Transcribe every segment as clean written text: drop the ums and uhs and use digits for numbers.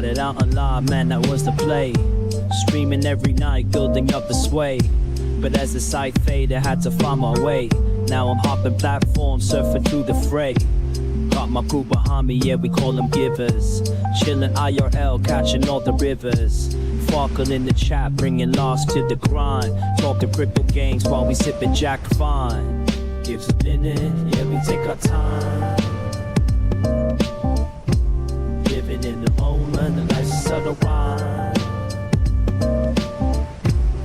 Started out on live, man, that was the play. Streaming every night, building up the sway. But as the site faded, had to find my way. Now I'm hopping platforms, surfing through the fray. Got my crew behind me, yeah, we call them givers. Chillin' IRL, catching all the rivers. Farkle in the chat, bringing loss to the grind. Talking crypto games while we sippin' Jack Fine. Gives a minute, yeah, we take our time. Living in the moment, the life's a subtle rhyme.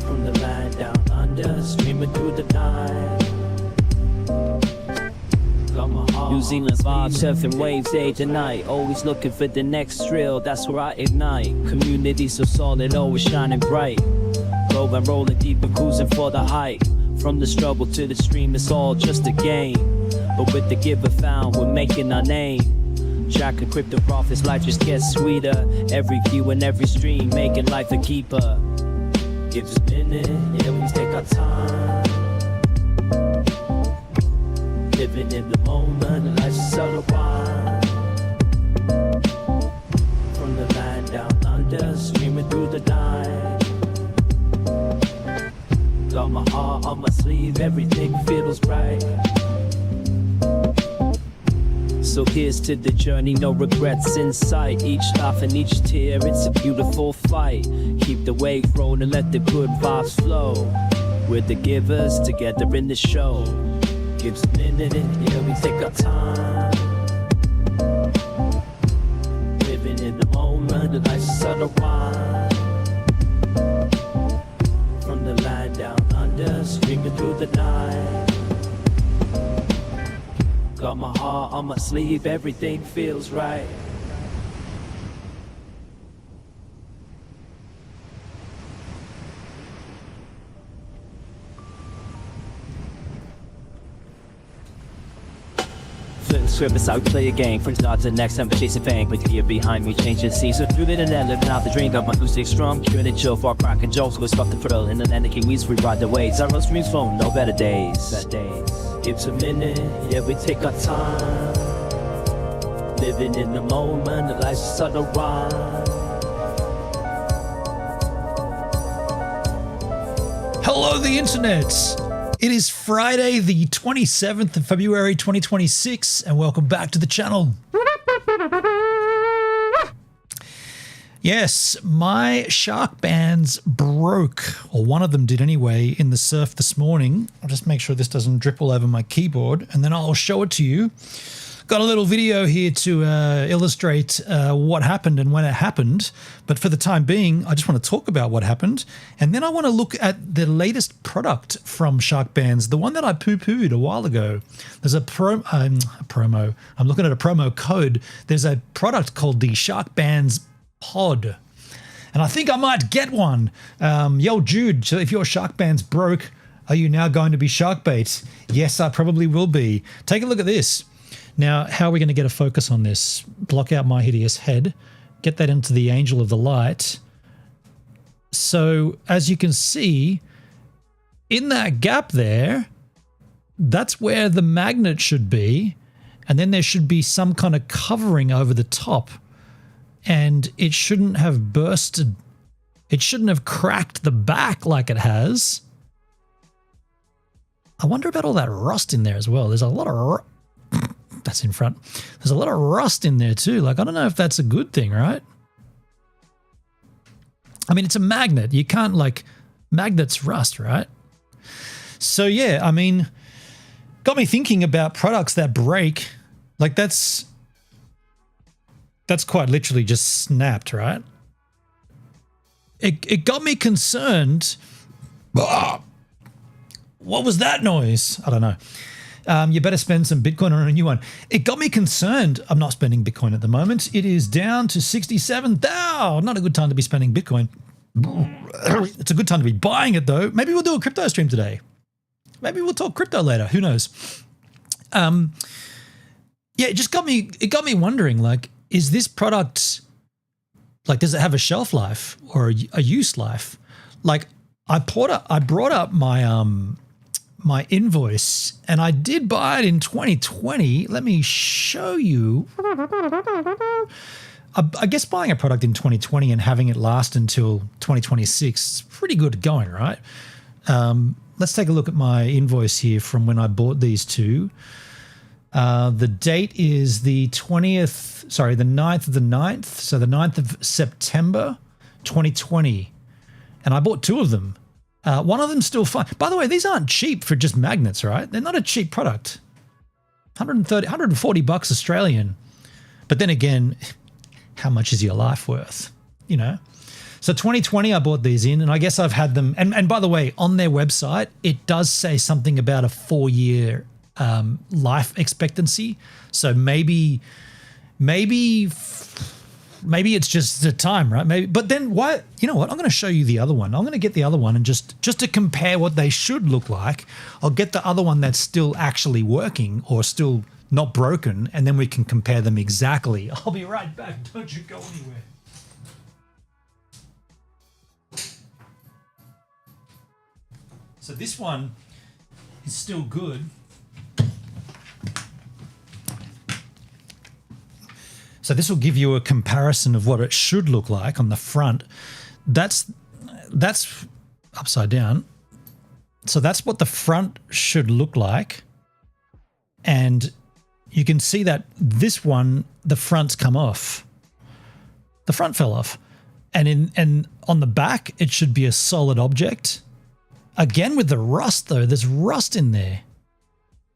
From the land down under, streaming through the night. New Zealand vibes, surfing waves day to night. Always looking for the next thrill, that's where I ignite. Community so solid, always shining bright. Rolling, rolling deep and cruising for the height. From the struggle to the stream, it's all just a game. But with the giver found, we're making our name. Jack and crypto profits, life just gets sweeter. Every view and every stream, making life a keeper. Gives a minute, yeah, we take our time. Living in the moment, life's a subtle rhyme. From the land down under, streaming through the night. Got my heart on my sleeve, everything feels right. So here's to the journey, no regrets in sight. Each laugh and each tear, it's a beautiful fight. Keep the wave rolling, let the good vibes flow. We're the givers, together in the show. Gives a minute, yeah, we take our time. Living in the moment, the life's a subtle rhyme. From the land down under, streaming through the night. Got my heart on my sleeve, everything feels right. Script is how we play a game. First odds and next time chasing fame. With the gear behind me, changing scenes. So through the net, living out the dream. Got my acoustic strum, curing and chill for cracking jokes. We'll stop the thrill in the land of Kiwis. We ride the waves. Our road streams phone, no better days. Gives a minute, yeah, we take our time. Living in the moment, the life's a subtle rhyme. Hello, the internet. It is Friday, the 27th of February, 2026, and welcome back to the channel. Yes, my Sharkbanz broke, or one of them did anyway, in the surf this morning. I'll just make sure this doesn't drip all over my keyboard, and then I'll show it to you. Got a little video here to illustrate what happened and when it happened. But for the time being, I just want to talk about what happened. And then I want to look at the latest product from Sharkbanz, the one that I poo-pooed a while ago. There's a promo. I'm looking at a promo code. There's a product called the Sharkbanz Pod. And I think I might get one. Yo, Jude, so if your Sharkbanz broke, are you now going to be Sharkbait? Yes, I probably will be. Take a look at this. Now, how are we going to get a focus on this? Block out my hideous head, get that into the angel of the light. So, as you can see, in that gap there, that's where the magnet should be. And then there should be some kind of covering over the top. And it shouldn't have bursted. It shouldn't have cracked the back like it has. I wonder about all that rust in there as well. There's a lot of... That's in front. There's a lot of rust in there too. Like, I don't know if that's a good thing, right? I mean, it's a magnet. You can't, like, magnets rust, right? So, yeah, I mean, got me thinking about products that break. Like, that's quite literally just snapped, right? It got me concerned. What was that noise? I don't know. You better spend some Bitcoin on a new one. It got me concerned. I'm not spending Bitcoin at the moment. It is down to 67,000. Not a good time to be spending Bitcoin. It's a good time to be buying it though. Maybe we'll do a crypto stream today. Maybe we'll talk crypto later. Who knows? Yeah, it got me wondering, like, is this product, like, does it have a shelf life or a use life? Like, I brought up my invoice, and I did buy it in 2020. Let me show you. I guess buying a product in 2020 and having it last until 2026 is pretty good going, right? Let's take a look at my invoice here from when I bought these two. The date is the 9th of the 9th. So the 9th of September, 2020. And I bought two of them. One of them's still fine. By the way, these aren't cheap for just magnets, right? They're not a cheap product. 140 bucks Australian. But then again, how much is your life worth? You know? So 2020, I bought these in, and I guess I've had them. And by the way, on their website, it does say something about a 4-year life expectancy. So maybe it's just the time, right? Maybe, but then why? You know what? I'm going to show you the other one. I'm going to get the other one, and just to compare what they should look like, I'll get the other one that's still actually working or still not broken, and then we can compare them exactly. I'll be right back. Don't you go anywhere. So this one is still good. So this will give you a comparison of what it should look like on the front. That's upside down. So that's what the front should look like. And you can see that this one, the front's come off. The front fell off. And on the back, it should be a solid object. Again, with the rust though, there's rust in there.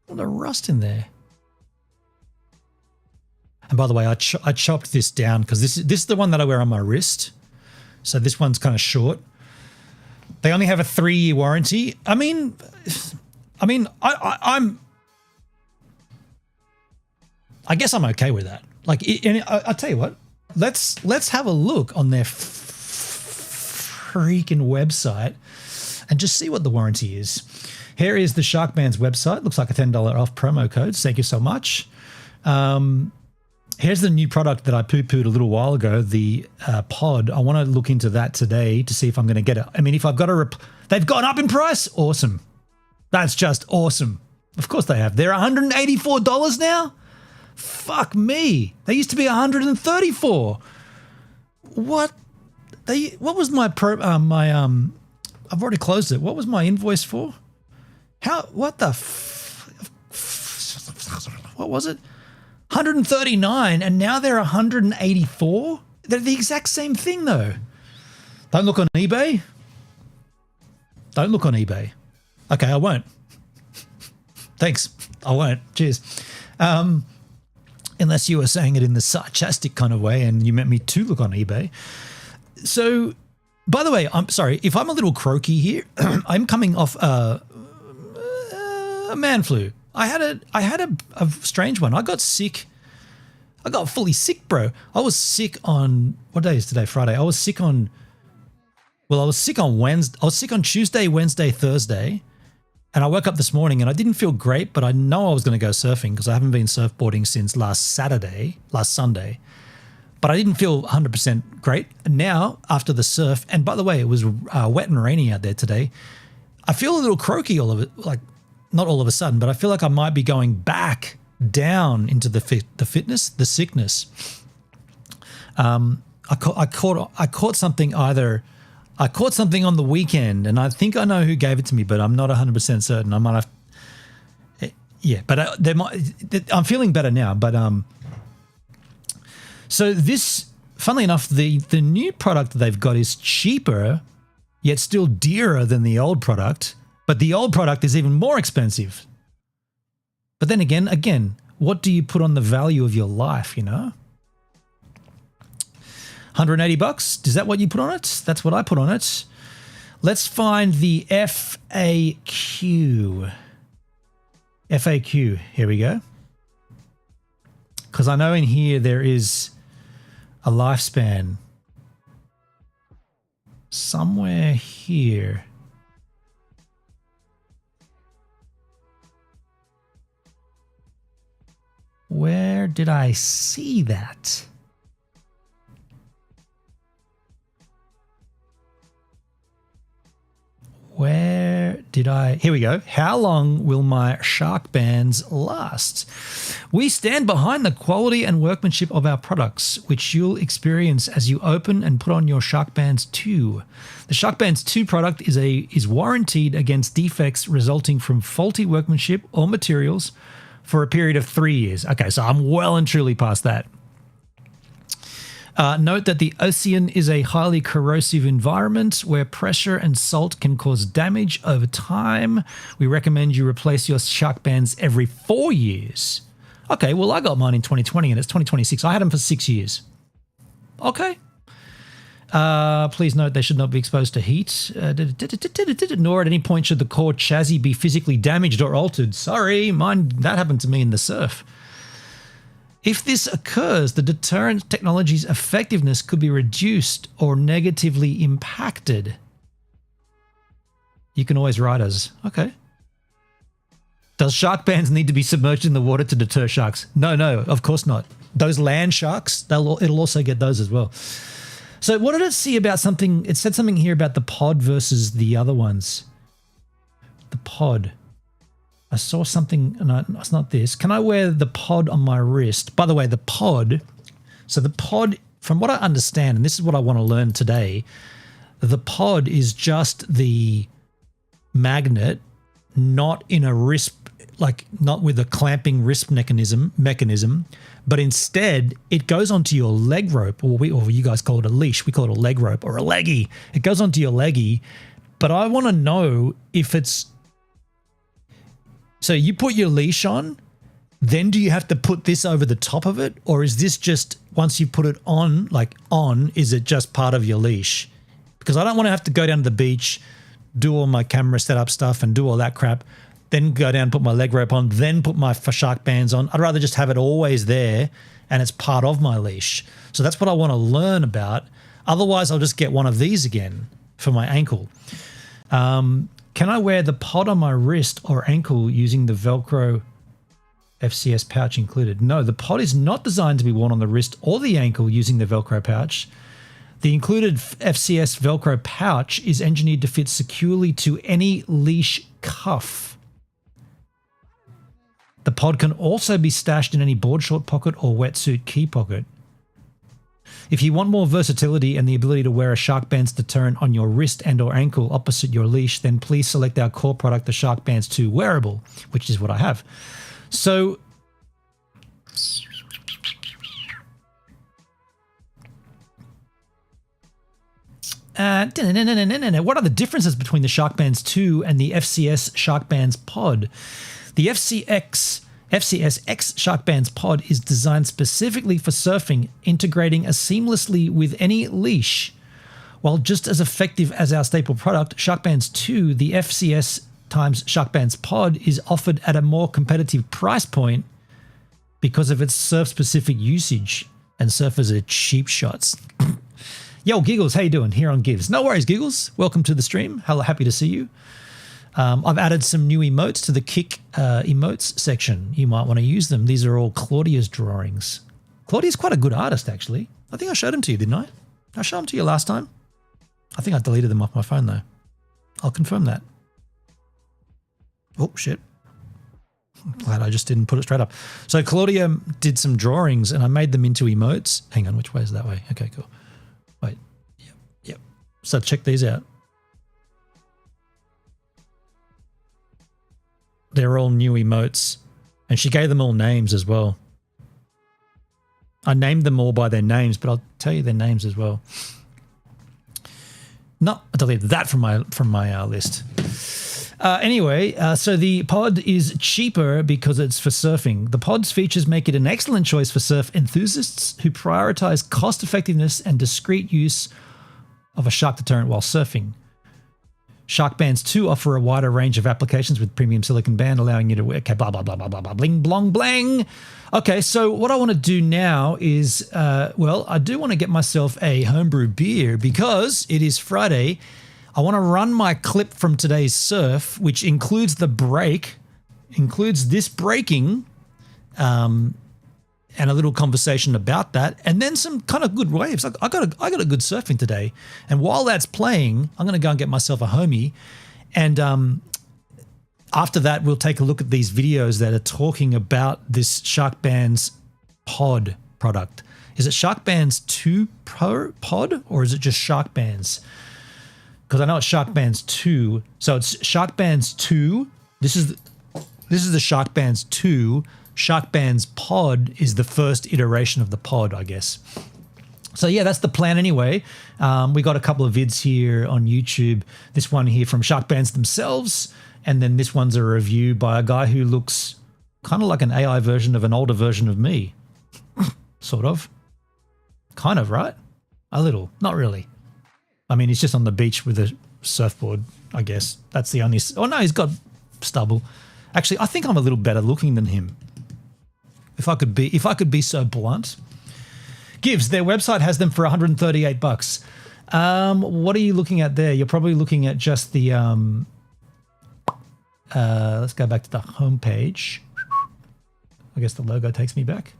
What a rust in there. And by the way, I chopped this down because this is the one that I wear on my wrist. So this one's kind of short. They only have a 3-year warranty. I guess I'm okay with that. Like, and I'll tell you what. Let's have a look on their freaking website and just see what the warranty is. Here is the Sharkbanz website. Looks like a $10 off promo code. Thank you so much. Here's the new product that I poo-pooed a little while ago, the pod. I want to look into that today to see if I'm going to get it. I mean, if I've got they've gone up in price. Awesome. That's just awesome. Of course they have. They're $184 now. Fuck me. They used to be $134. What? What was my I've already closed it. What was my invoice for? What was it? 139, and now they're 184. They're the exact same thing though. Don't look on eBay. Don't look on eBay. Okay, I won't. Thanks. I won't. Cheers. Unless you were saying it in the sarcastic kind of way and you meant me to look on eBay. So, by the way, I'm sorry if I'm a little croaky here. I'm coming off a man flu. I had a strange one. I got sick. I got fully sick, bro. I was sick on, what day is today? Friday. I was sick on Wednesday. I was sick on Tuesday, Wednesday, Thursday. And I woke up this morning and I didn't feel great, but I know I was going to go surfing because I haven't been surfboarding since last Sunday. But I didn't feel 100% great. And now, after the surf, and by the way, it was wet and rainy out there today, I feel a little croaky all of it, like, not all of a sudden, but I feel like I might be going back down into the sickness. I caught something on the weekend, and I think I know who gave it to me, but I'm not 100% certain. I might have, but I'm feeling better now. But so this, funnily enough, the new product that they've got is cheaper, yet still dearer than the old product. But the old product is even more expensive. But then again, what do you put on the value of your life, you know? 180 bucks? Is that what you put on it? That's what I put on it. Let's find the FAQ. FAQ, here we go. Because I know in here there is a lifespan. Somewhere here. Where did I see that? Where Here we go. How long will my Sharkbanz last? We stand behind the quality and workmanship of our products, which you'll experience as you open and put on your Sharkbanz 2. The Sharkbanz 2 product is warranted against defects resulting from faulty workmanship or materials for a period of 3 years. Okay, so I'm well and truly past that. Note that the ocean is a highly corrosive environment where pressure and salt can cause damage over time. We recommend you replace your Sharkbanz every 4 years. Okay, well, I got mine in 2020 and it's 2026. I had them for 6 years. Okay. Please note they should not be exposed to heat. Nor at any point should the core chassis be physically damaged or altered. Sorry, that happened to me in the surf. If this occurs, the deterrent technology's effectiveness could be reduced or negatively impacted. You can always write us. Okay. Does Sharkbanz need to be submerged in the water to deter sharks? No, of course not. Those land sharks, it'll also get those as well. So what did it see about something? It said something here about the pod versus the other ones. The pod. I saw something, no, it's not this. Can I wear the pod on my wrist? By the way, the pod, so the pod, from what I understand, and this is what I want to learn today, the pod is just the magnet, not in a wrist, like not with a clamping wrist mechanism, but instead it goes onto your leg rope, or you guys call it a leash. We call it a leg rope or a leggy. It goes onto your leggy, but I want to know if it's, so you put your leash on, then do you have to put this over the top of it? Or is this just, once you put it on, is it just part of your leash? Because I don't want to have to go down to the beach, do all my camera setup stuff and do all that crap, then go down, put my leg rope on, then put my Sharkbanz on. I'd rather just have it always there and it's part of my leash. So that's what I want to learn about. Otherwise, I'll just get one of these again for my ankle. Can I wear the pod on my wrist or ankle using the Velcro FCS pouch included? No, the pod is not designed to be worn on the wrist or the ankle using the Velcro pouch. The included FCS Velcro pouch is engineered to fit securely to any leash cuff. The pod can also be stashed in any board short pocket or wetsuit key pocket. If you want more versatility and the ability to wear a Sharkbanz deterrent on your wrist and or ankle opposite your leash, then please select our core product, the Sharkbanz 2 Wearable, which is what I have. So what are the differences between the Sharkbanz 2 and the FCS Sharkbanz pod? The FCS X Sharkbanz pod is designed specifically for surfing, integrating seamlessly with any leash. While just as effective as our staple product, Sharkbanz 2, the FCS times Sharkbanz pod is offered at a more competitive price point because of its surf-specific usage, and surfers are cheap shots. Yo, Giggles, how you doing? Here on Gives. No worries, Giggles. Welcome to the stream. Happy to see you. I've added some new emotes to the Kick emotes section. You might want to use them. These are all Claudia's drawings. Claudia's quite a good artist, actually. I think I showed them to you, didn't I? Did I show them to you last time? I think I deleted them off my phone, though. I'll confirm that. Oh, shit. I'm glad I just didn't put it straight up. So Claudia did some drawings, and I made them into emotes. Hang on, which way is that way? Okay, cool. Wait. Yep. So check these out. They're all new emotes, and she gave them all names as well. I named them all by their names, but I'll tell you their names as well. No, I deleted that from my list. Anyway, so the pod is cheaper because it's for surfing. The pod's features make it an excellent choice for surf enthusiasts who prioritize cost effectiveness and discreet use of a shark deterrent while surfing. Sharkbanz 2 offer a wider range of applications with premium silicone band, allowing you to wear, okay, blah, blah, blah, blah, blah, blah, bling, blong, blang. Okay, so what I want to do now is, I do want to get myself a homebrew beer because it is Friday. I want to run my clip from today's surf, which includes the break, includes this breaking, and a little conversation about that, and then some kind of good waves. I got a good surfing today, and while that's playing, I'm going to go and get myself a homie, and after that, we'll take a look at these videos that are talking about this Sharkbanz pod product. Is it Sharkbanz 2 Pro pod or is it just Sharkbanz? Because I know it's Sharkbanz 2. So it's Sharkbanz 2. This is the Sharkbanz 2. Sharkbanz pod is the first iteration of the pod, I guess. So yeah, that's the plan anyway. We got a couple of vids here on YouTube. This one here from Sharkbanz themselves. And then this one's a review by a guy who looks kind of like an AI version of an older version of me. Sort of. Kind of, right? A little. Not really. I mean, he's just on the beach with a surfboard, I guess. That's the only... Oh, no, he's got stubble. Actually, I think I'm a little better looking than him. If I could be so blunt. Gives, their website has them for $138. What are you looking at there? You're probably looking at just the... let's go back to the home page. I guess the logo takes me back.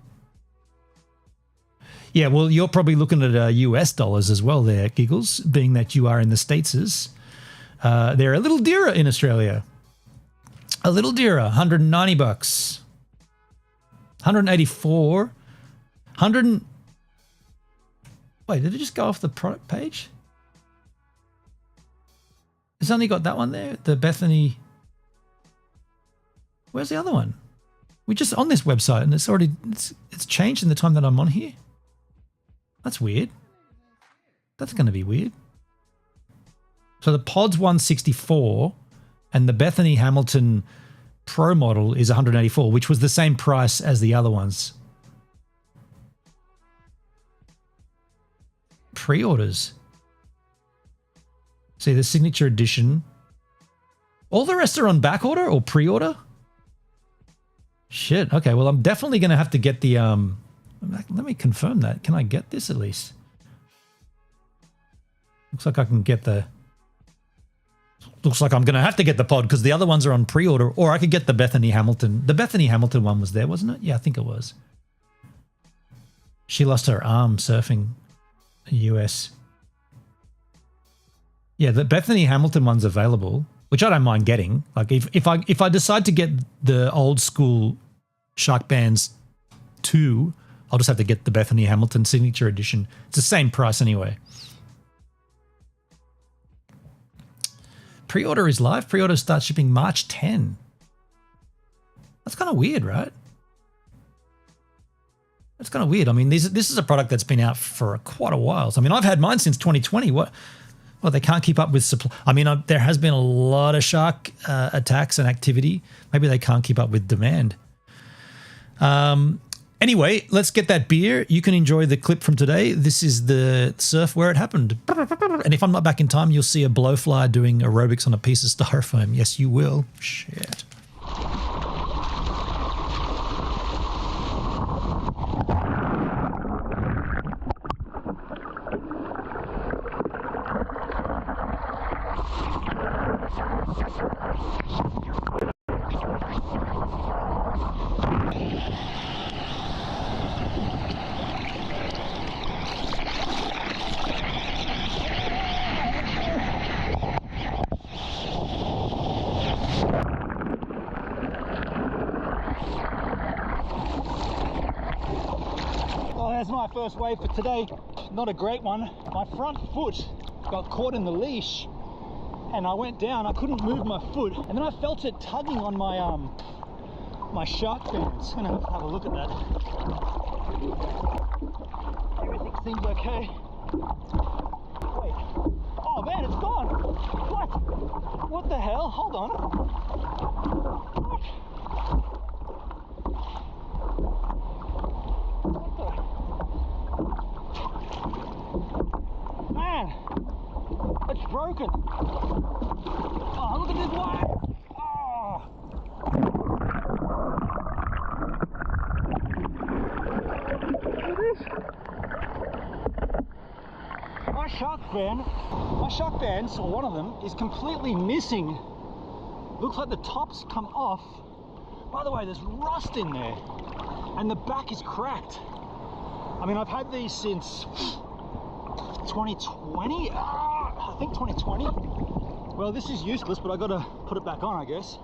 Yeah, well, you're probably looking at US dollars as well there, Giggles, being that you are in the States. They're a little dearer in Australia. A little dearer, $190. 184. 100. Wait, did it just go off the product page? It's only got that one there, the Bethany. Where's the other one? We're just on this website and it's changed in the time that I'm on here. That's weird. That's going to be weird. So the pod's 164 and the Bethany Hamilton Pro model is 184, which was the same price as the other ones. Pre-orders. See, the signature edition. All the rest are on back order or pre-order? Shit. Okay, well, I'm definitely going to have to get the... Let me confirm that. Can I get this at least? Looks like I can get the... Looks like I'm going to have to get the pod because the other ones are on pre-order, or I could get the Bethany Hamilton. The Bethany Hamilton one was there, wasn't it? Yeah, I think it was. She lost her arm surfing in the US. Yeah, the Bethany Hamilton one's available, which I don't mind getting. Like if I decide to get the old school Sharkbanz 2, I'll just have to get the Bethany Hamilton signature edition. It's the same price anyway. Pre-order is live. Pre-order starts shipping March 10. That's kind of weird, right? That's kind of weird. I mean, this is a product that's been out for quite a while. So, I mean, I've had mine since 2020. Well, they can't keep up with supply. I mean, there has been a lot of shark attacks and activity. Maybe they can't keep up with demand. Anyway, let's get that beer. You can enjoy the clip from today. This is the surf where it happened. And if I'm not back in time, you'll see a blowfly doing aerobics on a piece of styrofoam. Yes, you will. Shit. That's my first wave for today. Not a great one. My front foot got caught in the leash and I went down. I couldn't move my foot and then I felt it tugging on my my Sharkbanz. I'm gonna have a look at that. Everything seems okay. Wait. Oh man, it's gone. What the hell? Hold on. What? Man, it's broken. Oh, look at this wire. Oh. Look at this. My Sharkbanz, or one of them, is completely missing. Looks like the top's come off. By the way, there's rust in there, and the back is cracked. I mean, I've had these since 2020, I think 2020. Well, this is useless, but I gotta put it back on, I guess.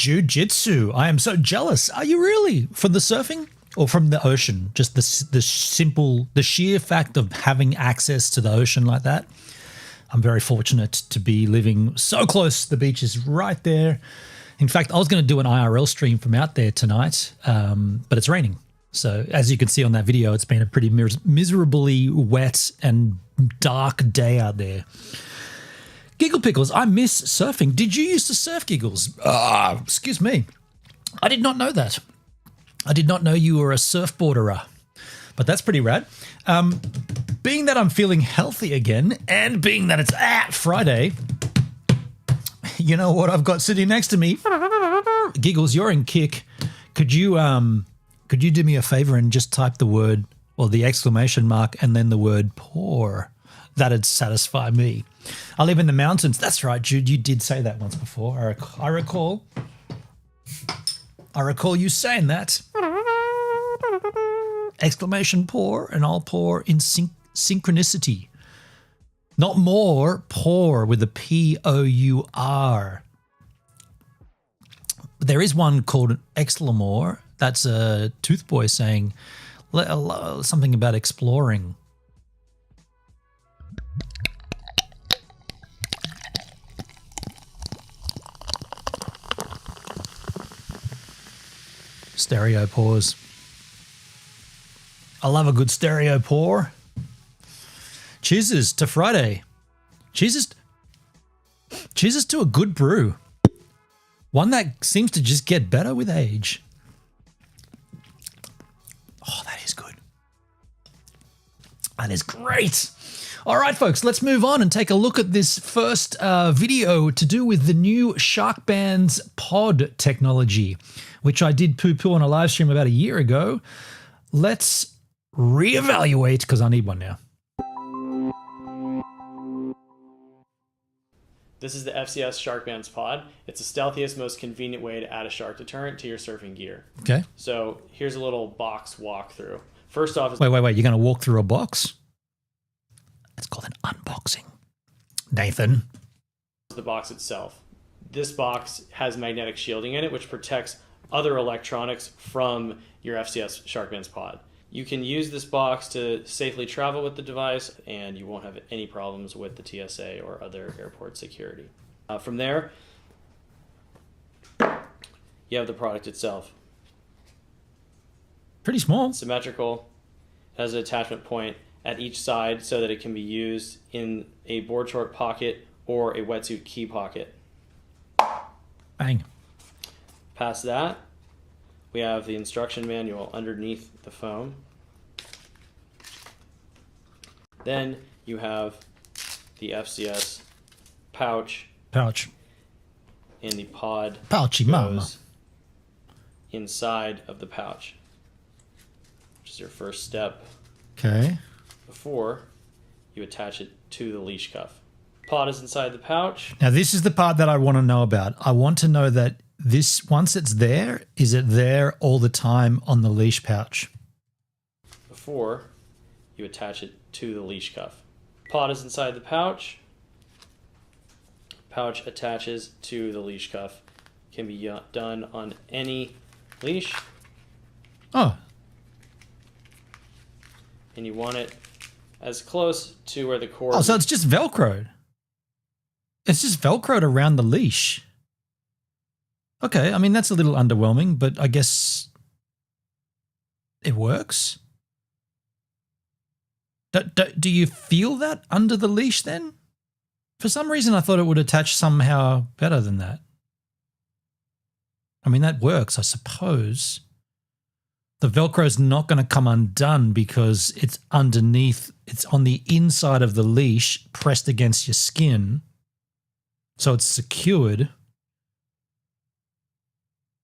Jiu-jitsu. I am so jealous. Are you really? From the surfing or from the ocean? Just the sheer fact of having access to the ocean like that. I'm very fortunate to be living so close. The beach is right there. In fact, I was going to do an IRL stream from out there tonight, but it's raining. So as you can see on that video, it's been a pretty miserably wet and dark day out there. Giggle Pickles, I miss surfing. Did you used to surf, Giggles? Excuse me. I did not know that. I did not know you were a surfboarderer, but that's pretty rad. Being that I'm feeling healthy again and being that it's Friday, you know what I've got sitting next to me? Giggles, you're in kick. Could you do me a favor and just type the word or the exclamation mark and then the word pour? That'd satisfy me. I live in the mountains. That's right, Jude. You did say that once before. I recall you saying that. Exclamation pour, and I'll pour in synchronicity. Not more, pour with a P-O-U-R. There is one called Exclamore. That's a Toothboy saying something about exploring. Stereo pause. I love a good stereo pour. Cheers to Friday. Cheers to a good brew. One that seems to just get better with age. Oh, that is good. That is great. All right, folks, let's move on and take a look at this first video to do with the new Sharkbanz pod technology, which I did poo-poo on a live stream about a year ago. Let's reevaluate because I need one now. This is the FCS Sharkbanz pod. It's the stealthiest, most convenient way to add a shark deterrent to your surfing gear. Okay. So here's a little box walkthrough. First off, Wait. You're going to walk through a box? It's called an unboxing. Nathan. the box itself. This box has magnetic shielding in it, which protects other electronics from your FCS Sharkbanz pod. You can use this box to safely travel with the device, and you won't have any problems with the TSA or other airport security. From there, you have the product itself. Pretty small. Symmetrical, has an attachment point at each side so that it can be used in a board short pocket or a wetsuit key pocket. Bang. Past that, we have the instruction manual underneath the foam. Then you have the FCS pouch. Pouch. And the pod Pouchy mama. Inside of the pouch, which is your first step. Okay. Before you attach it to the leash cuff. Pod is inside the pouch. Now this is the part that I want to know about. I want to know that this, once it's there, is it there all the time on the leash pouch? Before you attach it to the leash cuff. Pod is inside the pouch. Pouch attaches to the leash cuff. Can be done on any leash. Oh. And you want it as close to where the cord... Oh, so it's just Velcroed. It's just Velcroed around the leash. Okay, I mean, that's a little underwhelming, but I guess it works. Do you feel that under the leash then? For some reason, I thought it would attach somehow better than that. I mean, that works, I suppose. The Velcro's not going to come undone because it's underneath, it's on the inside of the leash, pressed against your skin. So it's secured.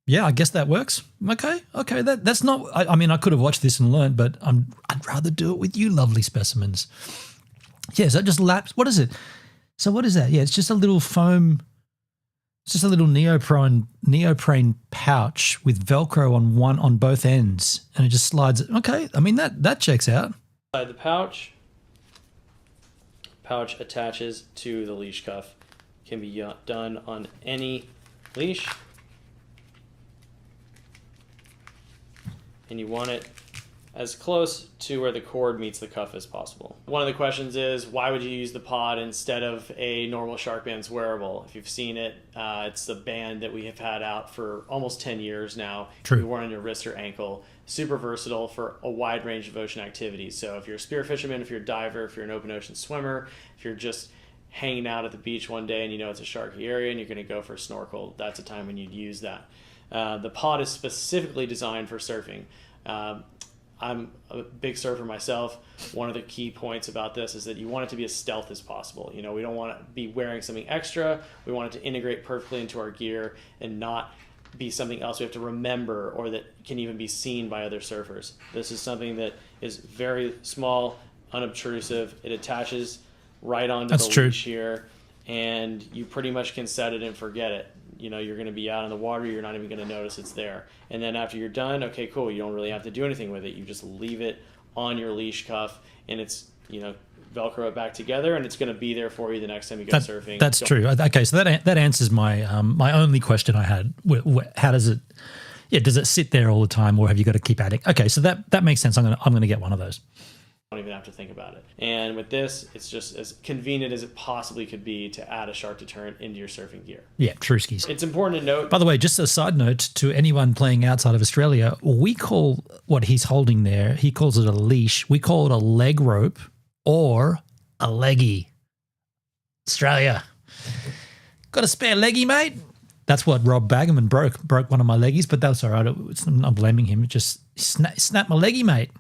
Yeah, I guess that works. Okay, that's not, I mean, I could have watched this and learned, but I'd rather do it with you lovely specimens. Yeah, so it just laps, what is it? So what is that? Yeah, it's just a little foam, it's just a little neoprene pouch with Velcro on both ends, and it just slides. Okay, I mean, that checks out. Inside the pouch. Pouch attaches to the leash cuff. Can be done on any leash. and you want it as close to where the cord meets the cuff as possible. One of the questions is, why would you use the pod instead of a normal Sharkbanz wearable? If you've seen it, it's the band that we have had out for almost 10 years now. True. You wear it on your wrist or ankle. Super versatile for a wide range of ocean activities. So if you're a spear fisherman, if you're a diver, if you're an open ocean swimmer, if you're just hanging out at the beach one day and you know it's a sharky area and you're going to go for a snorkel, that's a time when you'd use that. The pod is specifically designed for surfing. I'm a big surfer myself. One of the key points about this is that you want it to be as stealth as possible. You know, we don't want to be wearing something extra. We want it to integrate perfectly into our gear and not be something else we have to remember or that can even be seen by other surfers. This is something that is very small, unobtrusive. It attaches right onto the leash here, and you pretty much can set it and forget it. You know, you're going to be out in the water, you're not even going to notice it's there. And then after you're done, okay, cool, you don't really have to do anything with it. You just leave it on your leash cuff, and it's, you know, Velcro it back together, and it's going to be there for you the next time you go surfing. That's true. Okay, so that answers my my only question I had. How does it? Yeah, does it sit there all the time, or have you got to keep adding? Okay, so that makes sense. I'm gonna get one of those. Don't even have to think about it. And with this, it's just as convenient as it possibly could be to add a shark deterrent into your surfing gear. Yeah, true skis. It's important to note. By the way, just a side note to anyone playing outside of Australia, we call what he's holding there, he calls it a leash. We call it a leg rope or a leggy. Australia. Got a spare leggy, mate? That's what Rob Baggerman broke one of my leggies, but that's all right. I'm not blaming him. It just snapped my leggy, mate.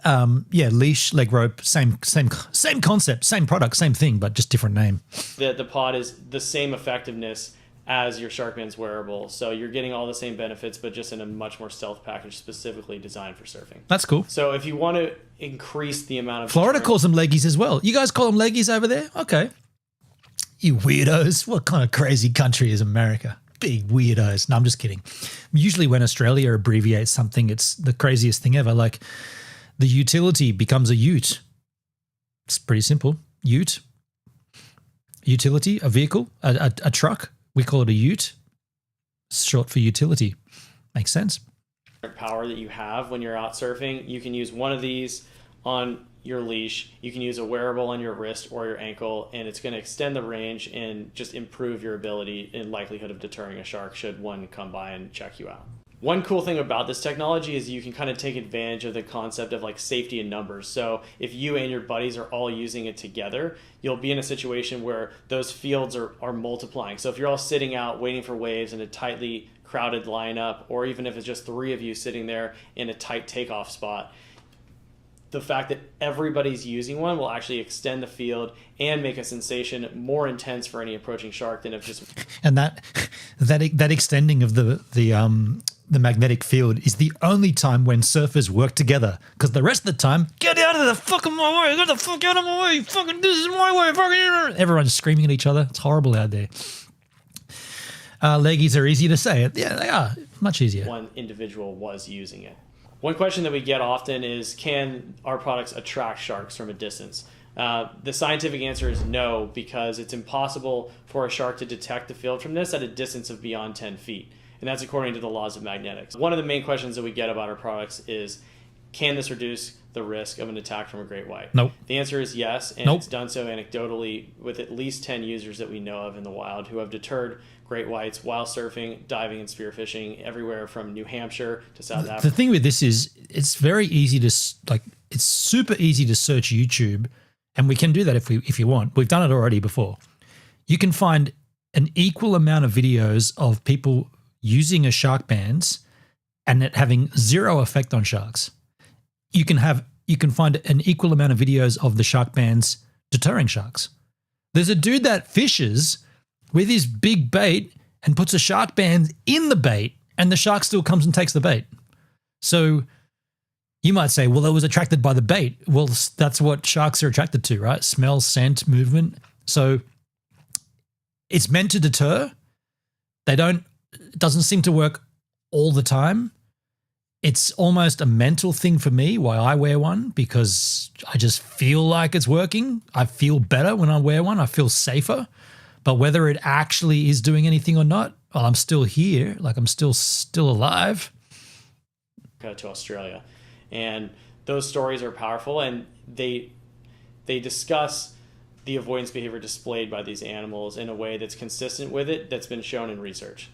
Yeah, leash, leg rope, same concept, same product, same thing, but just different name. The pod is the same effectiveness as your Sharkbanz wearable, so you're getting all the same benefits, but just in a much more stealth package specifically designed for surfing. That's cool. So if you want to increase the amount of Florida calls them leggies as well. You guys call them leggies over there? Okay. You weirdos. What kind of crazy country is America? Big weirdos. No, I'm just kidding. Usually when Australia abbreviates something, it's the craziest thing ever. Like, the utility becomes a ute. It's pretty simple. Ute. Utility, a vehicle, a truck. We call it a ute. It's short for utility. Makes sense. Power that you have when you're out surfing, you can use one of these on your leash. You can use a wearable on your wrist or your ankle, and it's going to extend the range and just improve your ability and likelihood of deterring a shark should one come by and check you out. One cool thing about this technology is you can kind of take advantage of the concept of like safety in numbers. So if you and your buddies are all using it together, you'll be in a situation where those fields are multiplying. So if you're all sitting out waiting for waves in a tightly crowded lineup, or even if it's just three of you sitting there in a tight takeoff spot, the fact that everybody's using one will actually extend the field and make a sensation more intense for any approaching shark than if just... And that extending of the magnetic field is the only time when surfers work together, because the rest of the time, get out of the fucking my way, get the fuck out of my way, fucking this is my way, fucking... Everyone's screaming at each other. It's horrible out there. Leggies are easy to say. Yeah, they are. Much easier. One individual was using it. One question that we get often is, can our products attract sharks from a distance? The scientific answer is no, because it's impossible for a shark to detect the field from this at a distance of beyond 10 feet. And that's according to the laws of magnetics. One of the main questions that we get about our products is, can this reduce the risk of an attack from a great white? Nope. The answer is yes, and It's done so anecdotally with at least 10 users that we know of in the wild who have deterred great whites while surfing, diving, and spearfishing everywhere from New Hampshire to South Africa. The thing with this is it's very easy to, like, it's super easy to search YouTube, and we can do that if you want. We've done it already before. You can find an equal amount of videos of people using a Sharkbanz and it having zero effect on sharks. You can find an equal amount of videos of the Sharkbanz deterring sharks. There's a dude that fishes with his big bait and puts a Sharkbanz in the bait, and the shark still comes and takes the bait. So you might say, well, it was attracted by the bait. Well, that's what sharks are attracted to, right? Smell, scent, movement. So it's meant to deter. It doesn't seem to work all the time. It's almost a mental thing for me why I wear one, because I just feel like it's working. I feel better when I wear one. I feel safer. But whether it actually is doing anything or not, well, I'm still here. Like, I'm still alive. to Australia. And those stories are powerful, and they discuss the avoidance behavior displayed by these animals in a way that's consistent with it, that's been shown in research.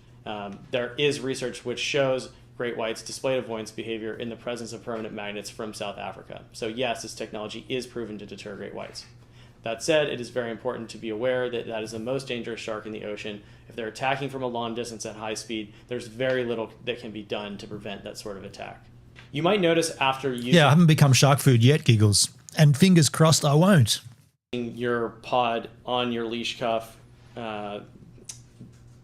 There is research which shows great whites displayed avoidance behavior in the presence of permanent magnets from South Africa. So yes, this technology is proven to deter great whites. That said, it is very important to be aware that that is the most dangerous shark in the ocean. If they're attacking from a long distance at high speed, there's very little that can be done to prevent that sort of attack. You might notice after using Yeah, I haven't become shark food yet, Giggles. And fingers crossed I won't. your pod on your leash cuff, that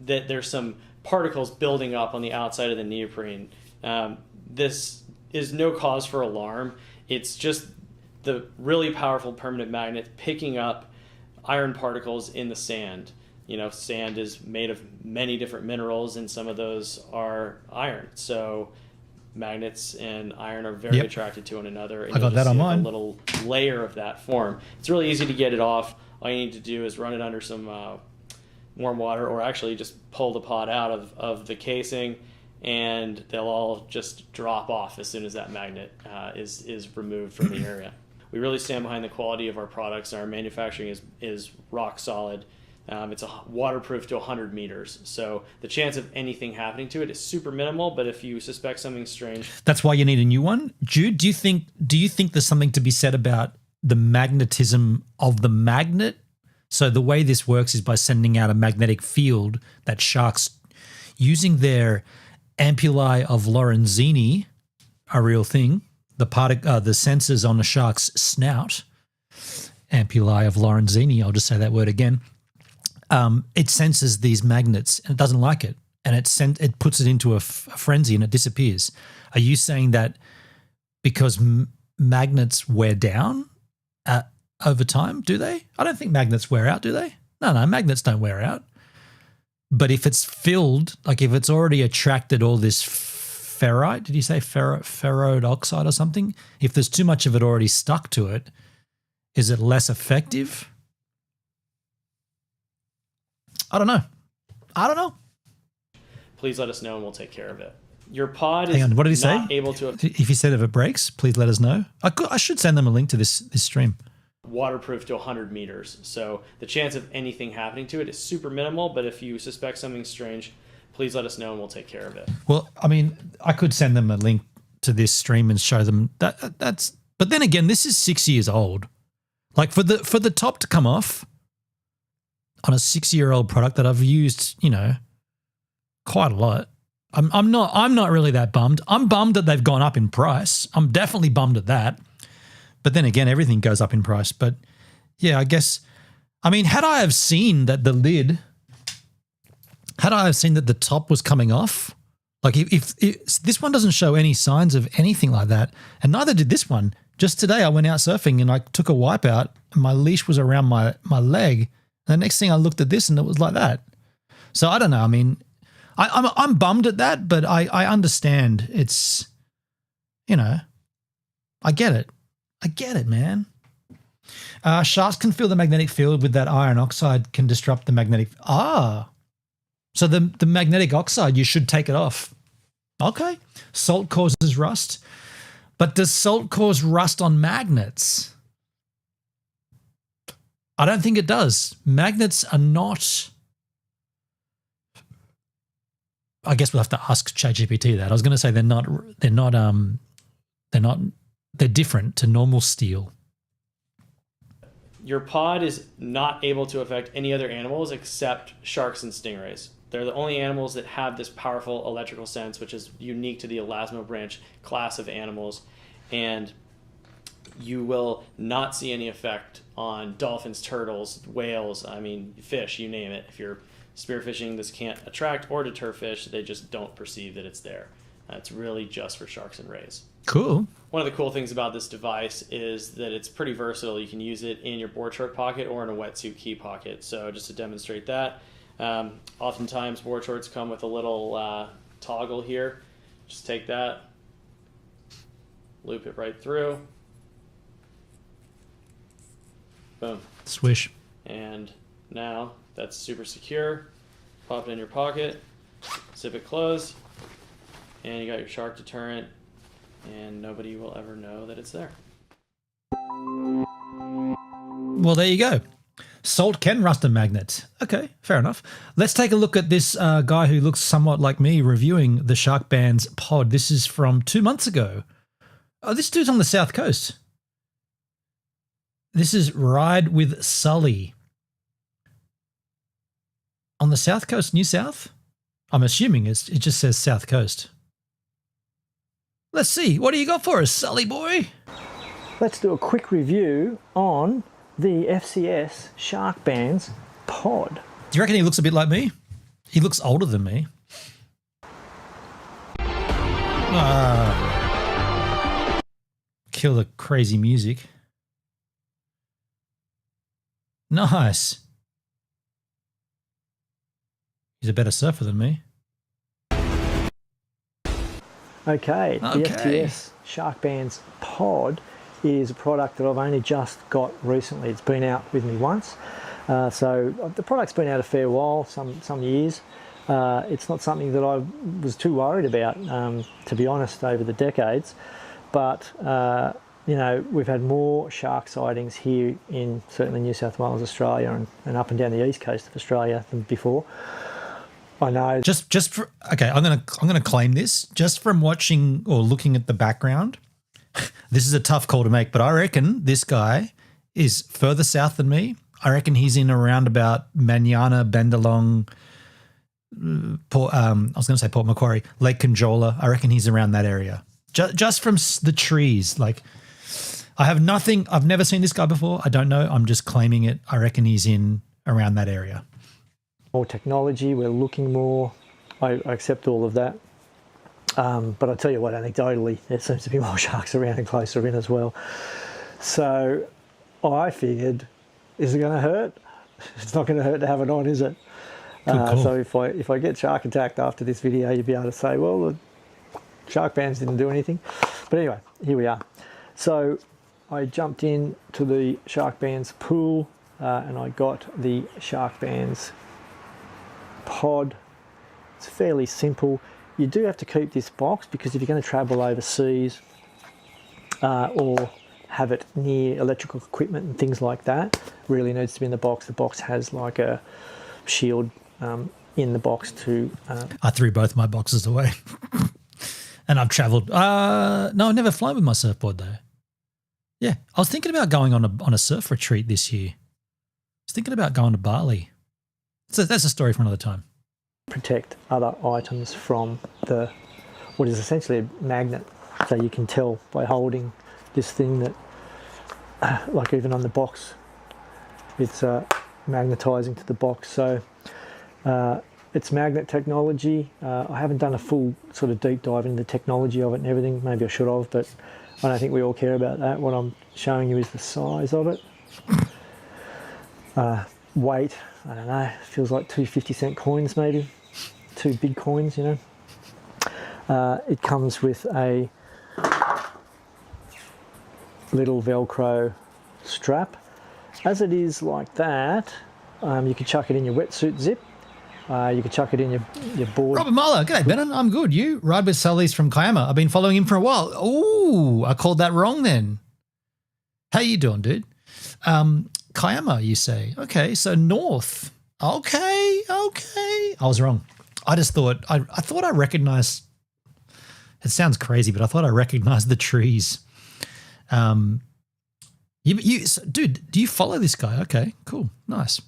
there's some particles building up on the outside of the neoprene. This is no cause for alarm. It's just the really powerful permanent magnet picking up iron particles in the sand. You know, sand is made of many different minerals, and some of those are iron. So magnets and iron are very attracted to one another. And I got that on mine. a little layer of that form. It's really easy to get it off. All you need to do is run it under some warm water, or actually just pull the pod out of the casing, and they'll all just drop off as soon as that magnet is removed from the area. We really stand behind the quality of our products. Our manufacturing is rock solid. It's waterproof to 100 meters. So the chance of anything happening to it is super minimal, but if you suspect something strange... That's why you need a new one. Jude, do you think there's something to be said about the magnetism of the magnet? So the way this works is by sending out a magnetic field that sharks, using their ampullae of Lorenzini, a real thing, the sensors on a shark's snout, ampullae of Lorenzini, I'll just say that word again, it senses these magnets and it doesn't like it, and it puts it into a frenzy and it disappears. Are you saying that because magnets wear down over time? Do they? I don't think magnets wear out, do they? No, magnets don't wear out. But if it's filled, like if it's already attracted all this ferrite, did you say ferrode oxide or something? If there's too much of it already stuck to it, is it less effective? I don't know. Please let us know and we'll take care of it. Your pod Hang on, what did he not say? able to... If he said if it breaks, please let us know. I should send them a link to this stream. Waterproof to 100 meters. So the chance of anything happening to it is super minimal, but if you suspect something strange, please let us know and we'll take care of it. Well, I mean, I could send them a link to this stream and show them that's, but then again, this is 6 years old. Like for the top to come off on a 6-year-old product that I've used, quite a lot. I'm not really that bummed. I'm bummed that they've gone up in price. I'm definitely bummed at that. But then again, everything goes up in price. But yeah, I guess, I mean, had I have seen that the top was coming off, like if this one doesn't show any signs of anything like that, and neither did this one. Just today I went out surfing and I took a wipe out and my leash was around my leg. And the next thing I looked at this and it was like that. So I don't know. I mean, I'm bummed at that, but I understand. It's, I get it. I get it, man. Sharks can feel the magnetic field with that iron oxide can disrupt the magnetic. So the magnetic oxide, you should take it off. Okay. Salt causes rust. But does salt cause rust on magnets? I don't think it does. Magnets are not. I guess we'll have to ask ChatGPT that. I was going to say they're different to normal steel. Your pod is not able to affect any other animals except sharks and stingrays. They're the only animals that have this powerful electrical sense, which is unique to the elasmobranch class of animals. And you will not see any effect on dolphins, turtles, whales, fish, you name it. If you're spearfishing, this can't attract or deter fish. They just don't perceive that it's there. It's really just for sharks and rays. Cool. One of the cool things about this device is that it's pretty versatile. You can use it in your board short pocket or in a wetsuit key pocket. So just to demonstrate that, oftentimes board shorts come with a little toggle here. Just take that, loop it right through. Boom. Swish. And now that's super secure. Pop it in your pocket, zip it closed, and you got your shark deterrent and nobody will ever know that it's there. Well, there you go. Salt can rust a magnet. Okay, fair enough. Let's take a look at this guy who looks somewhat like me reviewing the Sharkbanz pod. This is from 2 months ago. Oh, this dude's on the South Coast. This is Ride with Sully. On the South Coast, New South? I'm assuming it just says South Coast. Let's see. What do you got for us, Sully boy? Let's do a quick review on the FCS Sharkbanz pod. Do you reckon he looks a bit like me? He looks older than me. Kill the crazy music. Nice. He's a better surfer than me. Okay, the FTS Sharkbanz pod is a product that I've only just got recently. It's been out with me once. So the product's been out a fair while, some years. It's not something that I was too worried about, to be honest, over the decades. But, you know, we've had more shark sightings here in certainly New South Wales, Australia, and up and down the east coast of Australia than before. I know. Just for, okay, I'm gonna claim this. Just from watching or looking at the background, this is a tough call to make, but I reckon this guy is further south than me. I reckon he's in around about Manana, Bendalong, Port, I was going to say Port Macquarie, Lake Conjola. I reckon he's around that area. Just from the trees. Like, I have nothing. I've never seen this guy before. I don't know. I'm just claiming it. I reckon he's in around that area. More technology. We're looking more. I accept all of that. But I tell you what, anecdotally, there seems to be more sharks around and closer in as well. So I figured, is it going to hurt? It's not going to hurt to have it on, is it? Cool. So if I get shark attacked after this video, you'll be able to say, well, the Sharkbanz didn't do anything. But anyway, here we are. So I jumped into the Sharkbanz pool and I got the Sharkbanz pod. It's fairly simple. You do have to keep this box because if you're going to travel overseas or have it near electrical equipment and things like that, really needs to be in the box. The box has like a shield in the box to... I threw both my boxes away. And I've travelled... no, I've never flown with my surfboard though. Yeah, I was thinking about going on a surf retreat this year. I was thinking about going to Bali. So that's a story for another time. Protect other items from what is essentially a magnet. So you can tell by holding this thing that, like even on the box, it's magnetizing to the box. So it's magnet technology. I haven't done a full sort of deep dive into the technology of it and everything. Maybe I should have, but I don't think we all care about that. What I'm showing you is the size of it. Weight, I don't know, feels like 2 50-cent coins maybe. 2 big coins, you know. It comes with a little Velcro strap. As it is like that, you can chuck it in your wetsuit zip. You can chuck it in your board. Robert Muller, g'day Benon, I'm good. You? Ride with Sully's from Kiama. I've been following him for a while. Ooh, I called that wrong then. How you doing, dude? Kiama, you say? Okay, so north. Okay. I was wrong. I just thought, I thought I recognized, it sounds crazy, but I thought I recognized the trees. Dude, do you follow this guy? Okay, cool, nice.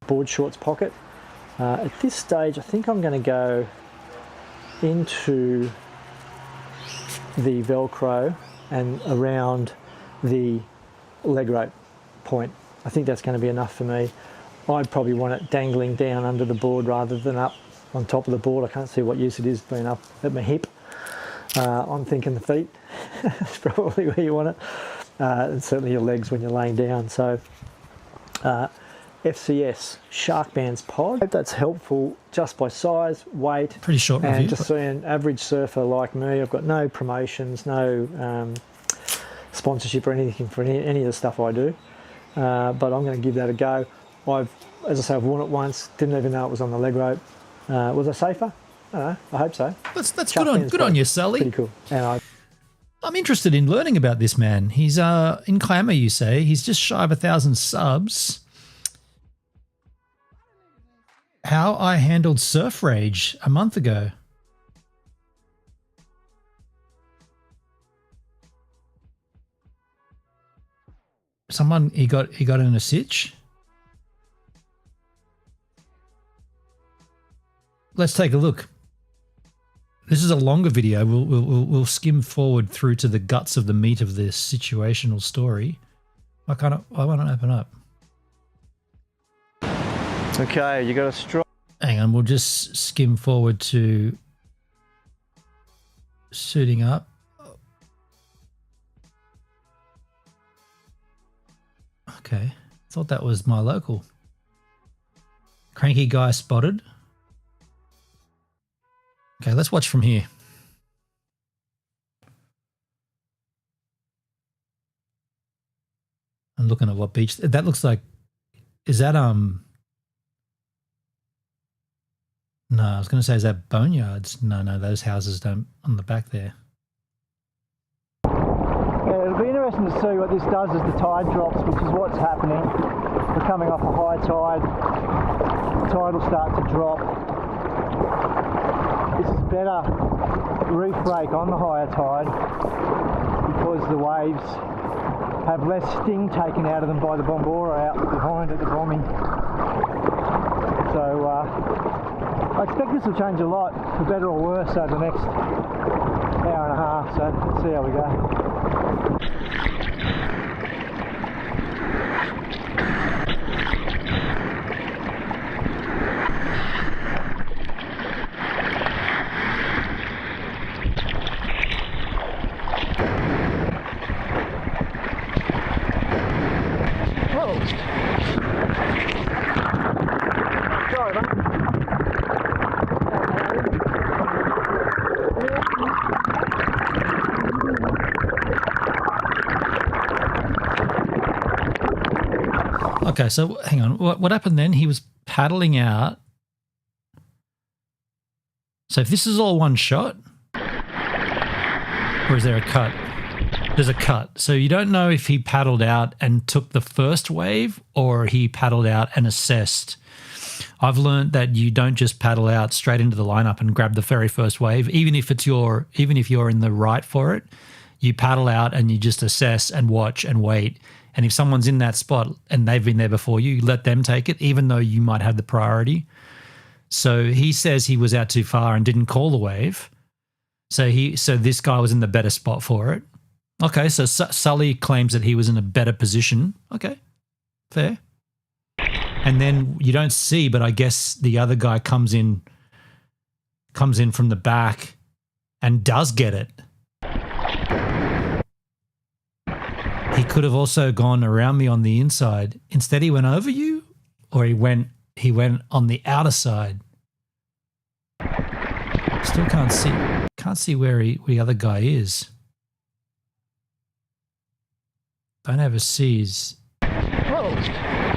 Board shorts pocket. At this stage, I think I'm going to go into the Velcro and around the leg rope point. I think that's going to be enough for me. I'd probably want it dangling down under the board rather than up on top of the board. I can't see what use it is being up at my hip. I'm thinking the feet. That's probably where you want it. And certainly your legs when you're laying down. So FCS Sharkbanz pod. I hope that's helpful just by size, weight. Pretty short and review. just so an average surfer like me, I've got no promotions, no sponsorship or anything for any of the stuff I do. But I'm going to give that a go. As I say, I've worn it once, didn't even know it was on the leg rope. Was I safer? I don't know, I hope so. That's good on you, Sully. Pretty cool. And I'm interested in learning about this man. He's in Clamour, you say. He's just shy of 1,000 subs. How I handled surf rage a month ago. Someone he got in a sitch. Let's take a look. This is a longer video. We'll skim forward through to the guts of the meat of this situational story. Why won't it open up? Okay, you got a straw. Hang on, we'll just skim forward to suiting up. Okay, thought that was my local. Cranky guy spotted. Okay, let's watch from here. I'm looking at what beach that looks like. Is that No, I was going to say, is that boneyards? No, those houses don't on the back there. Yeah, it'll be interesting to see what this does as the tide drops, which is what's happening. We're coming off a high tide. The tide will start to drop. This is better reef break on the higher tide because the waves have less sting taken out of them by the bombora out behind at the bombing. So I expect this will change a lot, for better or worse, over the next hour and a half. So let's see how we go. Okay, so hang on. What happened then? He was paddling out. So if this is all one shot, or is there a cut? There's a cut. So you don't know if he paddled out and took the first wave or he paddled out and assessed. I've learned that you don't just paddle out straight into the lineup and grab the very first wave, even if you're in the right for it. You paddle out and you just assess and watch and wait. And if someone's in that spot and they've been there before you, let them take it, even though you might have the priority. So he says he was out too far and didn't call the wave. So this guy was in the better spot for it. Okay, so Sully claims that he was in a better position. Okay, fair. And then you don't see, but I guess the other guy comes in from the back and does get it. He could have also gone around me on the inside. Instead, he went over you, or he went on the outer side. Still can't see where the other guy is. Don't ever sees. Whoa.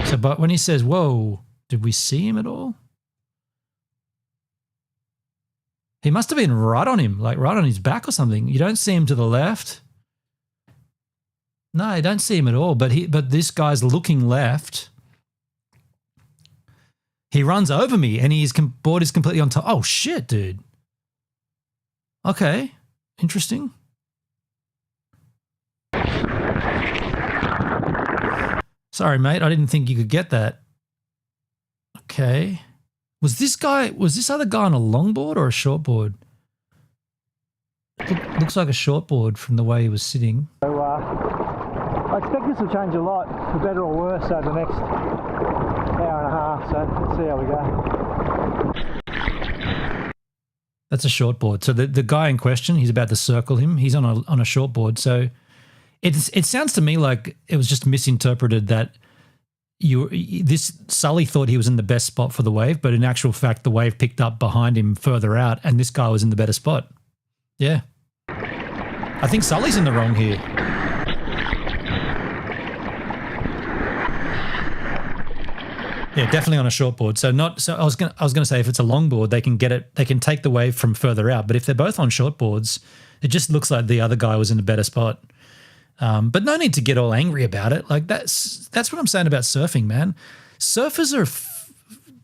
So, but when he says, whoa, did we see him at all? He must have been right on him, like right on his back or something. You don't see him to the left. No, I don't see him at all. But this guy's looking left. He runs over me, and his board is completely on top. Oh shit, dude. Okay, interesting. Sorry, mate. I didn't think you could get that. Okay. Was this other guy on a longboard or a shortboard? Looks like a shortboard from the way he was sitting. So, I expect this will change a lot, for better or worse, over the next hour and a half. So let's see how we go. That's a shortboard. So the guy in question, he's about to circle him. He's on a shortboard. So it sounds to me like it was just misinterpreted that Sully thought he was in the best spot for the wave, but in actual fact, the wave picked up behind him further out, and this guy was in the better spot. Yeah. I think Sully's in the wrong here. Yeah, definitely on a shortboard. So I was gonna say if it's a longboard, they can get it. They can take the wave from further out. But if they're both on shortboards, It just looks like the other guy was in a better spot. But no need to get all angry about it. Like that's what I'm saying about surfing, man. Surfers are,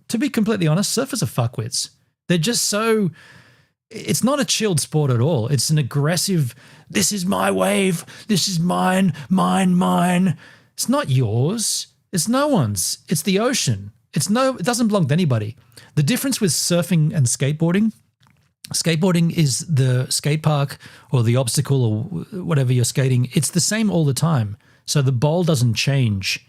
to be completely honest, surfers are fuckwits. They're just so, it's not a chilled sport at all. It's an aggressive, this is my wave, this is mine, mine, mine. It's not yours. It's no one's. It's the ocean. It doesn't belong to anybody. The difference with surfing and skateboarding is the skate park or the obstacle or whatever you're skating. It's the same all the time. So the bowl doesn't change.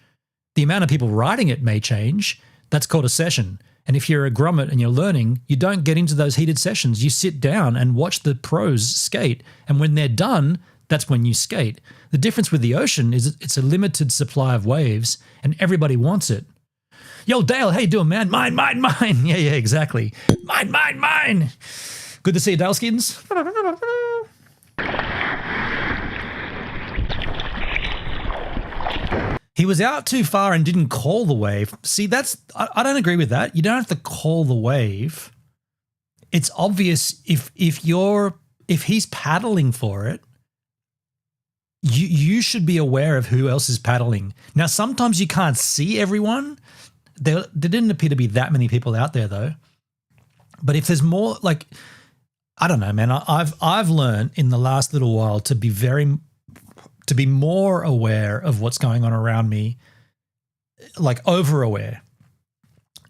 The amount of people riding it may change. That's called a session. And if you're a grommet and you're learning, you don't get into those heated sessions. You sit down and watch the pros skate. And when they're done, that's when you skate. The difference with the ocean is it's a limited supply of waves and everybody wants it. Yo, Dale, how you doing, man? Mine, mine, mine. Yeah, exactly. Mine, mine, mine. Good to see you, Daleskins. He was out too far and didn't call the wave. See, I don't agree with that. You don't have to call the wave. It's obvious if he's paddling for it, you should be aware of who else is paddling. Now, sometimes you can't see everyone. There didn't appear to be that many people out there though. But if there's more, like, I don't know, man. I've learned in the last little while to be more aware of what's going on around me, like over aware.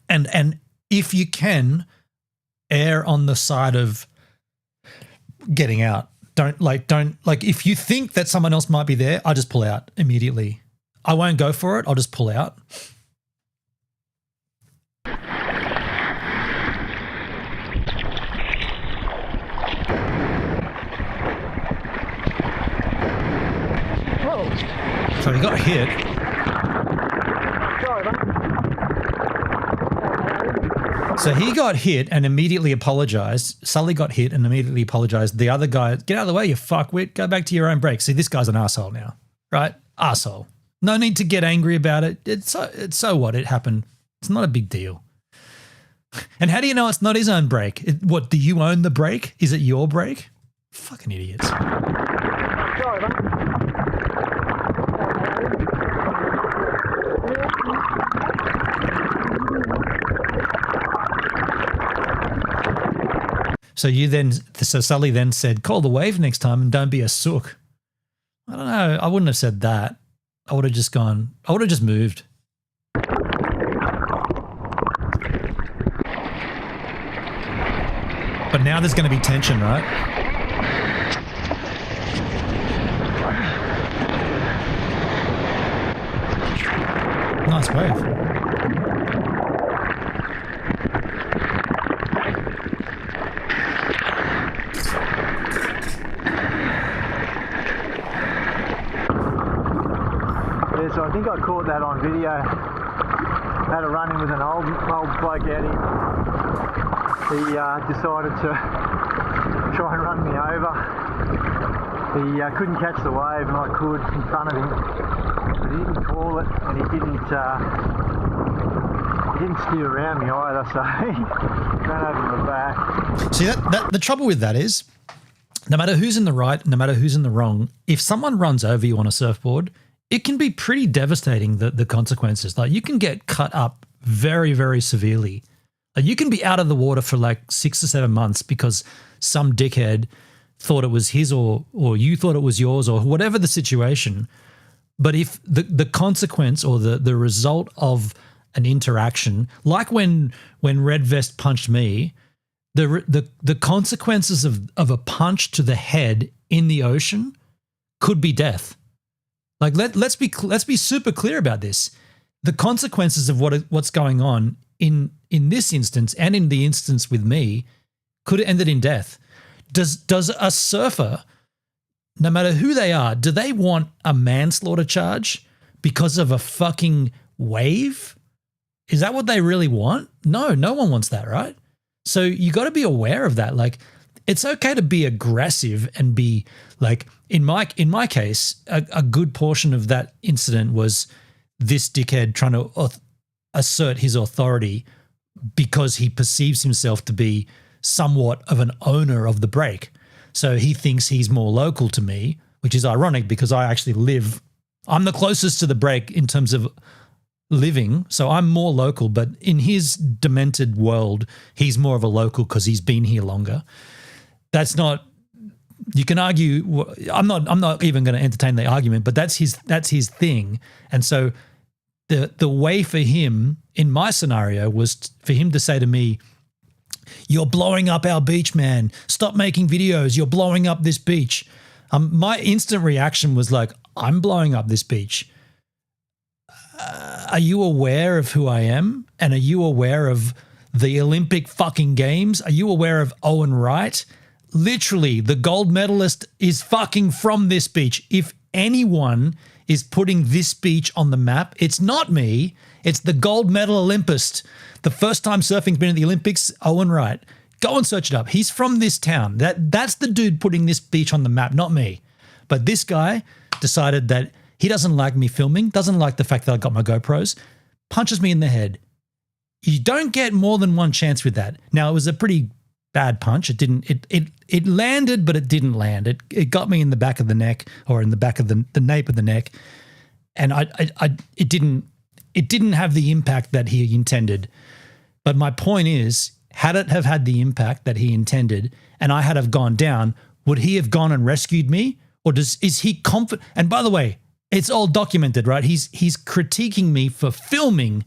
And if you can, err on the side of getting out. Don't if you think that someone else might be there, I just pull out immediately. I won't go for it. I'll just pull out. So he got hit. So he got hit and immediately apologized. Sully got hit and immediately apologized. The other guy, get out of the way, you fuckwit. Go back to your own break. See, this guy's an asshole now, right? Asshole. No need to get angry about it. It's so what? It happened. It's not a big deal. And how do you know it's not his own break? What, do you own the break? Is it your break? Fucking idiots. Sorry, mate. So Sully then said, call the wave next time and don't be a sook. I don't know. I wouldn't have said that. I would have just moved. But now there's going to be tension, right? Nice wave. So I think I caught that on video. I had a run-in with an old bloke out here. He decided to try and run me over. He couldn't catch the wave and I could in front of him. But he didn't call it and he didn't steer around me either, so he ran over my back. See, the trouble with that is, no matter who's in the right, no matter who's in the wrong, if someone runs over you on a surfboard, it can be pretty devastating, the consequences. Like you can get cut up very, very severely. Like you can be out of the water for like 6 to 7 months because some dickhead thought it was his or you thought it was yours or whatever the situation. But if the consequence or the result of an interaction, like when Red Vest punched me, the consequences of a punch to the head in the ocean could be death. Like let's be super clear about this. The consequences of what's going on in this instance and in the instance with me could have ended in death. Does a surfer, no matter who they are, do they want a manslaughter charge because of a fucking wave? Is that what they really want? No one wants that, right? So you got to be aware of that. Like it's okay to be aggressive and be like, in my case, a good portion of that incident was this dickhead trying to assert his authority because he perceives himself to be somewhat of an owner of the break. So he thinks he's more local to me, which is ironic because I actually I'm the closest to the break in terms of living. So I'm more local, but in his demented world, he's more of a local because he's been here longer. That's not, you can argue, I'm not even going to entertain the argument, but that's his thing. And so the way for him in my scenario was for him to say to me, "You're blowing up our beach, man. Stop making videos. You're blowing up this beach." My instant reaction was like, "I'm blowing up this beach. Are you aware of who I am? And are you aware of the Olympic fucking games? Are you aware of Owen Wright? Literally, the gold medalist is fucking from this beach. If anyone is putting this beach on the map, it's not me. It's the gold medal Olympist. The first time surfing's been at the Olympics, Owen Wright. Go and search it up. He's from this town. That's the dude putting this beach on the map, not me." But this guy decided that he doesn't like me filming, doesn't like the fact that I got my GoPros, punches me in the head. You don't get more than one chance with that. Now, it was a pretty bad punch. It landed, but it didn't land. It got me in the back of the neck, or in the back of the nape of the neck. And it didn't have the impact that he intended. But my point is, had it have had the impact that he intended and I had have gone down, would he have gone and rescued me? Or is he confident? And by the way, it's all documented, right? He's critiquing me for filming,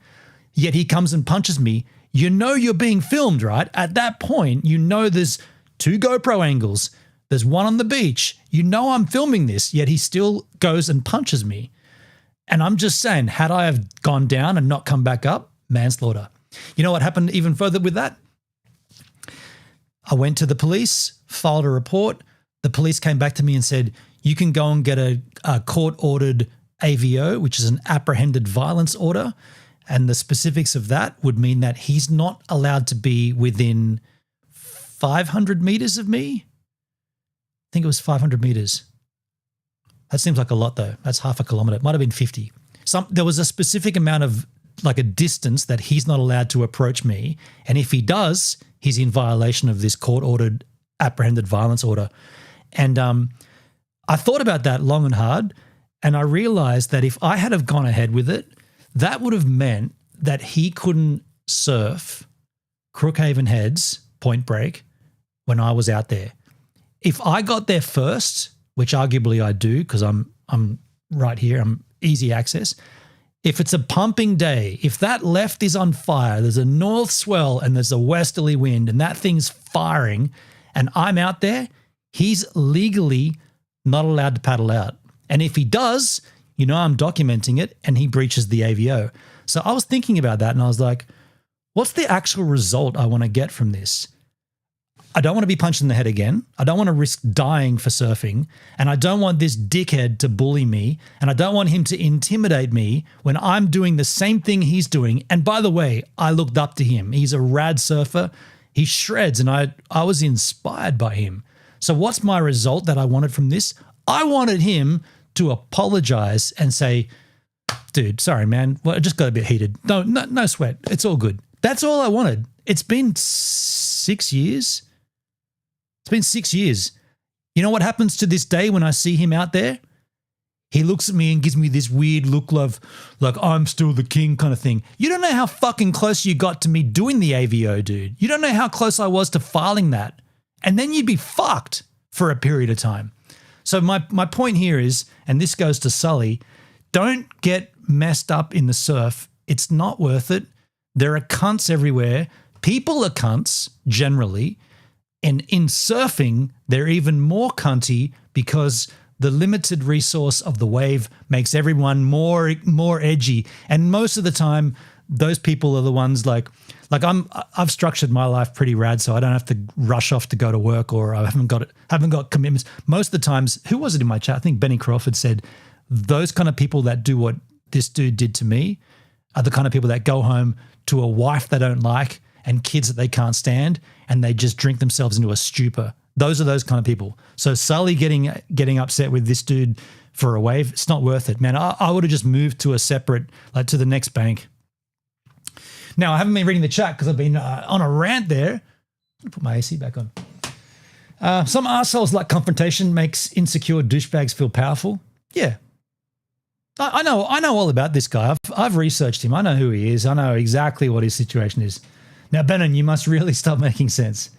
yet he comes and punches me. You know you're being filmed, right? At that point, you know there's 2 GoPro angles. There's one on the beach. You know I'm filming this, yet he still goes and punches me. And I'm just saying, had I have gone down and not come back up, manslaughter. You know what happened even further with that? I went to the police, filed a report. The police came back to me and said, "You can go and get a court-ordered AVO, which is an apprehended violence order. And the specifics of that would mean that he's not allowed to be within 500 meters of me." I think it was 500 meters. That seems like a lot though. That's half a kilometer. It might have been 50. There was a specific amount of like a distance that he's not allowed to approach me. And if he does, he's in violation of this court-ordered apprehended violence order. And I thought about that long and hard, and I realized that if I had have gone ahead with it, that would have meant that he couldn't surf Crookhaven Heads, Point Break, when I was out there. If I got there first, which arguably I do because I'm right here, I'm easy access. If it's a pumping day, if that left is on fire, there's a north swell and there's a westerly wind and that thing's firing and I'm out there, he's legally not allowed to paddle out. And if he does, you know I'm documenting it and he breaches the AVO. So I was thinking about that and I was like, what's the actual result I want to get from this? I don't want to be punched in the head again. I don't want to risk dying for surfing. And I don't want this dickhead to bully me. And I don't want him to intimidate me when I'm doing the same thing he's doing. And by the way, I looked up to him. He's a rad surfer. He shreds and I was inspired by him. So what's my result that I wanted from this? I wanted him to apologize and say, "Dude, sorry, man. Well, I just got a bit heated. No sweat. It's all good." That's all I wanted. It's been 6 years. It's been 6 years. You know what happens to this day when I see him out there? He looks at me and gives me this weird look of like I'm still the king kind of thing. You don't know how fucking close you got to me doing the AVO, dude. You don't know how close I was to filing that. And then you'd be fucked for a period of time. So my point here is, and this goes to Sully, don't get messed up in the surf. It's not worth it. There are cunts everywhere. People are cunts generally. And in surfing, they're even more cunty because the limited resource of the wave makes everyone more edgy. And most of the time, those people are the ones like I've structured my life pretty rad, so I don't have to rush off to go to work, or I haven't got commitments. Most of the times, who was it in my chat? I think Benny Crawford said those kind of people that do what this dude did to me are the kind of people that go home to a wife they don't like and kids that they can't stand, and they just drink themselves into a stupor. Those are those kind of people. So Sully getting upset with this dude for a wave, it's not worth it, man. I would have just moved to a separate, like to the next bank. Now, I haven't been reading the chat because I've been on a rant there. I'll put my AC back on. Some arseholes like confrontation makes insecure douchebags feel powerful. Yeah. I know all about this guy. I've researched him. I know who he is. I know exactly what his situation is. Now, Bannon, you must really stop making sense.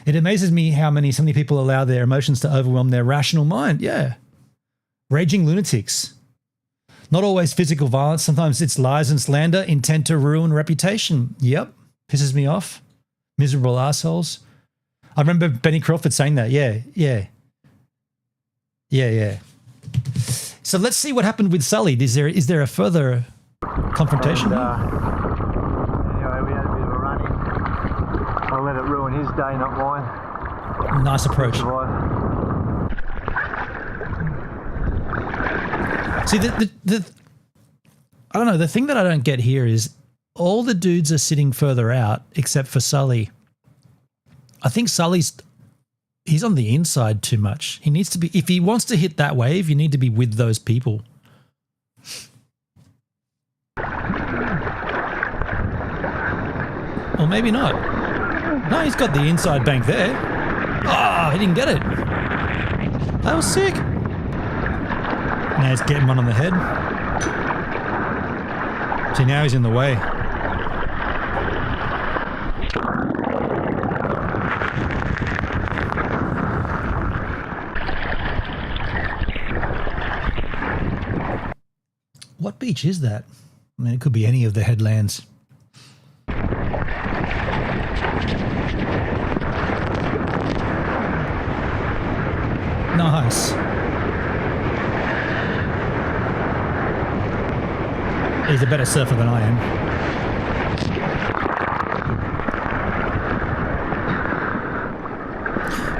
It amazes me how so many people allow their emotions to overwhelm their rational mind. Yeah. Raging lunatics. Not always physical violence. Sometimes it's lies and slander, intent to ruin reputation. Yep. Pisses me off. Miserable assholes. I remember Benny Crawford saying that. Yeah. So let's see what happened with Sully. Is there a further confrontation? Anyway, we had a bit of a run-in. I'll let it ruin his day, not mine. Nice approach. See, I don't know. The thing that I don't get here is all the dudes are sitting further out except for Sully. I think he's on the inside too much. He needs to be, if he wants to hit that wave, you need to be with those people. Or maybe not. No, he's got the inside bank there. Oh, he didn't get it. That was sick. Now he's getting one on the head. See, now he's in the way. What beach is that? I mean, it could be any of the headlands. Nice. He's a better surfer than I am.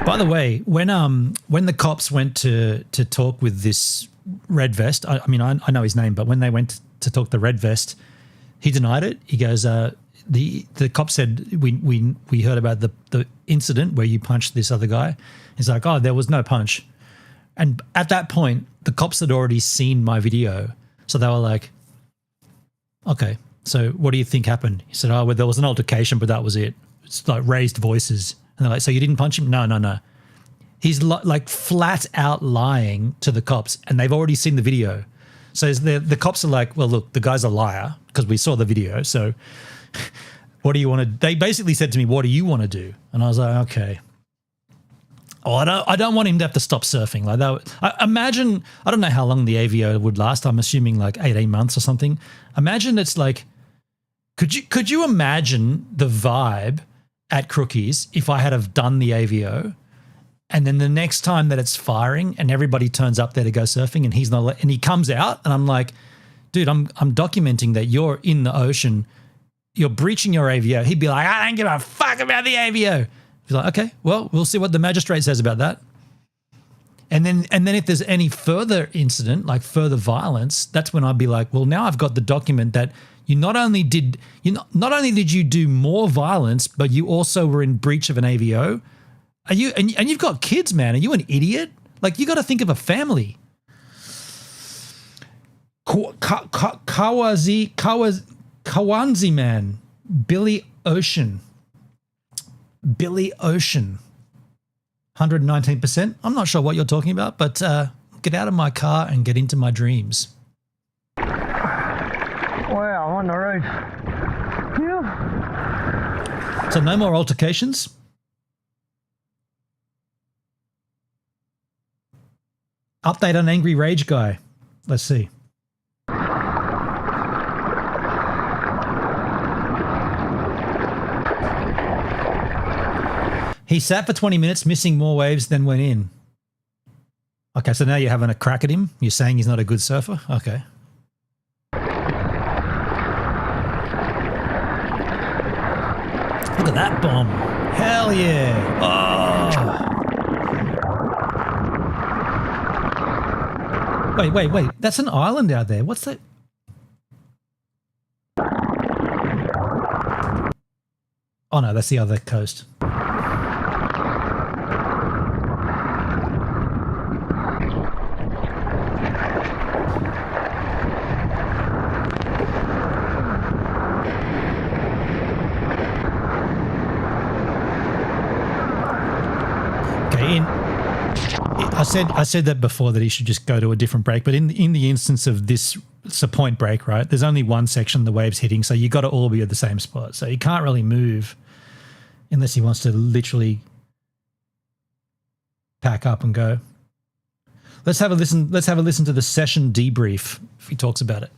By the way, when the cops went to talk with this red vest, I mean I know his name, but when they went to talk the red vest, he denied it. He goes, the cop said we heard about the incident where you punched this other guy. He's like, oh, there was no punch. And at that point, the cops had already seen my video, so they were like, okay, so what do you think happened? He said, oh, well, there was an altercation, but that was it. It's like raised voices. And they're like, so you didn't punch him? No. He's like flat out lying to the cops, and they've already seen the video. So the cops are like, well, look, the guy's a liar because we saw the video. So what do you want to – they basically said to me, what do you want to do? And I was like, okay. Oh, I don't want him to have to stop surfing. Like that. Imagine – I don't know how long the AVO would last. I'm assuming like 18 months or something. Imagine it's like – could you imagine the vibe at Crookies if I had have done the AVO and then the next time that it's firing and everybody turns up there to go surfing and he's not – and he comes out and I'm like, dude, I'm documenting that you're in the ocean. You're breaching your AVO. He'd be like, I don't give a fuck about the AVO. He's like, okay, well, we'll see what the magistrate says about that. And then if there's any further incident, like further violence, that's when I'd be like, well, now I've got the document that you not only did you do more violence, but you also were in breach of an AVO. Are you and you've got kids, man? Are you an idiot? Like, you got to think of a family. Kawanzi man, Billy Ocean. 119%. I'm not sure what you're talking about, but get out of my car and get into my dreams. Wow, I'm on the roof. Yeah. So no more altercations? Update on Angry Rage Guy. Let's see. He sat for 20 minutes, missing more waves than went in. Okay, so now you're having a crack at him? You're saying he's not a good surfer? Okay. Look at that bomb. Hell yeah. Oh. Wait. That's an island out there. What's that? Oh, no, that's the other coast. I said that before, that he should just go to a different break. But in the instance of this, it's a point break, right? There's only one section the wave's hitting, so you got to all be at the same spot. So he can't really move unless he wants to literally pack up and go. Let's have a listen. Let's have a listen to the session debrief if he talks about it.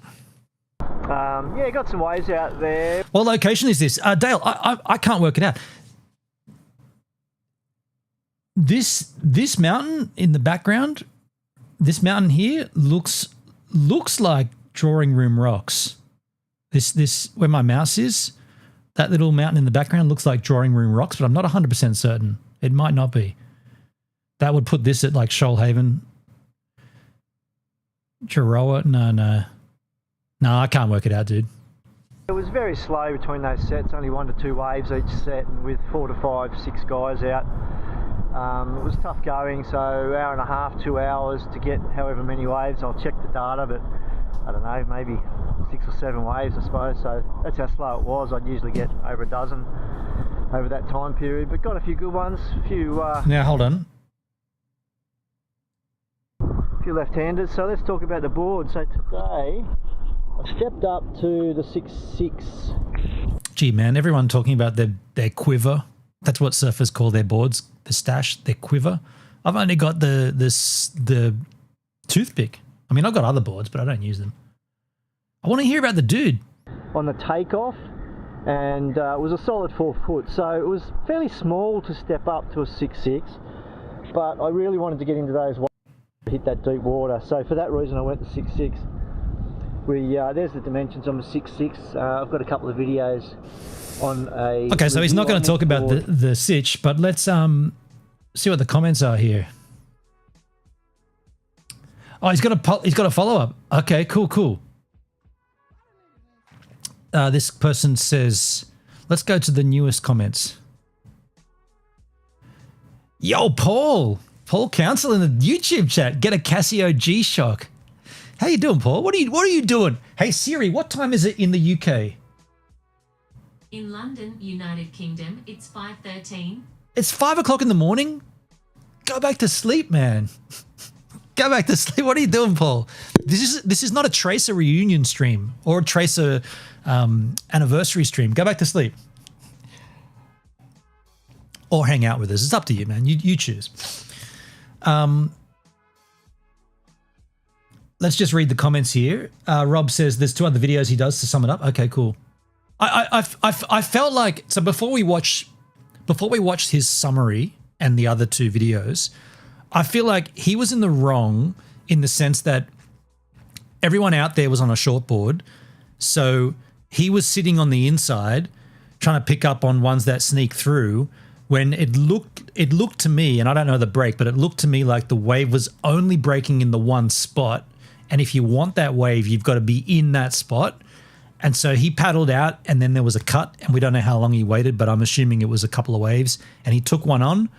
Yeah, got some waves out there. What location is this? Dale, I can't work it out. This mountain in the background, this mountain here looks like drawing room rocks. This where my mouse is, that little mountain in the background looks like drawing room rocks, but I'm not 100% certain. It might not be. That would put this at like Shoalhaven. Jiroa, no, I can't work it out, dude. It was very slow between those sets, only 1 to 2 waves each set, and with 4 to 5, 6 guys out. It was tough going, so hour and a half, 2 hours to get however many waves. I'll check the data, but I don't know, maybe 6 or 7 waves, I suppose. So that's how slow it was. I'd usually get over a dozen over that time period, but got a few good ones. A few. Now hold on. A few left-handers. So let's talk about the board. So today I stepped up to the 6.6. Gee, man, everyone talking about their quiver. That's what surfers call their boards, the stash, their quiver. I've only got the toothpick. I mean, I've got other boards, but I don't use them. I want to hear about the dude. On the takeoff, and it was a solid 4 foot. So it was fairly small to step up to a 6.6, but I really wanted to get into those waves, hit that deep water. So for that reason, I went to 6.6. There's the dimensions on the 6.6. I've got a couple of videos on a. Okay, so he's not going to talk about the sitch, but let's see what the comments are here. Oh, he's got a follow up. Okay, cool. This person says, let's go to the newest comments. Yo, Paul Council in the YouTube chat. Get a Casio G-Shock. How you doing, Paul? What are you doing? Hey Siri, what time is it in the UK? In London, United Kingdom, it's 5:13. It's 5 o'clock in the morning? Go back to sleep, man. Go back to sleep. What are you doing, Paul? This is not a Tracer reunion stream or a Tracer anniversary stream. Go back to sleep. Or hang out with us. It's up to you, man. You choose. Let's just read the comments here. Rob says there's 2 other videos he does to sum it up. Okay, cool. I felt like, so before we watched his summary and the other 2 videos, I feel like he was in the wrong in the sense that everyone out there was on a shortboard, so he was sitting on the inside trying to pick up on ones that sneak through, when it looked to me, and I don't know the break, but it looked to me like the wave was only breaking in the one spot, and if you want that wave, you've got to be in that spot. And so he paddled out, and then there was a cut, and we don't know how long he waited, but I'm assuming it was a couple of waves, and he took one on,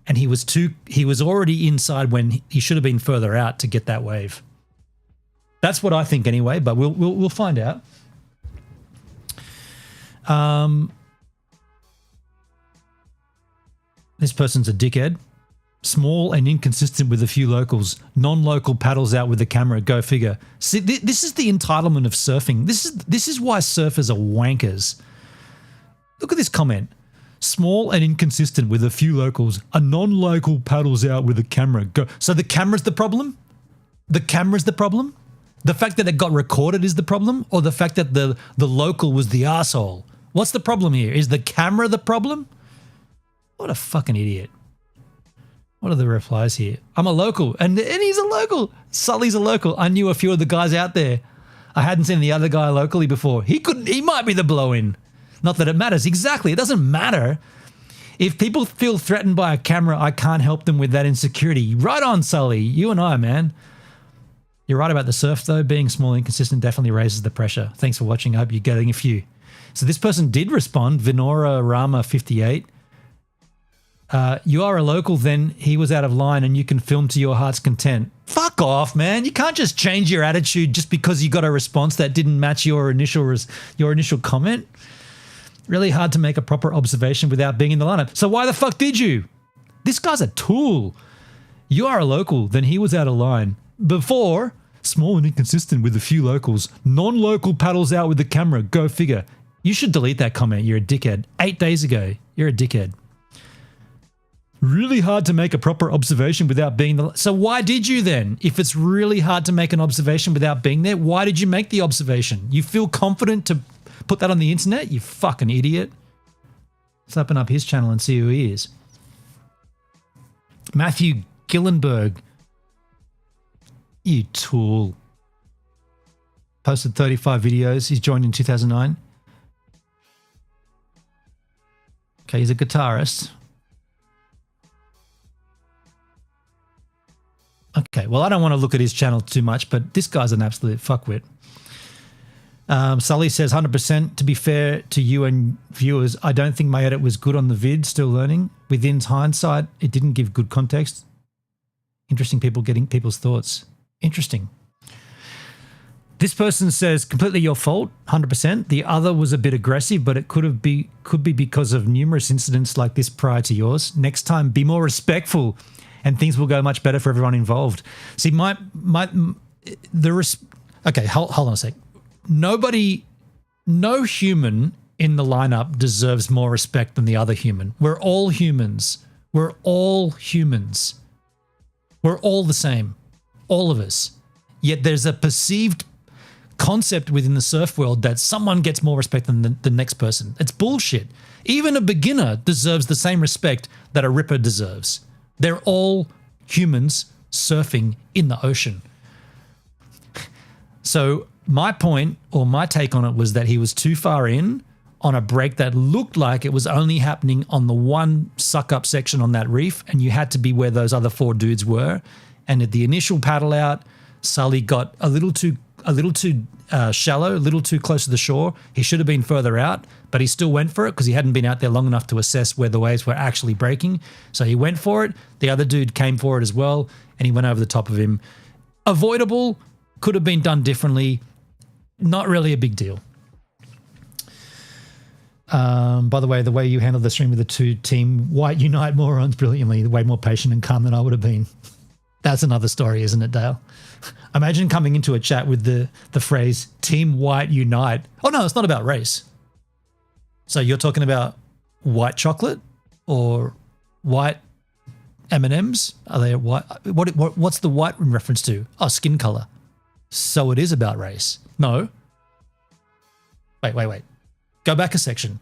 and he was already inside when he should have been further out to get that wave. That's what I think anyway, but we'll find out. This person's a dickhead. Small and inconsistent with a few locals. Non-local paddles out with the camera. Go figure. See, this is the entitlement of surfing. This is why surfers are wankers. Look at this comment. Small and inconsistent with a few locals. A non-local paddles out with a camera. Go. So the camera's the problem? The camera's the problem? The fact that it got recorded is the problem? Or the fact that the local was the arsehole? What's the problem here? Is the camera the problem? What a fucking idiot. What are the replies here? I'm a local. And he's a local. Sully's a local. I knew a few of the guys out there. I hadn't seen the other guy locally before. He might be the blow-in. Not that it matters. Exactly. It doesn't matter. If people feel threatened by a camera, I can't help them with that insecurity. Right on, Sully. You and I, man. You're right about the surf, though. Being small and inconsistent definitely raises the pressure. Thanks for watching. I hope you're getting a few. So this person did respond. Vinora Rama 58. You are a local, then he was out of line and you can film to your heart's content. Fuck off, man. You can't just change your attitude just because you got a response that didn't match your initial comment. Really hard to make a proper observation without being in the lineup. So why the fuck did you? This guy's a tool. You are a local, then he was out of line. Before, small and inconsistent with a few locals. Non-local paddles out with the camera. Go figure. You should delete that comment. You're a dickhead. 8 days ago, you're a dickhead. Really hard to make a proper observation without being the... So why did you then? If it's really hard to make an observation without being there, why did you make the observation? You feel confident to put that on the internet? You fucking idiot. Let's open up his channel and see who he is. Matthew Gillenberg. You tool. Posted 35 videos. He's joined in 2009. Okay, he's a guitarist. Okay, well, I don't want to look at his channel too much, but this guy's an absolute fuckwit. Sully says, 100%. To be fair to you and viewers, I don't think my edit was good on the vid, still learning. Within hindsight, it didn't give good context. Interesting people getting people's thoughts. Interesting. This person says, completely your fault, 100%. The other was a bit aggressive, but it could be because of numerous incidents like this prior to yours. Next time, be more respectful and things will go much better for everyone involved. See, okay, hold on a sec. No human in the lineup deserves more respect than the other human. We're all humans. We're all humans. We're all the same. All of us. Yet there's a perceived concept within the surf world that someone gets more respect than the next person. It's bullshit. Even a beginner deserves the same respect that a ripper deserves. They're all humans surfing in the ocean. So my point or my take on it was that he was too far in on a break that looked like it was only happening on the one suck-up section on that reef, and you had to be where those other 4 dudes were. And at the initial paddle out, Sully got a little too shallow, a little too close to the shore. He should have been further out, but he still went for it because he hadn't been out there long enough to assess where the waves were actually breaking. So he went for it. The other dude came for it as well, and he went over the top of him. Avoidable, could have been done differently. Not really a big deal. By the way you handled the stream with the 2 Team White Unite morons brilliantly, way more patient and calm than I would have been. That's another story, isn't it, Dale? Imagine coming into a chat with the phrase Team White Unite. Oh, no, it's not about race. So you're talking about white chocolate or white M&Ms? Are they white? What's the white in reference to? Oh, skin color. So it is about race. No. Wait. Go back a section.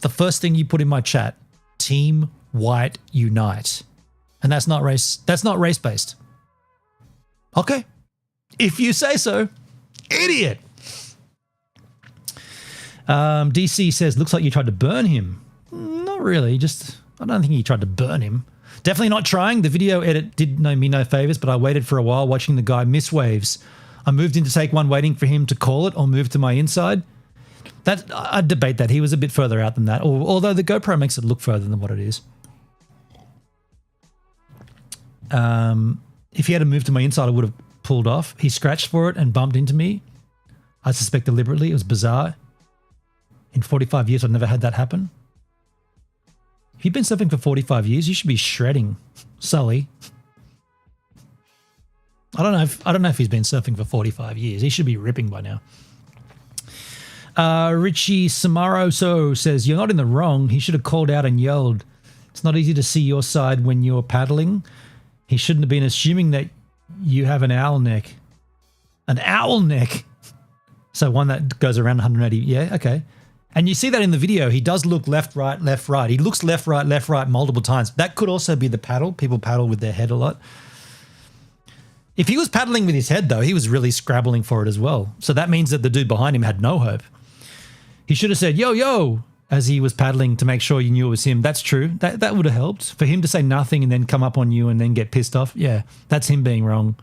The first thing you put in my chat, Team White Unite. And that's not race. That's not race-based. Okay. If you say so. Idiot. DC says, looks like you tried to burn him. Not really. I don't think he tried to burn him. Definitely not trying. The video edit did me no favors, but I waited for a while watching the guy miss waves. I moved into take one waiting for him to call it or move to my inside. I'd debate that. He was a bit further out than that, although the GoPro makes it look further than what it is. If he had moved to my inside, I would have pulled off. He scratched for it and bumped into me. I suspect deliberately. It was bizarre. In 45 years, I've never had that happen. If you've been surfing for 45 years, you should be shredding, Sully. I don't know if he's been surfing for 45 years. He should be ripping by now. Richie Samaroso says, you're not in the wrong. He should have called out and yelled. It's not easy to see your side when you're paddling. He shouldn't have been assuming that you have an owl neck. An owl neck? So one that goes around 180. Yeah, okay. And you see that in the video. He does look left, right, left, right. He looks left, right multiple times. That could also be the paddle. People paddle with their head a lot. If he was paddling with his head, though, he was really scrabbling for it as well. So that means that the dude behind him had no hope. He should have said, yo, yo, as he was paddling to make sure you knew it was him. That's true. That would have helped. For him to say nothing and then come up on you and then get pissed off, yeah, that's him being wrong.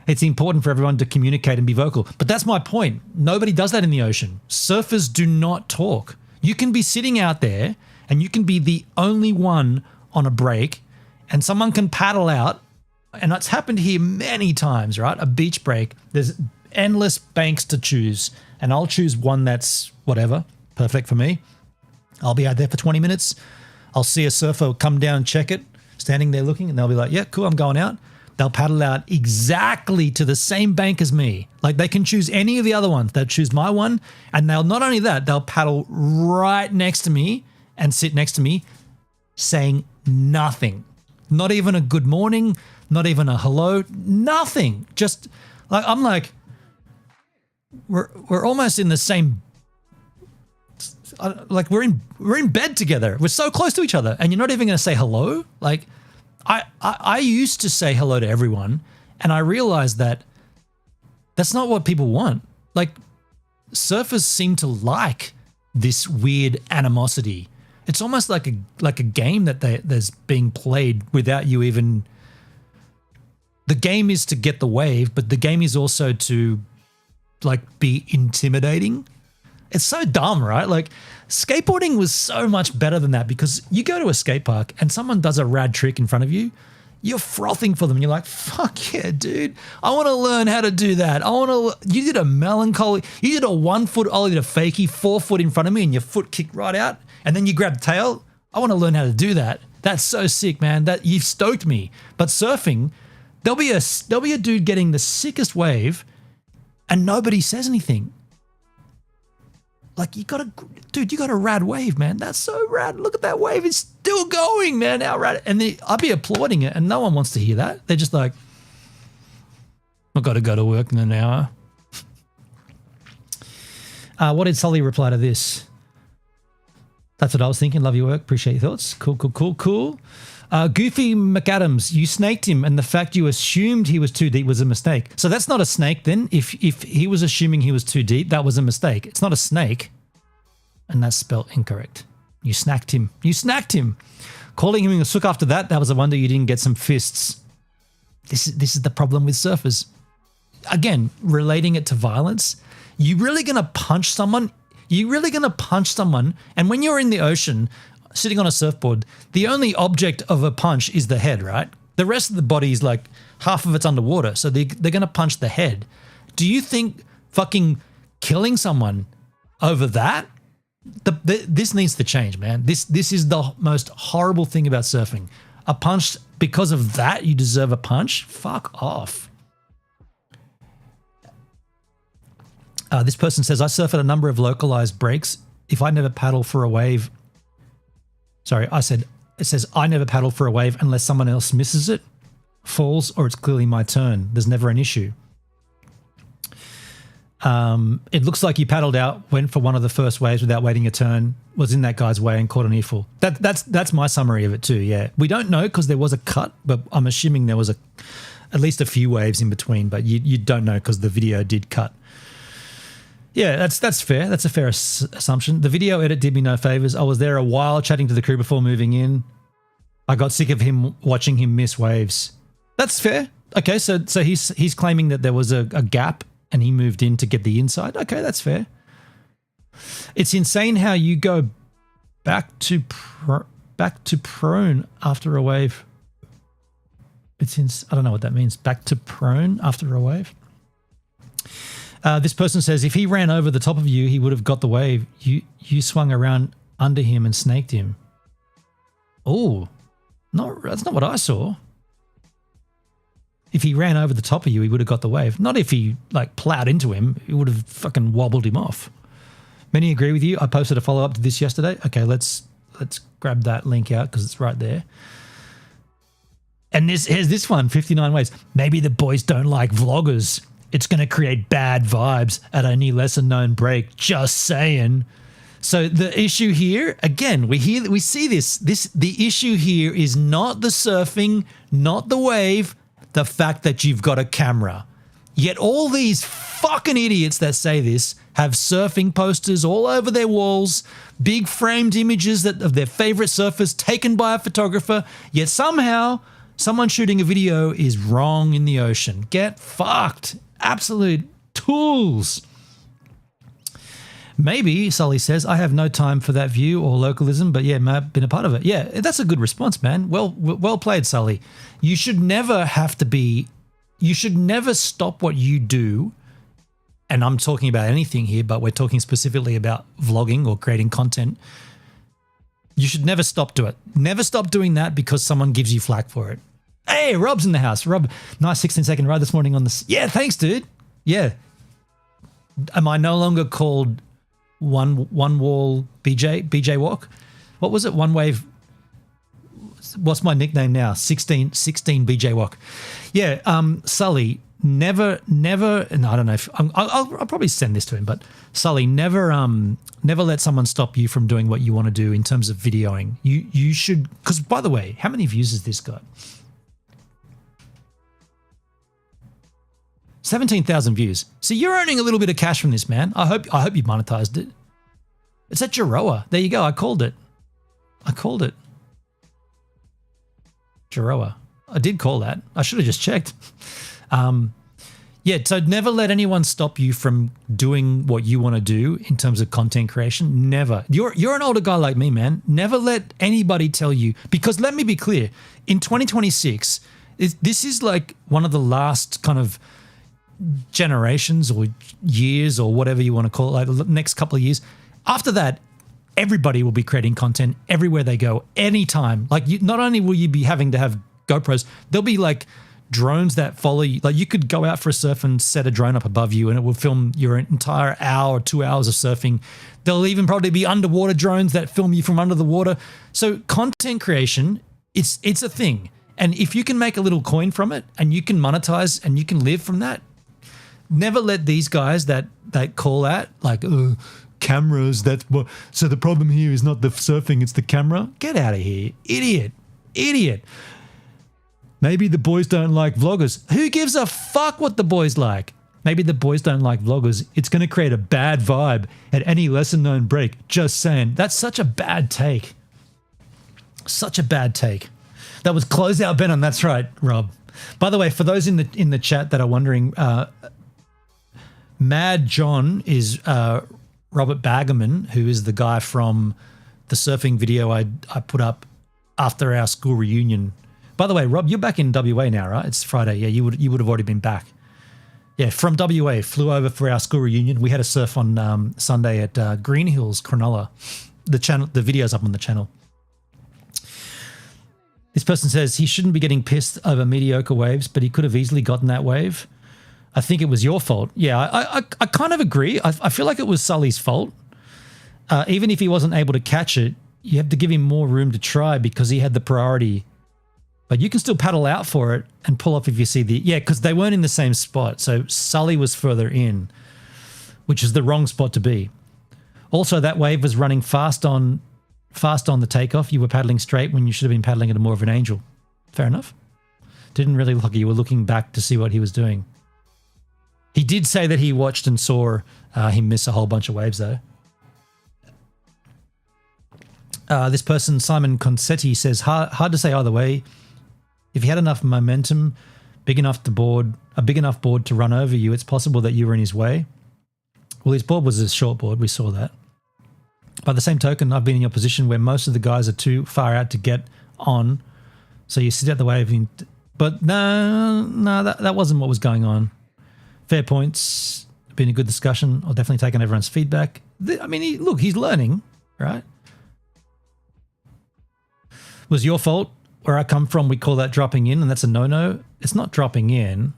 It's important for everyone to communicate and be vocal. But that's my point. Nobody does that in the ocean. Surfers do not talk. You can be sitting out there and you can be the only one on a break and someone can paddle out. And it's happened here many times, right? A beach break. There's endless banks to choose. And I'll choose one that's whatever, perfect for me. I'll be out there for 20 minutes. I'll see a surfer come down, check it, standing there looking, and they'll be like, yeah, cool, I'm going out. They'll paddle out exactly to the same bank as me. Like they can choose any of the other ones. They'll choose my one, and they'll not only that, they'll paddle right next to me and sit next to me saying nothing. Not even a good morning, not even a hello, nothing. Just like, I'm like, we're almost in the same, like we're in bed together. We're so close to each other, and you're not even going to say hello. Like I used to say hello to everyone, and I realized that that's not what people want. Like surfers seem to like this weird animosity. It's almost like a game that there's being played without you even. The game is to get the wave, but the game is also to like be intimidating. It's so dumb, right? Like skateboarding was so much better than that, because you go to a skate park and someone does a rad trick in front of you, you're frothing for them. And you're like, fuck yeah, dude. I want to learn how to do that. You did a melancholy, you did a 1 foot ollie to fakie 4 foot in front of me and your foot kicked right out. And then you grab the tail. I want to learn how to do that. That's so sick, man. That you've stoked me. But surfing, there'll be a dude getting the sickest wave and nobody says anything. Like you got a rad wave, man. That's so rad. Look at that wave. It's still going, man. How rad. And I'll be applauding it and no one wants to hear that. They're just like, I've got to go to work in an hour. What did Sully reply to this? That's what I was thinking. Love your work. Appreciate your thoughts. Cool. Goofy McAdams, you snaked him, and the fact you assumed he was too deep was a mistake. So that's not a snake then. If he was assuming he was too deep, that was a mistake. It's not a snake, and that's spelled incorrect. You snacked him. Calling him a sook after that was a wonder you didn't get some fists. This is the problem with surfers. Again, relating it to violence. You really going to punch someone? And when you're in the ocean, sitting on a surfboard, the only object of a punch is the head, right? The rest of the body is like half of it's underwater, so they're going to punch the head. Do you think fucking killing someone over that? This needs to change, man. This is the most horrible thing about surfing. A punch, because of that, you deserve a punch? Fuck off. This person says, I surf at a number of localized breaks. If I never paddle for a wave... Sorry, it says, I never paddle for a wave unless someone else misses it, falls, or it's clearly my turn. There's never an issue. It looks like you paddled out, went for one of the first waves without waiting a turn, was in that guy's way and caught an earful. That's my summary of it too, yeah. We don't know because there was a cut, but I'm assuming there was at least a few waves in between, but you don't know because the video did cut. Yeah, that's fair. That's a fair assumption. The video edit did me no favors. I was there a while chatting to the crew before moving in. I got sick of watching him miss waves. That's fair. Okay, so he's claiming that there was a gap and he moved in to get the inside. Okay, that's fair. It's insane how you go back to prone after a wave. I don't know what that means. Back to prone after a wave. This person says, if he ran over the top of you, he would have got the wave. You swung around under him and snaked him. Oh, that's not what I saw. If he ran over the top of you, he would have got the wave. Not if he like plowed into him. He would have fucking wobbled him off. Many agree with you. I posted a follow-up to this yesterday. Okay, let's grab that link out because it's right there. And here's this one, 59 ways. Maybe the boys don't like vloggers. It's going to create bad vibes at any lesser known break. Just saying. So the issue here, again, we see this. The issue here is not the surfing, not the wave, the fact that you've got a camera. Yet all these fucking idiots that say this have surfing posters all over their walls, big framed images of their favorite surfers taken by a photographer, yet somehow someone shooting a video is wrong in the ocean. Get fucked. Absolute tools. Maybe, Sully says, I have no time for that view or localism, but yeah, I've been a part of it. Yeah, that's a good response, man. Well played, Sully. You should never stop what you do, and I'm talking about anything here, but we're talking specifically about vlogging or creating content. You should never stop doing it. Never stop doing that because someone gives you flack for it. Hey, Rob's in the house. Rob, nice 16-second ride this morning on this. Yeah, thanks, dude. Yeah. Am I no longer called one wall BJ walk? What was it? One wave. What's my nickname now? 16 BJ walk. Yeah. Sully, never. And I don't know if I'll probably send this to him, but Sully, never let someone stop you from doing what you want to do in terms of videoing. You should, because by the way, how many views has this got? 17,000 views. So you're earning a little bit of cash from this, man. I hope you monetized it. It's at Jaroa. There you go. I called it. Jaroa. I did call that. I should have just checked. Yeah, so never let anyone stop you from doing what you want to do in terms of content creation. Never. You're an older guy like me, man. Never let anybody tell you, because let me be clear, in 2026, this is like one of the last kind of generations or years or whatever you want to call it, like the next couple of years. After that, everybody will be creating content everywhere they go, anytime. Like not only will you be having to have GoPros, there'll be like drones that follow you. Like you could go out for a surf and set a drone up above you and it will film your entire hour or 2 hours of surfing. There'll even probably be underwater drones that film you from under the water. So content creation, it's a thing. And if you can make a little coin from it and you can monetize and you can live from that, never let these guys that call out like, cameras, that's what, so the problem here is not the surfing, it's the camera. Get out of here. Idiot. Maybe the boys don't like vloggers. Who gives a fuck what the boys like? Maybe the boys don't like vloggers. It's going to create a bad vibe at any lesser known break. Just saying. That's such a bad take. That was Closeout Benham. That's right, Rob. By the way, for those in the chat that are wondering, Mad John is Robert Baggerman, who is the guy from the surfing video I put up after our school reunion. By the way, Rob, you're back in WA now, right? It's Friday. Yeah, you would have already been back. Yeah, from WA, flew over for our school reunion. We had a surf on Sunday at Green Hills, Cronulla. The video's up on the channel. This person says he shouldn't be getting pissed over mediocre waves, but he could have easily gotten that wave. I think it was your fault. Yeah, I kind of agree. I feel like it was Sully's fault. Even if he wasn't able to catch it, you have to give him more room to try because he had the priority. But you can still paddle out for it and pull up if you see the... Yeah, because they weren't in the same spot. So Sully was further in, which is the wrong spot to be. Also, that wave was running fast on the takeoff. You were paddling straight when you should have been paddling at more of an angle. Fair enough. Didn't really look. You were looking back to see what he was doing. He did say that he watched and saw him miss a whole bunch of waves, though. This person, Simon Concetti, says, hard to say either way. If he had enough momentum, a big enough board to run over you, it's possible that you were in his way. Well, his board was a short board. We saw that. By the same token, I've been in your position where most of the guys are too far out to get on. So you sit out the wave. But no, that wasn't what was going on. Fair points. Been a good discussion. I'll definitely take on everyone's feedback. I mean, look, he's learning, right? Was your fault. Where I come from, we call that dropping in, and that's a no-no. It's not dropping in.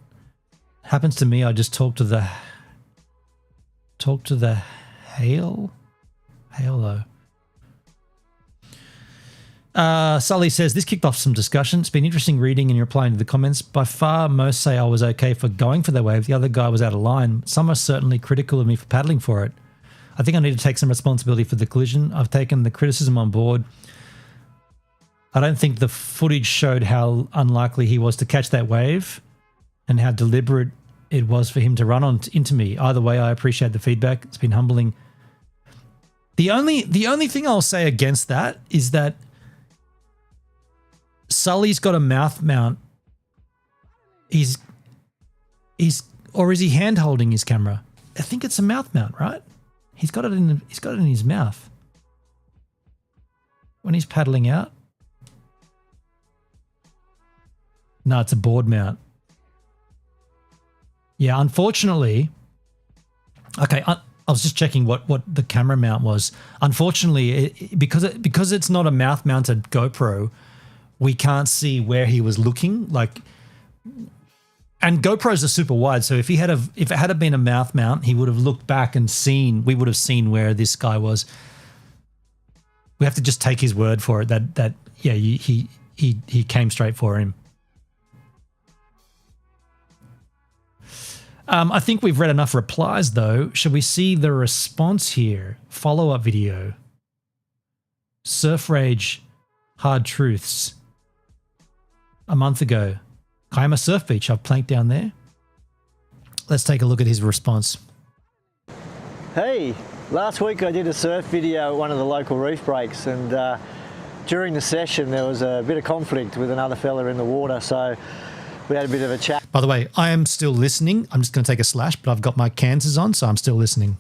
Happens to me, I just talk to the halo. Sully says, this kicked off some discussion. It's been interesting reading and replying to the comments. By far, most say I was okay for going for the wave. The other guy was out of line. Some are certainly critical of me for paddling for it. I think I need to take some responsibility for the collision. I've taken the criticism on board. I don't think the footage showed how unlikely he was to catch that wave and how deliberate it was for him to run into me. Either way, I appreciate the feedback. It's been humbling. The only thing I'll say against that is that Sully's got a mouth mount. Or is he hand holding his camera? I think it's a mouth mount, right? He's got it in his mouth when he's paddling out. No, it's a board mount. Yeah, unfortunately. Okay, I was just checking what the camera mount was. Unfortunately, because it's not a mouth mounted GoPro, we can't see where he was looking. Like, and GoPros are super wide, so if it had been a mouth mount, he would have looked back and we would have seen where this guy was. We have to just take his word for it that he came straight for him. I think we've read enough replies, though. Should we see the response here? Follow-up video. Surf Rage Hard Truths. A month ago. Kiama Surf Beach. I've planked down there. Let's take a look at his response. Hey, last week I did a surf video at one of the local reef breaks, and during the session there was a bit of conflict with another fella in the water, so we had a bit of a chat. By the way, I am still listening. I'm just going to take a slash, but I've got my Kansas on, so I'm still listening.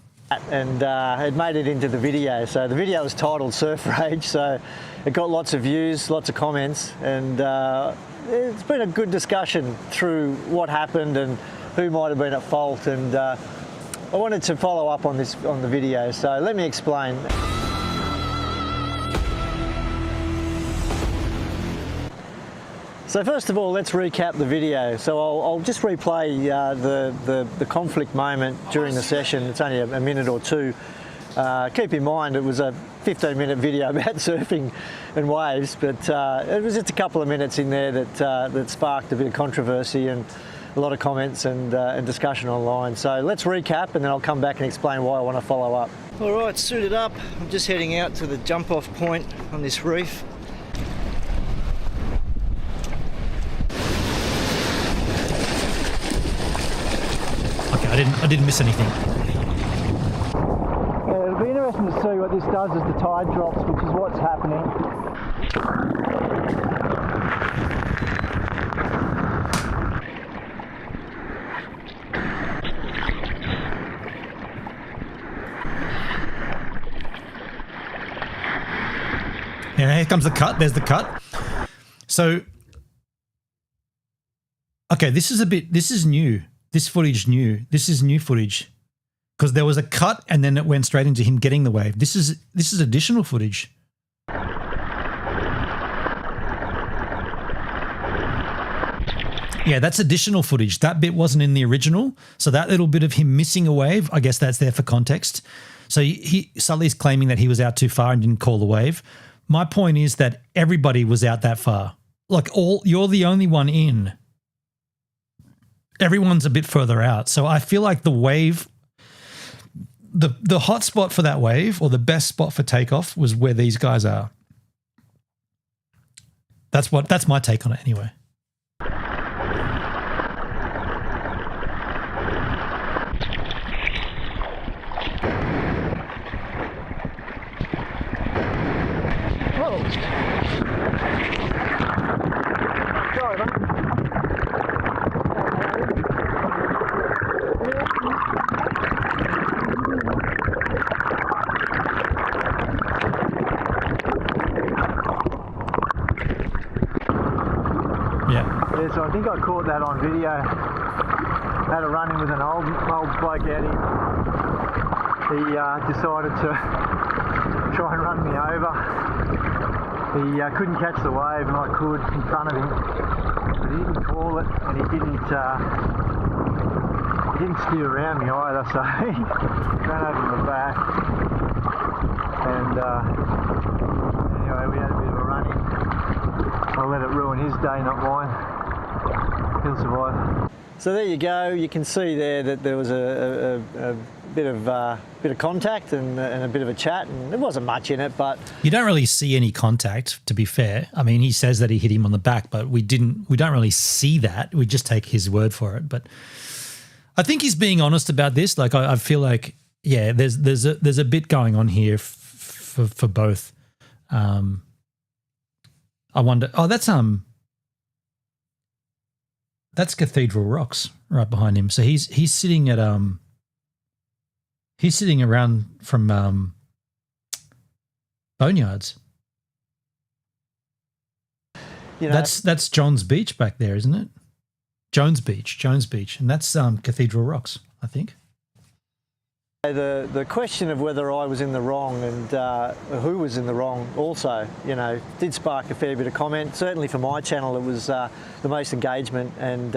And it made it into the video. So the video was titled Surf Rage, so it got lots of views, lots of comments, and it's been a good discussion through what happened and who might have been at fault. And I wanted to follow up on this on the video, so let me explain. So first of all, let's recap the video. So I'll just replay the conflict moment during the session. It's only a minute or two. Keep in mind it was a 15-minute video about surfing and waves, but it was just a couple of minutes in there that sparked a bit of controversy and a lot of comments and discussion online. So let's recap, and then I'll come back and explain why I want to follow up. All right, suited up. I'm just heading out to the jump-off point on this reef. I didn't miss anything. Yeah, it'll be interesting to see what this does as the tide drops, which is what's happening. Yeah, here comes the cut. There's the cut. So, okay, this is new. This footage new. This is new footage because there was a cut and then it went straight into him getting the wave. This is additional footage. Yeah, that's additional footage. That bit wasn't in the original. So that little bit of him missing a wave, I guess that's there for context. So Sully's claiming that he was out too far and didn't call the wave. My point is that everybody was out that far. Like you're the only one in. Everyone's a bit further out. So I feel like the wave, the hot spot for that wave or the best spot for takeoff was where these guys are. That's my take on it anyway. So I think I caught that on video. Had a run-in with an old bloke out here. He decided to try and run me over. He couldn't catch the wave and I could in front of him. But he didn't call it and he didn't steer around me either, so he ran over my back. And anyway, we had a bit of a run-in. I'll let it ruin his day, not mine. He'll survive. So there you go. You can see there that there was a bit of contact and a bit of a chat, and there wasn't much in it, but you don't really see any contact. To be fair, I mean, he says that he hit him on the back, but we don't really see that. We just take his word for it. But I think he's being honest about this. Like I feel like there's a bit going on here for both. I wonder. Oh, that's Cathedral Rocks right behind him. So he's sitting at he's sitting around from Boneyards. You know, that's John's Beach back there, isn't it? Jones Beach, and that's Cathedral Rocks, I think. The question of whether I was in the wrong and who was in the wrong also, you know, did spark a fair bit of comment. Certainly for my channel, it was the most engagement and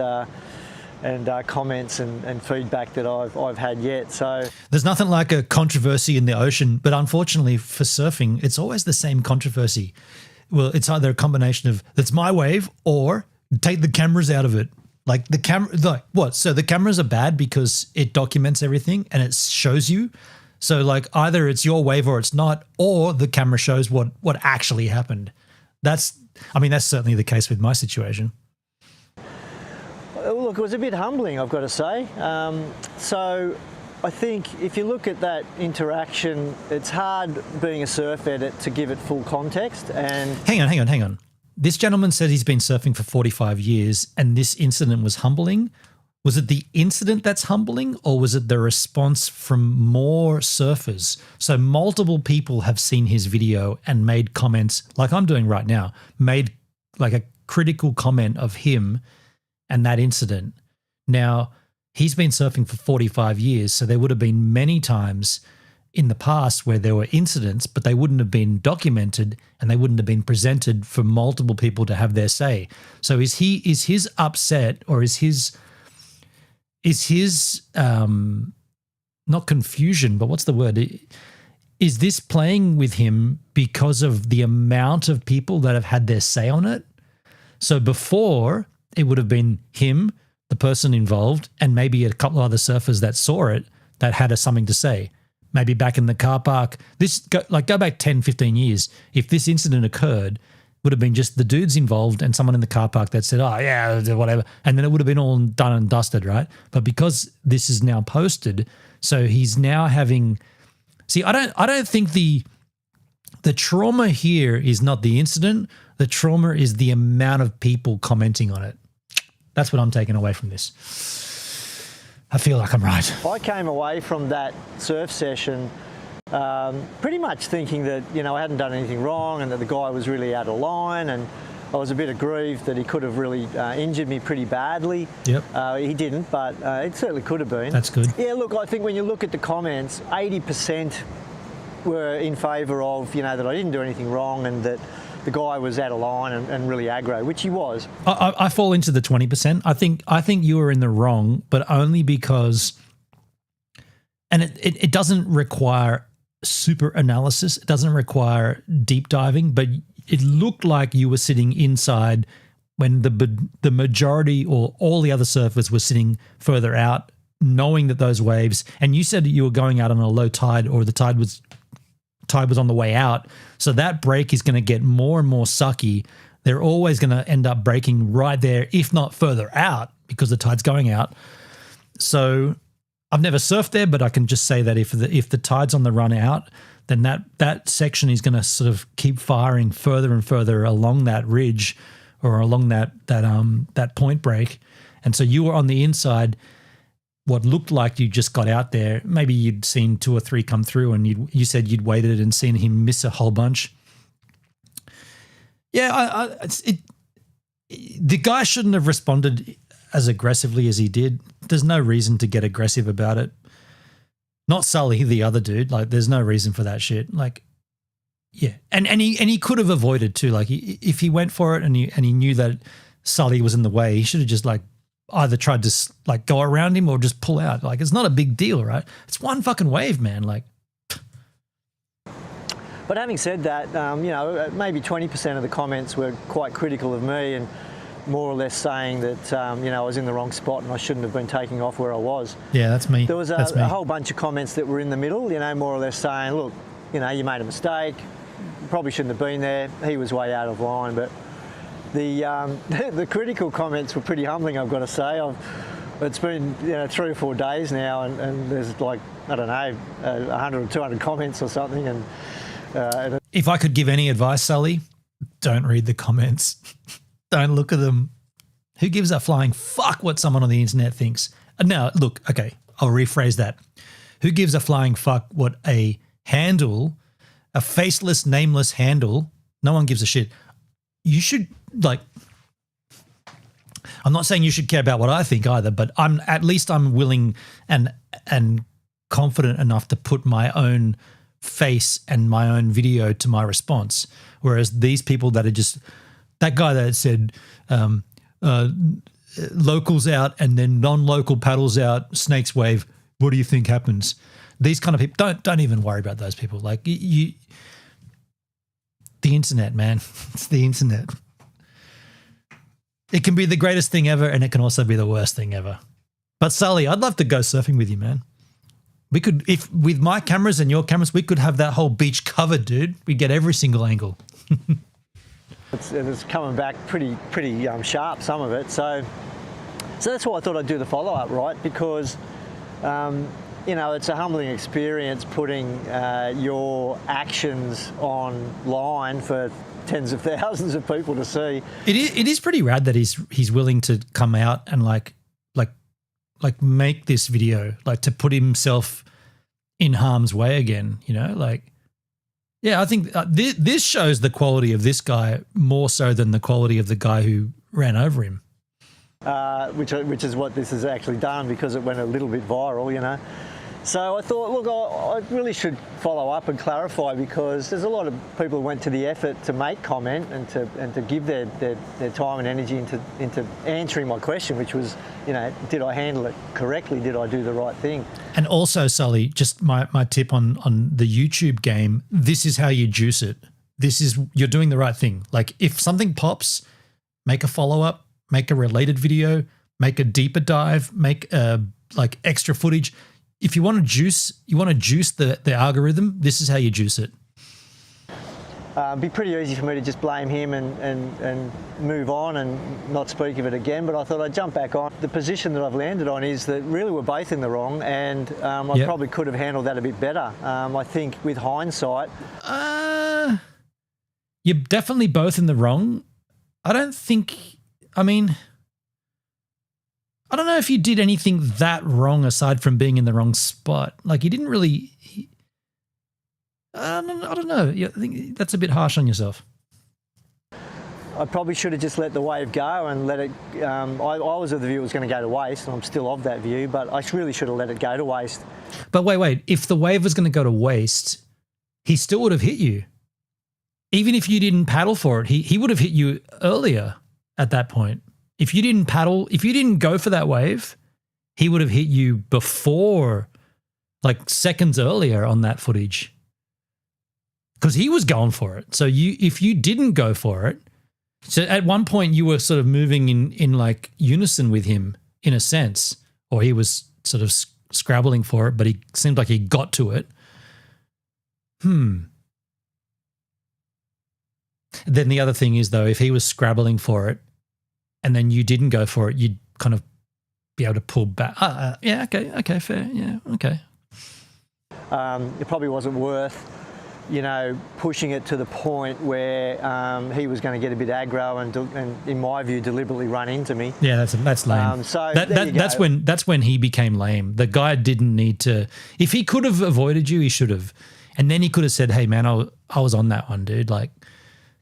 comments and feedback that I've had yet. So there's nothing like a controversy in the ocean, but unfortunately for surfing, it's always the same controversy. Well, it's either a combination of that's my wave or take the cameras out of it. Like the camera, like what? So the cameras are bad because it documents everything and it shows you. So like either it's your wave or it's not, or the camera shows what actually happened. That's certainly the case with my situation. Look, it was a bit humbling, I've got to say. So I think if you look at that interaction, it's hard being a surf edit to give it full context. And hang on. This gentleman said he's been surfing for 45 years and this incident was humbling. Was it the incident that's humbling or was it the response from more surfers? So multiple people have seen his video and made comments like I'm doing right now, made like a critical comment of him and that incident. Now, he's been surfing for 45 years, so there would have been many times in the past where there were incidents, but they wouldn't have been documented and they wouldn't have been presented for multiple people to have their say. So is his upset or is his not confusion, but what's the word? Is this playing with him because of the amount of people that have had their say on it? So before it would have been him, the person involved, and maybe a couple of other surfers that saw it that had something to say. Maybe back in the car park, go back 10, 15 years. If this incident occurred, it would have been just the dudes involved and someone in the car park that said, oh yeah, whatever. And then it would have been all done and dusted, right? But because this is now posted, so he's now having, see, I don't think the trauma here is not the incident. The trauma is the amount of people commenting on it. That's what I'm taking away from this. I feel like I'm right. I came away from that surf session pretty much thinking that, you know, I hadn't done anything wrong and that the guy was really out of line, and I was a bit aggrieved that he could have really injured me pretty badly. Yep. He didn't, but it certainly could have been. That's good. Yeah, look, I think when you look at the comments, 80% were in favour of, you know, that I didn't do anything wrong and that the guy was out of line and really aggro, which he was. I fall into the 20%. I think you were in the wrong, but only because, and it doesn't require super analysis. It doesn't require deep diving, but it looked like you were sitting inside when the majority or all the other surfers were sitting further out, knowing that those waves, and you said that you were going out on a low tide or the tide was on the way out. So that break is going to get more and more sucky. They're always going to end up breaking right there, if not further out, because the tide's going out. So I've never surfed there, but I can just say that if the tide's on the run out, then that section is going to sort of keep firing further and further along that ridge or along that point break. And so you were on the inside. What looked like you just got out there, maybe you'd seen 2 or 3 come through and you said you'd waited and seen him miss a whole bunch. Yeah, the guy shouldn't have responded as aggressively as he did. There's no reason to get aggressive about it. Not Sully, the other dude. Like, there's no reason for that shit. Like, yeah. And he could have avoided too. Like, if he went for it and he knew that Sully was in the way, he should have just like either tried to like go around him or just pull out. Like, it's not a big deal, right? It's one fucking wave, man. Like, but having said that, you know, maybe 20% of the comments were quite critical of me and more or less saying that, you know, I was in the wrong spot and I shouldn't have been taking off where I was. Yeah, that's me. There was a whole bunch of comments that were in the middle, you know, more or less saying, look, you know, you made a mistake, probably shouldn't have been there, he was way out of line. But the critical comments were pretty humbling, I've got to say. It's been, you know, 3 or 4 days now and there's like, I don't know, 100 or 200 comments or something. And if I could give any advice, Sully, don't read the comments. Don't look at them. Who gives a flying fuck what someone on the internet thinks? Now, look, okay, I'll rephrase that. Who gives a flying fuck what a handle, a faceless, nameless handle, no one gives a shit. You should, like, I'm not saying you should care about what I think either, but I'm willing and confident enough to put my own face and my own video to my response. Whereas these people that are just, that guy that said locals out and then non-local paddles out, snakes wave, what do you think happens? These kind of people, don't even worry about those people. Like the internet, man. It's the internet. It can be the greatest thing ever and it can also be the worst thing ever. But Sully, I'd love to go surfing with you, man. We could, if with my cameras and your cameras, we could have that whole beach covered, dude. We get every single angle. It's coming back pretty sharp, some of it. So that's why I thought I'd do the follow-up, right? Because, you know, it's a humbling experience putting your actions online for tens of thousands of people to see. It is pretty rad that he's willing to come out and like make this video, like to put himself in harm's way again, you know, like, yeah, I think this shows the quality of this guy more so than the quality of the guy who ran over him. Which is what this has actually done, because it went a little bit viral, you know. So I thought, look, I really should follow up and clarify, because there's a lot of people who went to the effort to make comment and to give their time and energy into answering my question, which was, you know, did I handle it correctly? Did I do the right thing? And also, Sully, just my tip on the YouTube game, this is how you juice it. You're doing the right thing. Like if something pops, make a follow-up, make a related video, make a deeper dive, make like extra footage. If you want to juice the algorithm, this is how you juice it. It'd be pretty easy for me to just blame him and move on and not speak of it again, but I thought I'd jump back on. The position that I've landed on is that really we're both in the wrong, and I probably could have handled that a bit better. I think with hindsight... You're definitely both in the wrong. I don't know if you did anything that wrong aside from being in the wrong spot. Like you didn't really. I don't know. I think that's a bit harsh on yourself. I probably should have just let the wave go and let it. I was of the view it was going to go to waste, and I'm still of that view. But I really should have let it go to waste. But wait. If the wave was going to go to waste, he still would have hit you. Even if you didn't paddle for it, he would have hit you earlier at that point. If you didn't paddle, if you didn't go for that wave, he would have hit you before, like seconds earlier on that footage. Because he was going for it. So if you didn't go for it, so at one point you were sort of moving in like unison with him in a sense, or he was sort of scrabbling for it, but he seemed like he got to it. Then the other thing is though, if he was scrabbling for it, and then you didn't go for it, you'd kind of be able to pull back. Yeah, okay, fair. Yeah, okay. It probably wasn't worth, you know, pushing it to the point where he was going to get a bit aggro and in my view, deliberately run into me. Yeah, that's lame. So that's when he became lame. The guy didn't need to. If he could have avoided you, he should have. And then he could have said, "Hey, man, I was on that one, dude. Like,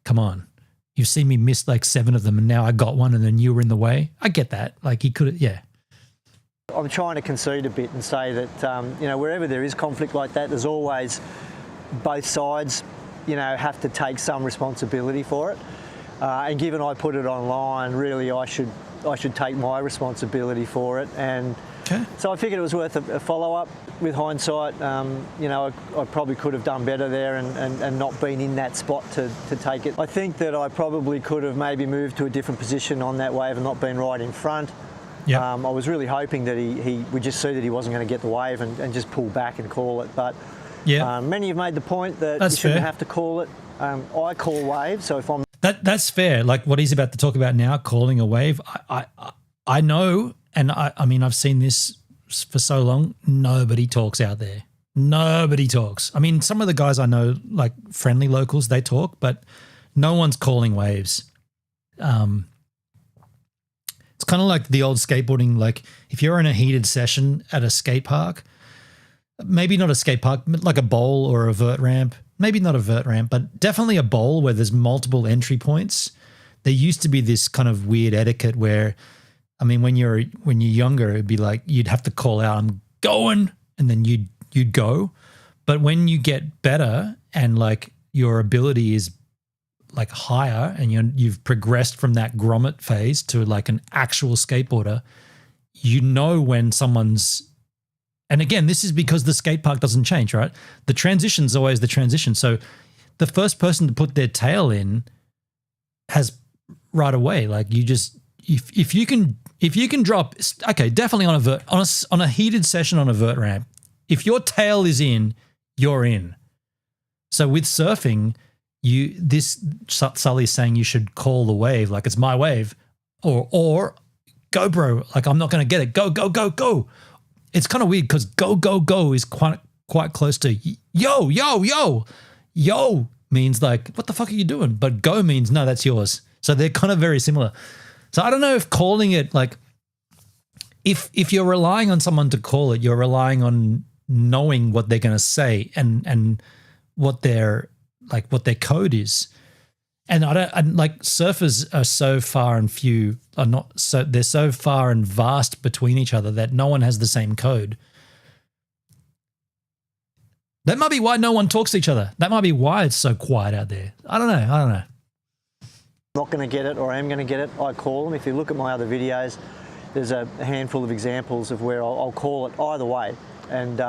come on." You've seen me miss like 7 of them and now I got one and then you were in the way. I get that. Like he could have, yeah. I'm trying to concede a bit and say that, you know, wherever there is conflict like that, there's always both sides, you know, have to take some responsibility for it. And given I put it online, really I should take my responsibility for it. And so I figured it was worth a follow-up. With hindsight, you know, I probably could have done better there and not been in that spot to take it. I think that I probably could have maybe moved to a different position on that wave and not been right in front. Yep. I was really hoping that he would just see that he wasn't going to get the wave and just pull back and call it. But many have made the point that you shouldn't have to call it. I call waves, so if I'm... That's fair. Like what he's about to talk about now, calling a wave, I know, and I mean, I've seen this for so long, nobody talks out there. Nobody talks. I mean, some of the guys I know, like friendly locals, they talk, but no one's calling waves. It's kind of like the old skateboarding, like if you're in a heated session at a skate park, maybe not a skate park, like a bowl or a vert ramp, maybe not a vert ramp, but definitely a bowl where there's multiple entry points. There used to be this kind of weird etiquette where, I mean, when you're younger, it'd be like you'd have to call out, "I'm going," and then you'd you'd go. But when you get better and like your ability is like higher and you've progressed from that grommet phase to like an actual skateboarder, you know when someone's, and again, this is because the skate park doesn't change, right? The transition's always the transition. So the first person to put their tail in has right away. Like you just, if you can drop, okay, definitely on a heated session on a vert ramp, if your tail is in, you're in. So with surfing, Sully's saying you should call the wave like it's my wave, or go, bro. Like I'm not going to get it. Go, go, go, go. It's kind of weird because go, go, go is quite close to yo, yo, yo. Yo means like, what the fuck are you doing? But go means no, that's yours. So they're kind of very similar. So I don't know if calling it like, if you're relying on someone to call it, you're relying on knowing what they're going to say and what their code is. And like surfers are so far and few are not, so they're so far and vast between each other that no one has the same code. That might be why no one talks to each other. That might be why it's so quiet out there. I don't know. Not going to get it, or I am going to get it, I call them. If you look at my other videos, there's a handful of examples of where I'll call it either way. And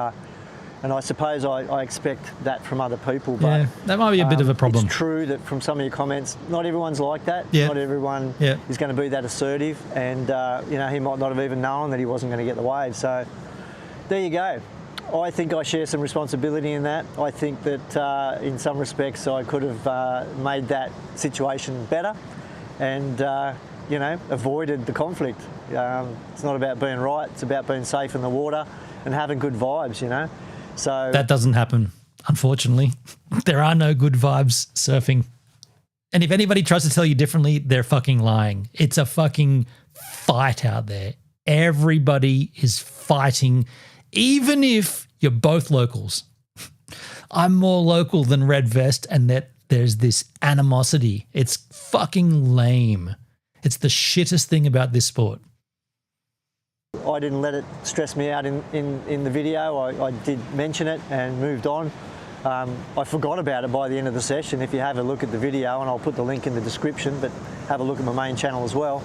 I suppose I expect that from other people. But yeah, that might be a bit of a problem. It's true that from some of your comments, not everyone's like that. Yeah. Not everyone is going to be that assertive. And, he might not have even known that he wasn't going to get the wave. So there you go. I think I share some responsibility in that. I think that in some respects I could have made that situation better and, avoided the conflict. It's not about being right. It's about being safe in the water and having good vibes, So that doesn't happen, unfortunately. There are no good vibes surfing. And if anybody tries to tell you differently, they're fucking lying. It's a fucking fight out there. Everybody is fighting, even if you're both locals. I'm more local than Red Vest, and that there's this animosity. It's fucking lame. It's the shittest thing about this sport. I didn't let it stress me out in the video. I did mention it and moved on. I forgot about it by the end of the session. If you have a look at the video, and I'll put the link in the description, but have a look at my main channel as well.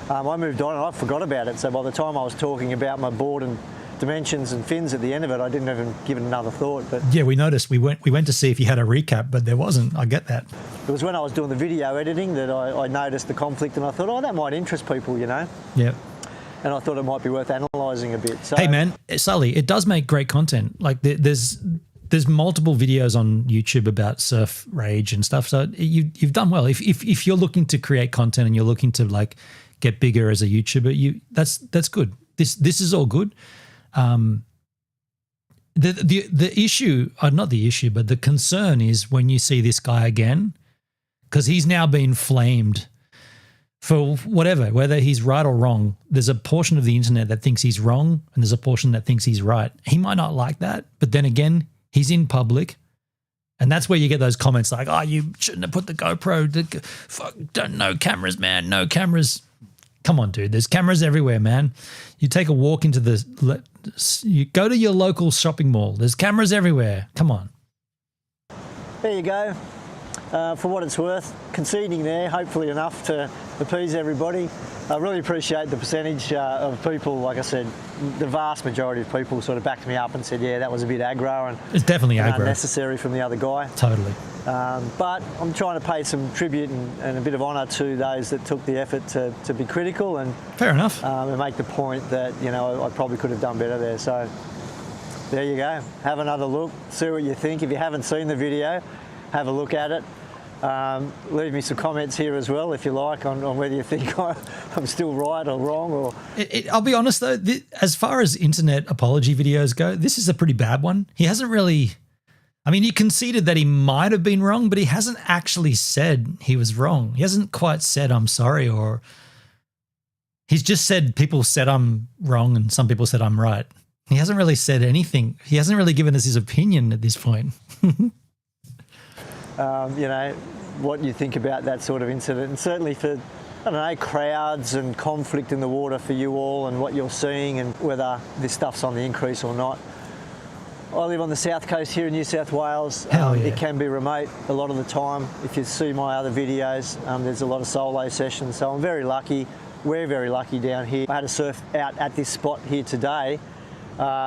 I moved on and I forgot about it. So by the time I was talking about my board and dimensions and fins at the end of it, I didn't even give it another thought. But yeah, we noticed. We went to see if you had a recap, but there wasn't. I get that. It was when I was doing the video editing that I noticed the conflict, and I thought, that might interest people, Yeah. And I thought it might be worth analysing a bit. So, hey man, Sully, it does make great content. Like there's multiple videos on YouTube about surf rage and stuff. So you've done well. If you're looking to create content and you're looking to like get bigger as a YouTuber, that's good. This is all good. The issue, not the issue, but the concern is when you see this guy again, because he's now been flamed for whatever, whether he's right or wrong. There's a portion of the internet that thinks he's wrong and there's a portion that thinks he's right. He might not like that, but then again, he's in public. And that's where you get those comments like, you shouldn't have put the GoPro. Fuck, no cameras, man, no cameras. Come on, dude. There's cameras everywhere, man. You take a walk into you go to your local shopping mall. There's cameras everywhere. Come on. There you go. For what it's worth, conceding there, hopefully enough to appease everybody. I really appreciate the percentage of people, like I said, the vast majority of people sort of backed me up and said, yeah, that was a bit aggro and it's definitely aggro. Unnecessary from the other guy. Totally. But I'm trying to pay some tribute and a bit of honour to those that took the effort to be critical and fair enough, and make the point that I probably could have done better there. So there you go. Have another look, see what you think. If you haven't seen the video, have a look at it. Leave me some comments here as well, if you like, on whether you think I'm still right or wrong. Or I'll be honest though, as far as internet apology videos go, this is a pretty bad one. He hasn't really. I mean, he conceded that he might have been wrong, but he hasn't actually said he was wrong. He hasn't quite said I'm sorry, or he's just said people said I'm wrong and some people said I'm right. He hasn't really said anything. He hasn't really given us his opinion at this point. What you think about that sort of incident, and certainly for, crowds and conflict in the water for you all and what you're seeing and whether this stuff's on the increase or not. I live on the south coast here in New South Wales. Hell yeah. It can be remote a lot of the time. If you see my other videos, there's a lot of solo sessions, so I'm very lucky. We're very lucky down here. I had to surf out at this spot here today,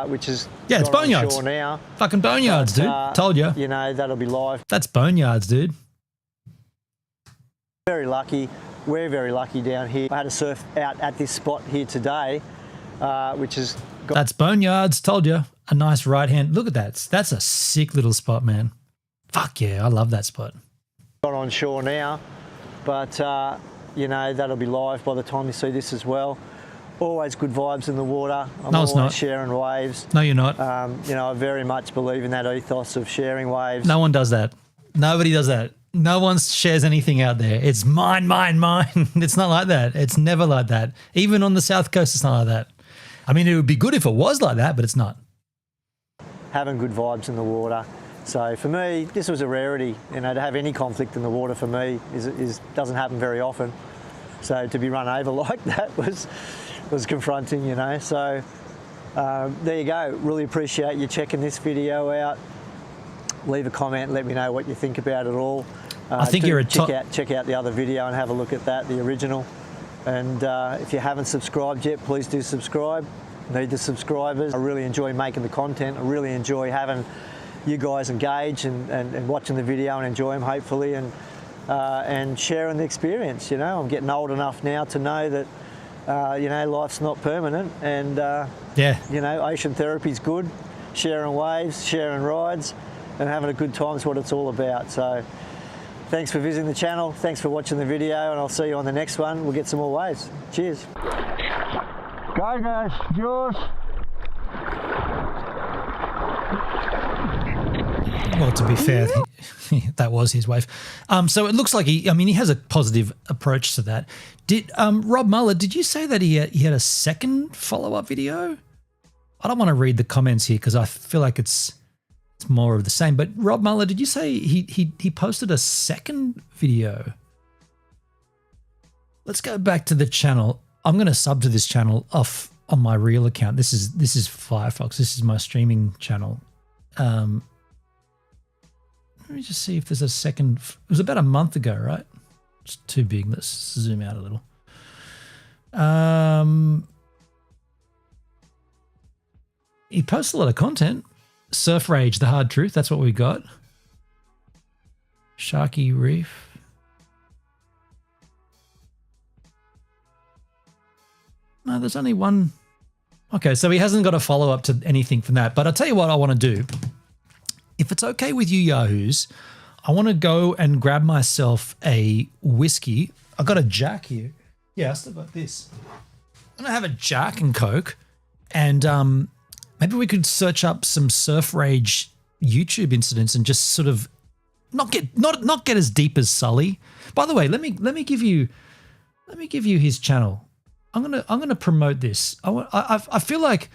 which is it's Boneyards. shore now. Fucking Boneyards, dude. Told you. You know, that'll be live. That's Boneyards, dude. Very lucky. We're very lucky down here. I had to surf out at this spot here today, which is... That's Boneyards. Told you. A nice right hand. Look at that. That's a sick little spot, man. Fuck yeah. I love that spot. Got on shore now, but, you know, that'll be live by the time you see this as well. Always good vibes in the water. I'm No, it's always not. sharing waves. No, you're not. You know, I very much believe in that ethos of sharing waves. No one does that. Nobody does that. No one shares anything out there. It's mine, mine, mine. It's not like that. It's never like that. Even on the South Coast, it's not like that. I mean, it would be good if it was like that, but it's not. Having good vibes in the water. So for me, this was a rarity. You know, to have any conflict in the water for me doesn't happen very often. So to be run over like that was confronting, you know. So there you go. Really appreciate you checking this video out. Leave a comment, let me know what you think about it all. I think you're a top. Check out the other video and have a look at that, the original. And if you haven't subscribed yet, please do subscribe. Need the subscribers. I really enjoy making the content. I really enjoy having you guys engage and watching the video and enjoy them, hopefully, and sharing the experience. You know, I'm getting old enough now to know that you know, life's not permanent, and you know, ocean therapy's good. Sharing waves, sharing rides, and having a good time is what it's all about. So thanks for visiting the channel, thanks for watching the video, and I'll see you on the next one. We'll get some more waves. Cheers. Go guys, yours. Well, to be fair, that was his wave. So it looks like he has a positive approach to that. Did Rob Muller, did you say that he had a second follow-up video? I don't want to read the comments here because I feel like it's more of the same. But Rob Muller, did you say he posted a second video? Let's go back to the channel. I'm going to sub to this channel off on my real account. This is Firefox. This is my streaming channel. Let me just see if there's a second. It was about a month ago, right? It's too big. Let's zoom out a little. He posts a lot of content. Surf Rage, The Hard Truth. That's what we got. Sharky Reef. No, there's only one. Okay, so he hasn't got a follow-up to anything from that. But I'll tell you what I want to do. If it's okay with you yahoos, I want to go and grab myself a whiskey. I got a Jack here. Yeah, I still got this. I'm going to have a Jack and Coke. And maybe we could search up some Surf Rage YouTube incidents and just sort of not get as deep as Sully. By the way, let me give you his channel. I'm gonna promote this. I feel like,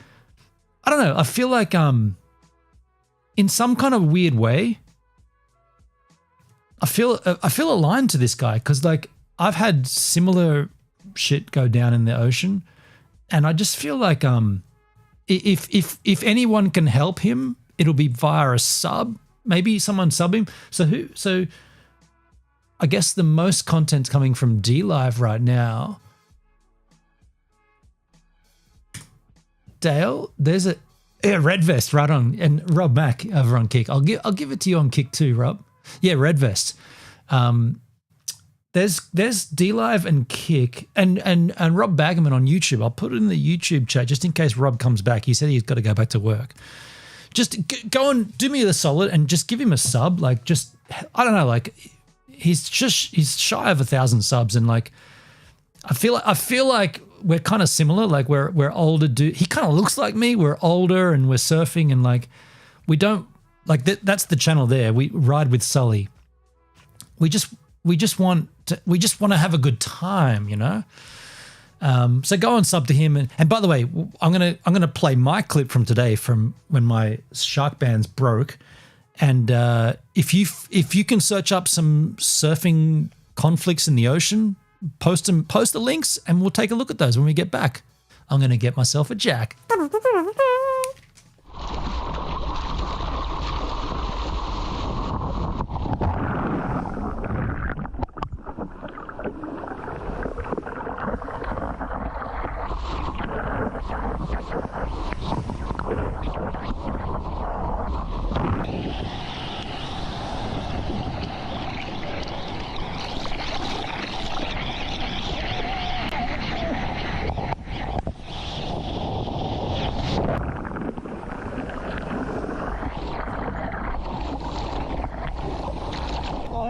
I don't know. I feel like in some kind of weird way, I feel aligned to this guy because like I've had similar shit go down in the ocean, and I just feel like if anyone can help him, it'll be via a sub. Maybe someone sub him. So I guess the most content's coming from D Live right now. Dale, there's a Red Vest right on, and Rob Mack over on Kick. I'll give it to you on Kick too, Rob. Yeah, Red Vest. There's D Live and Kick and Rob Baggerman on YouTube. I'll put it in the YouTube chat just in case Rob comes back. He said he's got to go back to work. Just go and do me the solid and just give him a sub. Like just I don't know. Like he's shy of 1,000 subs, and like I feel like we're kind of similar. Like we're older dude. He kind of looks like me. We're older and we're surfing, and like we don't like that's the channel there. We ride with Sully. We just want to have a good time, you know. So go and sub to him, and by the way, I'm gonna play my clip from today from when my Sharkbanz broke, and if you can search up some surfing conflicts in the ocean, post the links, and we'll take a look at those when we get back. I'm gonna get myself a Jack.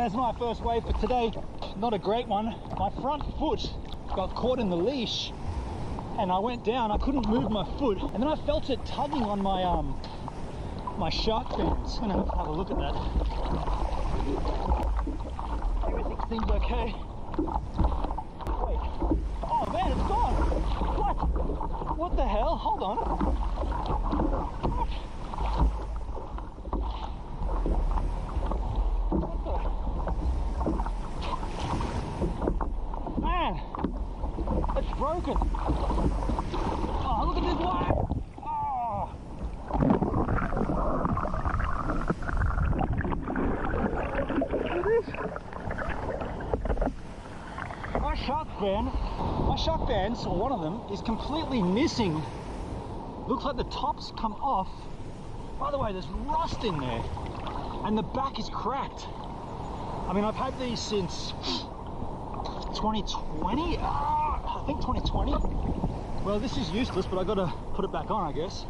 there's my first wave for today. Not a great one. My front foot got caught in the leash and I went down. I couldn't move my foot, and then I felt it tugging on my my Sharkbanz. I'm gonna have a look at that. Everything seems okay. Wait. Oh man, it's gone. What the hell? Hold on. Man, it's broken. Oh, look at this wire. Oh. Look at this. My Sharkbanz, or one of them, is completely missing. Looks like the top's come off. By the way, there's rust in there, and the back is cracked. I mean, I've had these since 2020, I think 2020. Well, this is useless, but I gotta put it back on, I guess.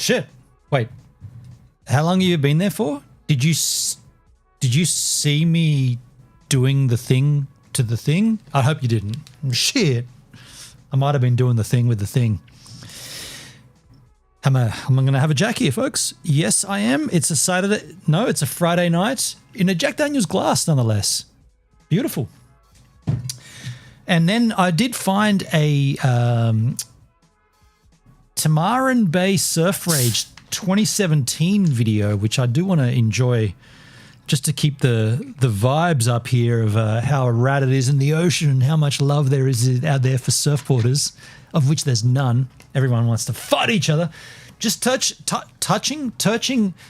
Shit. Wait. How long have you been there for? Did you see me doing the thing to the thing? I hope you didn't. Shit. I might have been doing the thing with the thing. Am I going to have a Jack here, folks? Yes, I am. It's a Saturday. No, it's a Friday night in a Jack Daniel's glass, nonetheless. Beautiful. And then I did find a Tamarin Bay Surf Rage 2017 video, which I do want to enjoy just to keep the vibes up here of how rad it is in the ocean and how much love there is out there for surfboarders, of which there's none. Everyone wants to fight each other. Just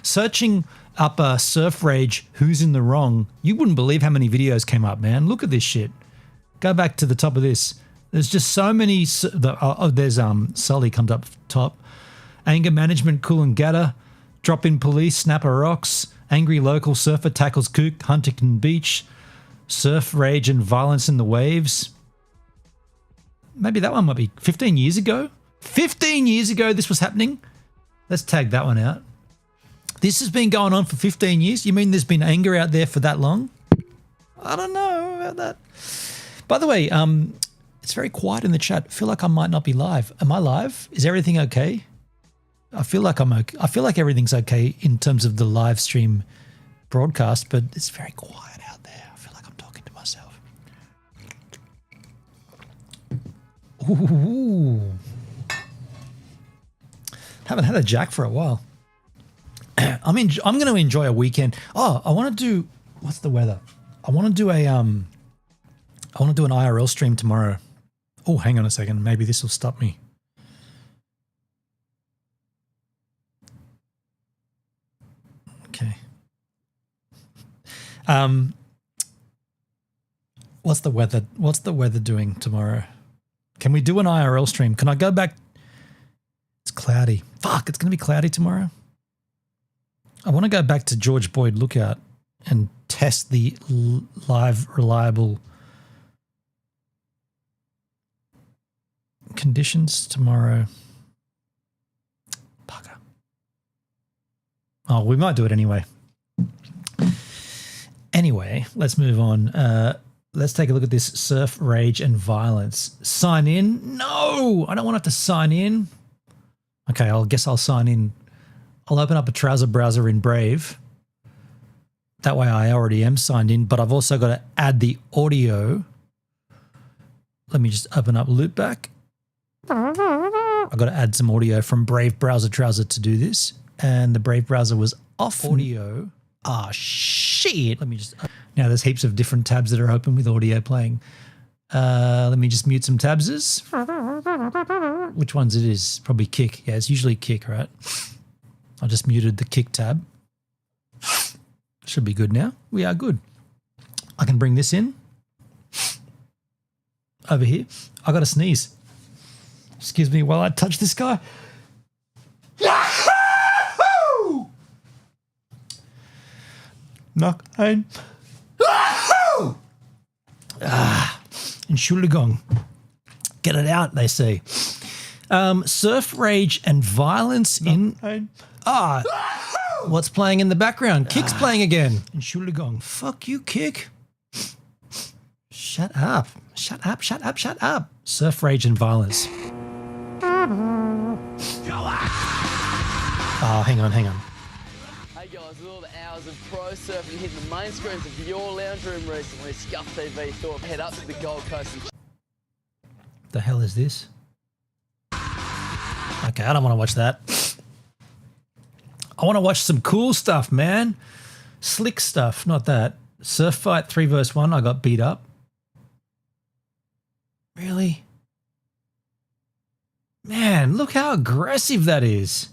searching up Surf Rage, who's in the wrong. You wouldn't believe how many videos came up, man. Look at this shit. Go back to the top of this. There's just so many. There's Sully comes up top. Anger management, Coolangatta. Drop in police, Snapper Rocks. Angry local surfer tackles kook, Huntington Beach. Surf rage and violence in the waves. Maybe that one might be 15 years ago. 15 years ago this was happening. Let's tag that one out. This has been going on for 15 years. You mean there's been anger out there for that long? I don't know about that. By the way, it's very quiet in the chat. I feel like I might not be live. Am I live? Is everything okay? I feel like I'm okay. I feel like everything's okay in terms of the live stream broadcast, but it's very quiet out there. I feel like I'm talking to myself. Ooh. Haven't had a Jack for a while. I'm going to enjoy a weekend. Oh, I want to do, what's the weather? I want to do an IRL stream tomorrow. Oh, hang on a second. Maybe this will stop me. Okay. What's the weather doing tomorrow? Can we do an IRL stream? Can I go back? It's cloudy. Fuck, it's going to be cloudy tomorrow. I want to go back to George Boyd Lookout and test the live reliable conditions tomorrow. Bugger. Oh, we might do it anyway. Anyway, let's move on. Let's take a look at this surf rage and violence. Sign in? No, I don't want to have to sign in. Okay, I guess I'll sign in. I'll open up a trouser browser in Brave. That way I already am signed in, but I've also got to add the audio. Let me just open up Loopback. I've got to add some audio from Brave Browser Trouser to do this. And the Brave browser was off audio. Ah, shit. Let me just... Now there's heaps of different tabs that are open with audio playing. Let me just mute some tabses. Which ones it is? Probably Kick. Yeah, it's usually Kick, right? I just muted the Kick tab. Should be good now. We are good. I can bring this in. Over here. I got to sneeze. Excuse me while I touch this guy. Yahoo! Knock ein. Entschuldigung. Get it out, they say. Surf rage and violence in... What's playing in the background? Kick's playing again. Entschuldigung. Fuck you, Kick. Shut up. Shut up, shut up, shut up. Surf rage and violence. Oh, hang on. Hey guys, with all the hours of pro surfing hitting the main screens of your lounge room recently, Scuff TV thought head up to the Gold Coast and... The hell is this? Okay, I don't want to watch that. I want to watch some cool stuff, man. Slick stuff, not that. Surf Fight 3 vs 1, I got beat up. Really? Man, look how aggressive that is.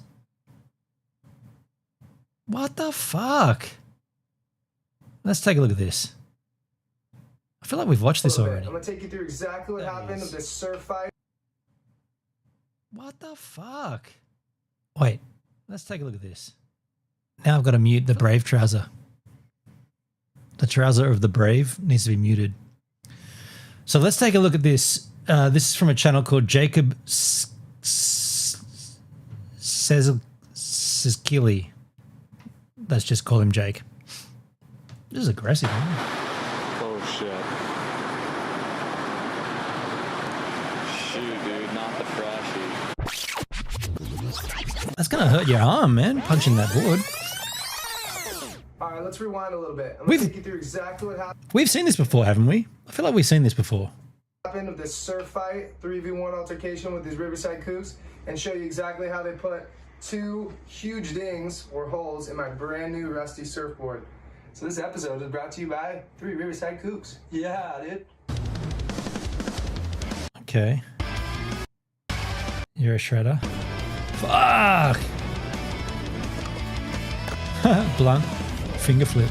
What the fuck? Let's take a look at this. I feel like we've watched this already. I'm going to take you through exactly what happened with this surf fight. What the fuck? Wait, let's take a look at this. Now I've got to mute the Brave trouser. The trouser of the Brave needs to be muted. So let's take a look at this. This is from a channel called Jacob is Killy. Let's just call him Jake. This is aggressive, man. Oh shit. Shoot, dude, not the freshie. That's gonna hurt your arm, man, punching that board. All right, let's rewind a little bit. I'm gonna take you through exactly what We've seen this before, haven't we? I feel like we've seen this before. happened of this surf fight, 3v1 altercation with these Riverside Kooks, and show you exactly how they put 2 huge dings or holes in my brand new rusty surfboard. So this episode is brought to you by 3 Riverside Kooks. Yeah, dude. Okay. You're a shredder. Fuck! Blunt. Finger flip.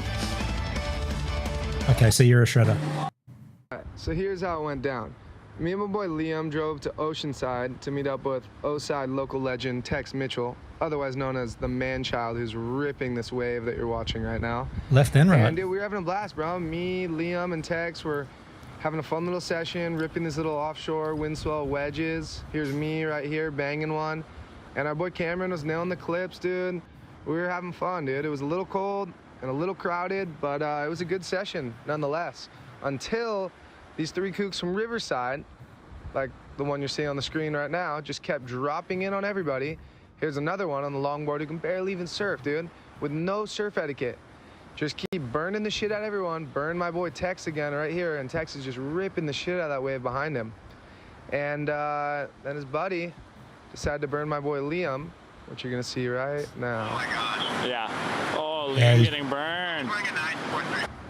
Okay, so you're a shredder. Alright, so here's how it went down. Me and my boy Liam drove to Oceanside to meet up with O-Side local legend Tex Mitchell, otherwise known as the man-child who's ripping this wave that you're watching right now. Left and right. And dude, we were having a blast, bro. Me, Liam, and Tex were having a fun little session, ripping these little offshore windswell wedges. Here's me right here banging one. And our boy Cameron was nailing the clips, dude. We were having fun, dude. It was a little cold and a little crowded, but it was a good session nonetheless. Until these 3 kooks from Riverside, like the one you're seeing on the screen right now, just kept dropping in on everybody. Here's another one on the longboard who can barely even surf, dude, with no surf etiquette. Just keep burning the shit out of everyone. Burn my boy Tex again right here, and Tex is just ripping the shit out of that wave behind him. And then his buddy decided to burn my boy Liam, which you're gonna see right now. Oh my gosh. Yeah. Oh, Yeah, Liam getting burned.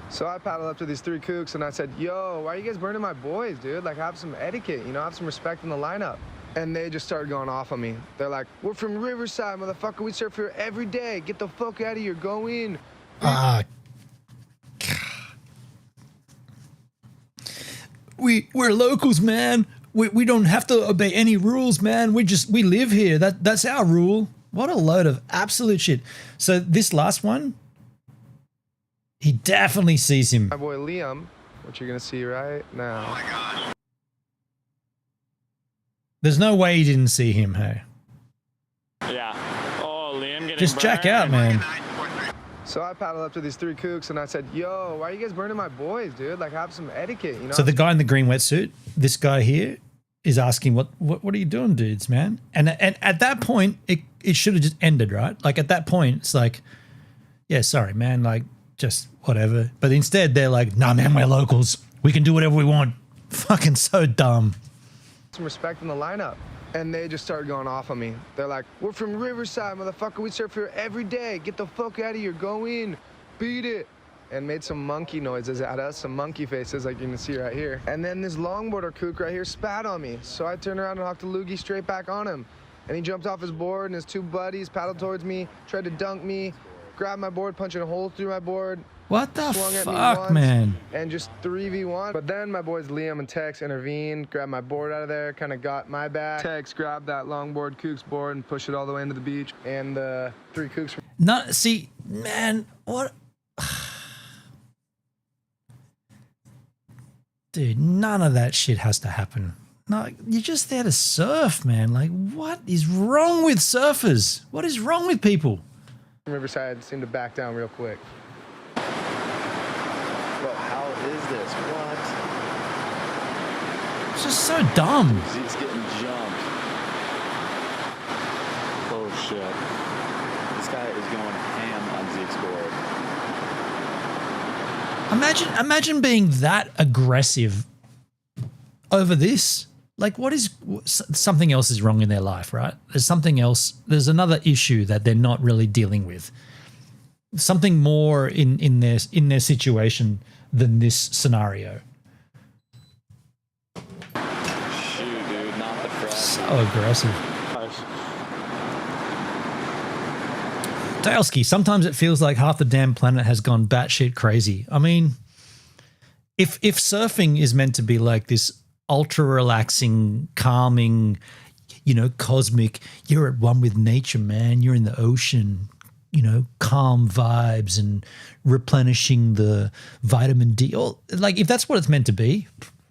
So I paddled up to these 3 kooks and I said, yo, why are you guys burning my boys, dude? Like, have some etiquette, you know, have some respect in the lineup. And they just started going off on me. They're like, we're from Riverside, motherfucker. We surf here every day. Get the fuck out of here. Go in. We're locals, man. We don't have to obey any rules, man. We live here. That's our rule. What a load of absolute shit. So this last one, he definitely sees him. My boy Liam, which you're gonna see right now. Oh my gosh. There's no way he didn't see him, hey. Yeah. Oh, Liam getting Just burned. jack out, man. So I paddled up to these 3 kooks and I said, yo, why are you guys burning my boys, dude? Like, have some etiquette, you know? So the guy in the green wetsuit, this guy here, is asking, what are you doing, dudes, man? And at that point, it should have just ended, right? Like, at that point, it's like, yeah, sorry, man, like, just whatever. But instead, they're like, nah, man, we're locals. We can do whatever we want. Fucking so dumb. Some respect in the lineup. And they just started going off on me. They're like, we're from Riverside, motherfucker. We surf here every day. Get the fuck out of here. Go in. Beat it. And made some monkey noises at us, some monkey faces like you can see right here. And then this longboarder kook right here spat on me. So I turned around and hooked a loogie straight back on him. And he jumped off his board and his 2 buddies paddled towards me, tried to dunk me, grabbed my board, punching a hole through my board. What the Swung at me fuck, once, man? And just 3v1. But then my boys Liam and Tex intervened, grabbed my board out of there, kind of got my back. Tex grabbed that longboard kook's board and pushed it all the way into the beach. And the 3 kooks. No, see, man, what? Dude, none of that shit has to happen. No, you're just there to surf, man. Like, what is wrong with surfers? What is wrong with people? Riverside seemed to back down real quick. Bro, how is this? What? It's just so dumb. Zeke's getting jumped. Oh shit. This guy is going ham on Zeke's board. Imagine being that aggressive over this. Like, something else is wrong in their life, right? There's something else. There's another issue that they're not really dealing with. Something more in their situation than this scenario. Shoot, dude, not the freshie. So aggressive. Dalesky, sometimes it feels like half the damn planet has gone batshit crazy. I mean, if surfing is meant to be like this ultra relaxing, calming, cosmic, you're at one with nature, man. You're in the ocean, calm vibes and replenishing the vitamin D. Like, if that's what it's meant to be,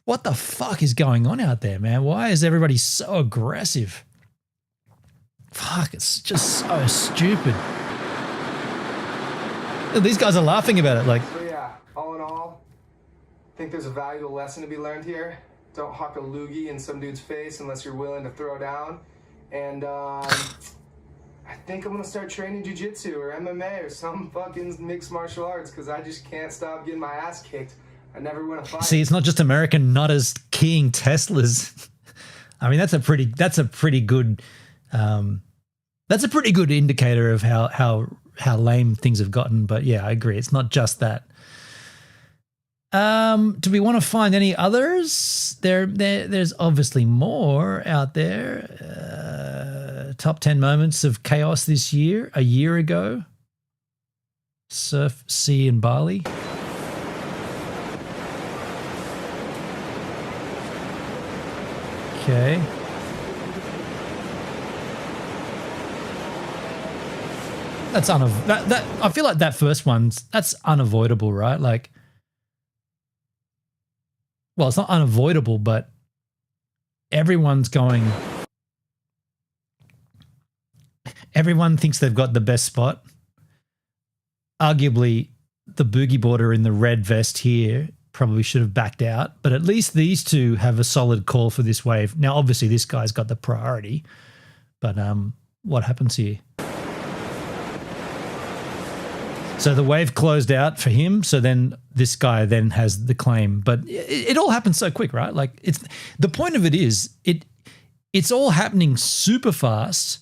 what the fuck is going on out there, man? Why is everybody so aggressive? Fuck, it's just so stupid. These guys are laughing about it like. So yeah, all in all, I think there's a valuable lesson to be learned here. Don't huck a loogie in some dude's face unless you're willing to throw down. And I think I'm gonna start training jiu-jitsu or MMA or some fucking mixed martial arts because I just can't stop getting my ass kicked. I never win a fight. See, it's not just American nutters keying Teslas. I mean, that's a pretty good indicator of how lame things have gotten. But yeah, I agree. It's not just that. Do we want to find any others? There's obviously more out there. Top 10 moments of chaos this year, a year ago. Surf, sea, and Bali. Okay. That's I feel like that first that's unavoidable, right? Like, well, it's not unavoidable, but everyone thinks they've got the best spot. Arguably, the boogie boarder in the red vest here probably should have backed out, but at least these two have a solid call for this wave. Now, obviously, this guy's got the priority, but what happens here? So the wave closed out for him, so then this guy then has the claim. But it all happens so quick, right? Like, it's the point of it is it's all happening super fast.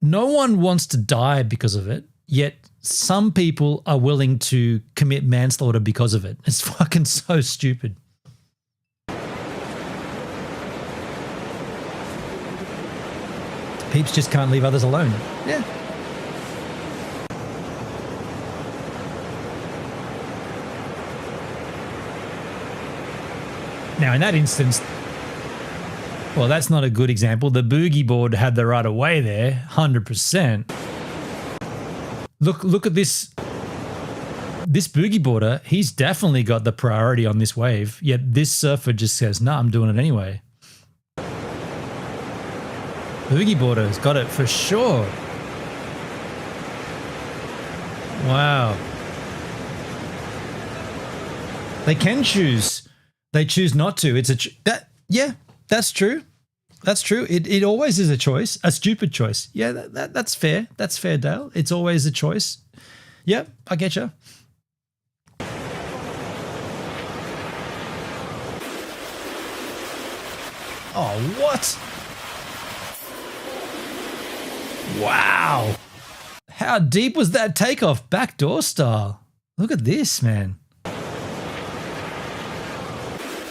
No one wants to die because of it, yet some people are willing to commit manslaughter because of it. It's fucking so stupid. Peeps just can't leave others alone. Yeah. Now, in that instance, well, that's not a good example. The boogie board had the right of way there, 100%. Look at this. This boogie boarder, he's definitely got the priority on this wave, yet this surfer just says, nah, I'm doing it anyway. Boogie boarder's got it for sure. Wow. They can choose. They choose not to. It's yeah, that's true. That's true. It always is a choice, a stupid choice. Yeah, that's fair. That's fair, Dale. It's always a choice. Yep, I get you. Oh, what? Wow. How deep was that takeoff? Backdoor style. Look at this, man.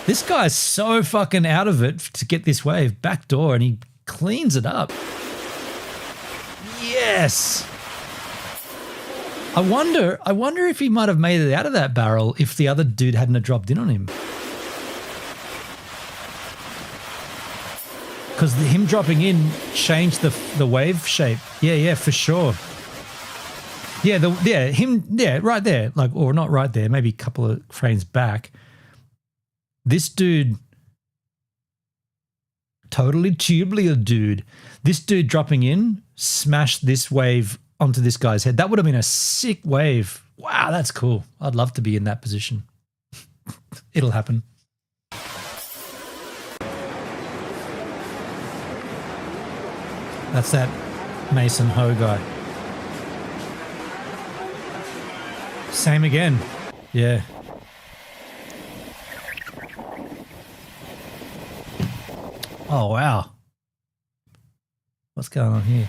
This guy's so fucking out of it to get this wave backdoor, and he cleans it up. Yes. I wonder if he might have made it out of that barrel if the other dude hadn't have dropped in on him. Because him dropping in changed the wave shape. Yeah, for sure. Yeah, right there, like, or not right there, maybe a couple of frames back. This dude, totally tubular dude. This dude dropping in smashed this wave onto this guy's head. That would have been a sick wave. Wow, that's cool. I'd love to be in that position. It'll happen. That's that Mason Ho guy. Same again. Yeah. Oh, wow. What's going on here?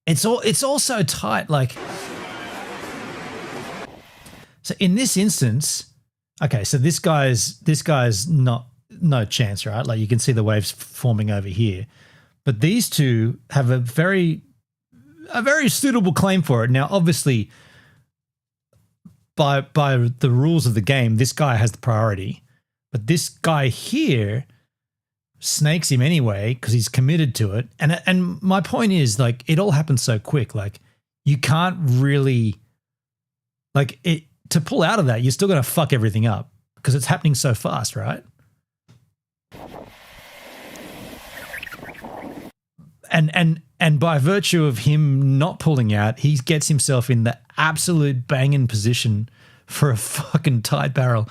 It's all so tight. Like, so in this instance, okay, so this guy's no chance, right? Like, you can see the waves forming over here, but these two have a very suitable claim for it. Now, obviously, by the rules of the game, this guy has the priority. But this guy here snakes him anyway because he's committed to it. And my point is, like, it all happens so quick. Like, you can't really, like, it to pull out of that, you're still going to fuck everything up because it's happening so fast, right? And by virtue of him not pulling out, he gets himself in the absolute banging position for a fucking tight barrel.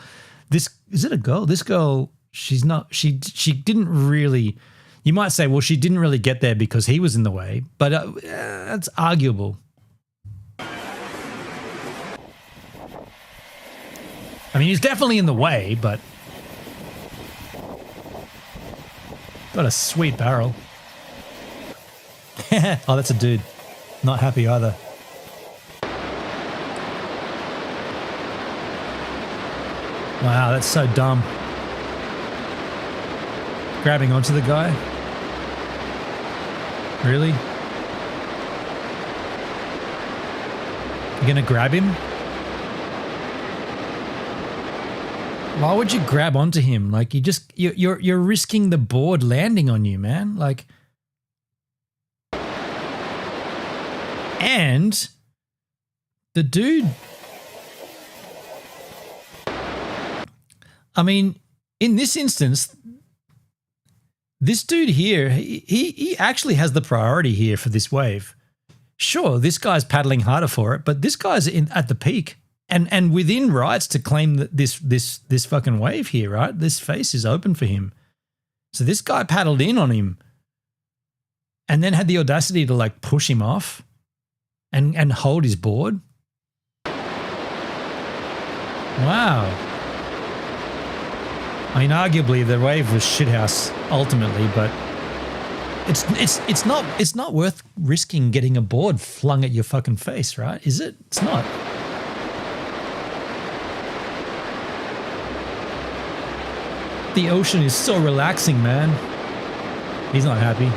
Is it a girl? This girl, she's not, she didn't really, you might say, well, she didn't really get there because he was in the way, but that's arguable. I mean, he's definitely in the way, but got a sweet barrel. Oh, that's a dude. Not happy either. Wow, that's so dumb. Grabbing onto the guy? Really? You're gonna grab him? Why would you grab onto him? Like you're risking the board landing on you, man. Like, and the dude, I mean, in this instance, this dude here, he actually has the priority here for this wave. Sure, this guy's paddling harder for it, but this guy's at the peak and within rights to claim this fucking wave here, right? This face is open for him. So this guy paddled in on him and then had the audacity to like push him off and hold his board. Wow. I mean, arguably the wave was shithouse ultimately, but it's not worth risking getting a board flung at your fucking face, right? Is it? It's not. The ocean is so relaxing, man. He's not happy.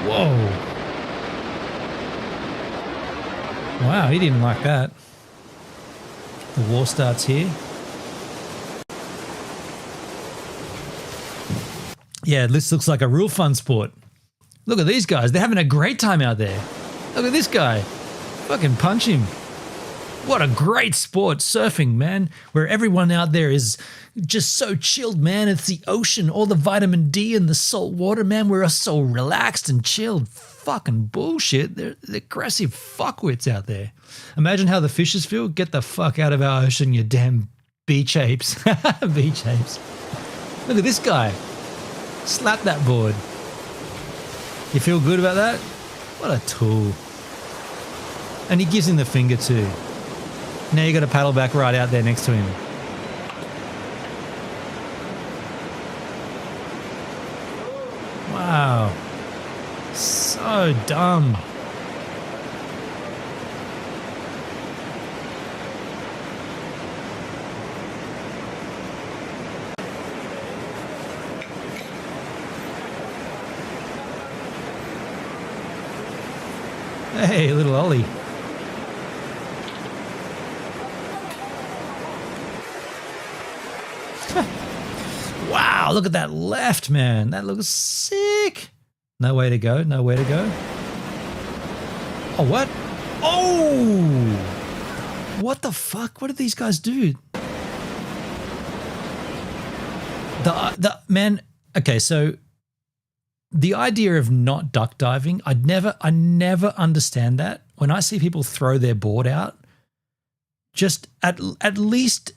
Whoa. Wow, he didn't like that. The war starts here. Yeah, this looks like a real fun sport. Look at these guys. They're having a great time out there. Look at this guy. Fucking punch him. What a great sport, surfing, man, where everyone out there is just so chilled, man. It's the ocean, all the vitamin D and the salt water, man. We're so relaxed and chilled. Fucking bullshit. They're aggressive fuckwits out there. Imagine how the fishes feel. Get the fuck out of our ocean, you damn beach apes. Beach apes. Look at this guy. Slap that board. You feel good about that? What a tool. And he gives him the finger too. Now you got to paddle back right out there next to him. Wow. So dumb. Hey, little Ollie. Wow, look at that left, man. That looks sick. No way to go. No way to go. Oh, what? Oh! What the fuck? What did these guys do? The man. Okay, so the idea of not duck diving, I never understand that. When I see people throw their board out, just at least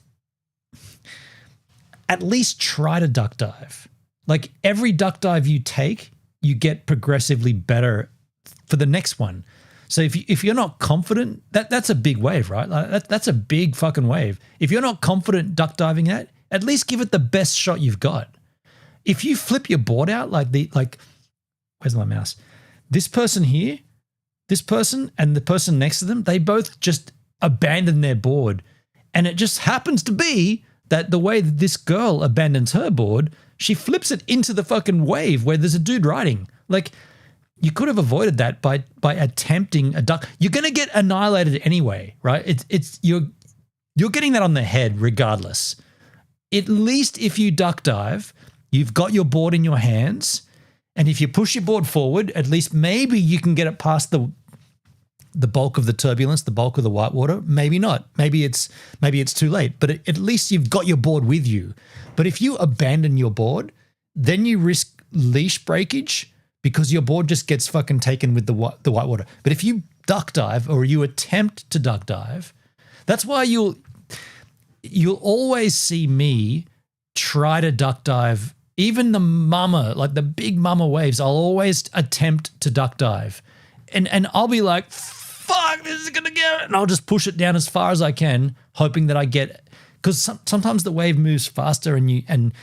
try to duck dive. Like every duck dive you take, you get progressively better for the next one. So if you're not confident, that's a big wave, right? Like that's a big fucking wave. If you're not confident duck diving that, at least give it the best shot you've got. If you flip your board out where's my mouse? This person here, this person and the person next to them, they both just abandon their board. And it just happens to be that the way that this girl abandons her board, she flips it into the fucking wave where there's a dude riding. Like, you could have avoided that by attempting a duck. You're going to get annihilated anyway, right? You're getting that on the head regardless. At least if you duck dive, you've got your board in your hands, and if you push your board forward, at least maybe you can get it past the bulk of the turbulence, the bulk of the whitewater? Maybe not. Maybe it's too late. But at least you've got your board with you. But if you abandon your board, then you risk leash breakage because your board just gets fucking taken with the whitewater. But if you duck dive or you attempt to duck dive, that's why you'll always see me try to duck dive. Even the mama, like the big mama waves, I'll always attempt to duck dive. And I'll be like, fuck, this is going to get it. And I'll just push it down as far as I can, hoping that I get, because sometimes the wave moves faster and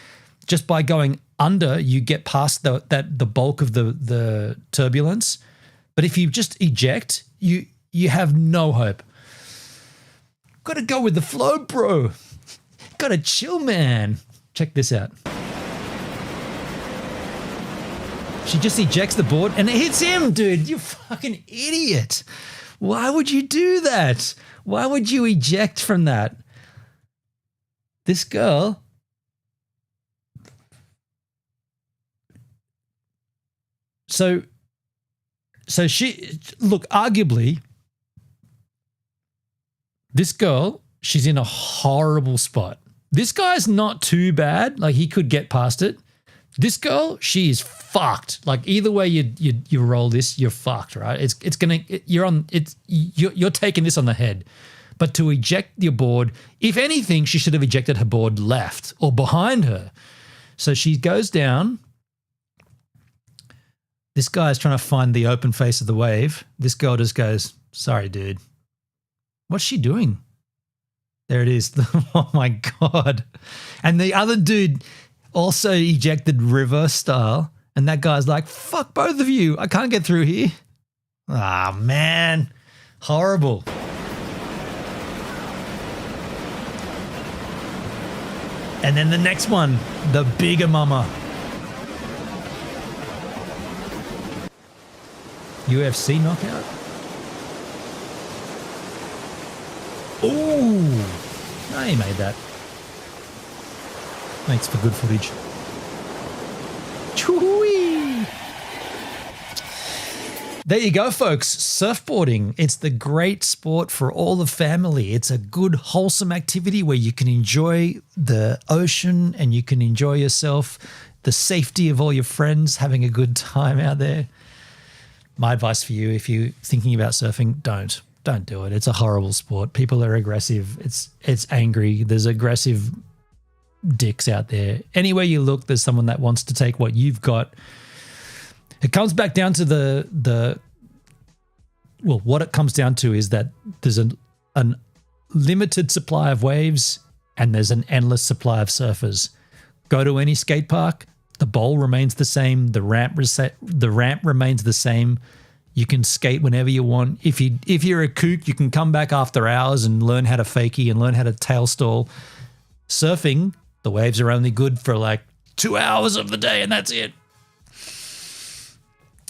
just by going under, you get past the bulk of the turbulence. But if you just eject, you have no hope. Got to go with the flow, bro. Got to chill, man. Check this out. She just ejects the board and it hits him, dude. You fucking idiot. Why would you do that? Why would you eject from that? This girl. So she, look, arguably, this girl, she's in a horrible spot. This guy's not too bad. Like, he could get past it. This girl, she is fucked. Like, either way you roll this, you're fucked, right? You're taking this on the head. But to eject your board, if anything, she should have ejected her board left or behind her. So she goes down. This guy is trying to find the open face of the wave. This girl just goes, sorry, dude. What's she doing? There it is. Oh, my God. And the other dude also ejected reverse style. And that guy's like, fuck both of you. I can't get through here. Ah, man. Horrible. And then the next one, the bigger mama. UFC knockout. Ooh. No, he made that. Makes for good footage. Choo-wee. There you go, folks. Surfboarding. It's the great sport for all the family. It's a good, wholesome activity where you can enjoy the ocean and you can enjoy yourself, the safety of all your friends, having a good time out there. My advice for you, if you're thinking about surfing, don't do it. It's a horrible sport. People are aggressive. It's angry. There's aggressive dicks out there. Anywhere you look, there's someone that wants to take what you've got. It comes back down to what it comes down to is that there's an limited supply of waves and there's an endless supply of surfers. Go to any skate park, the bowl remains the same, the ramp remains the same. You can skate whenever you want. If you're a kook, you can come back after hours and learn how to fakie and learn how to tail stall. Surfing, the waves are only good for like 2 hours of the day and that's it.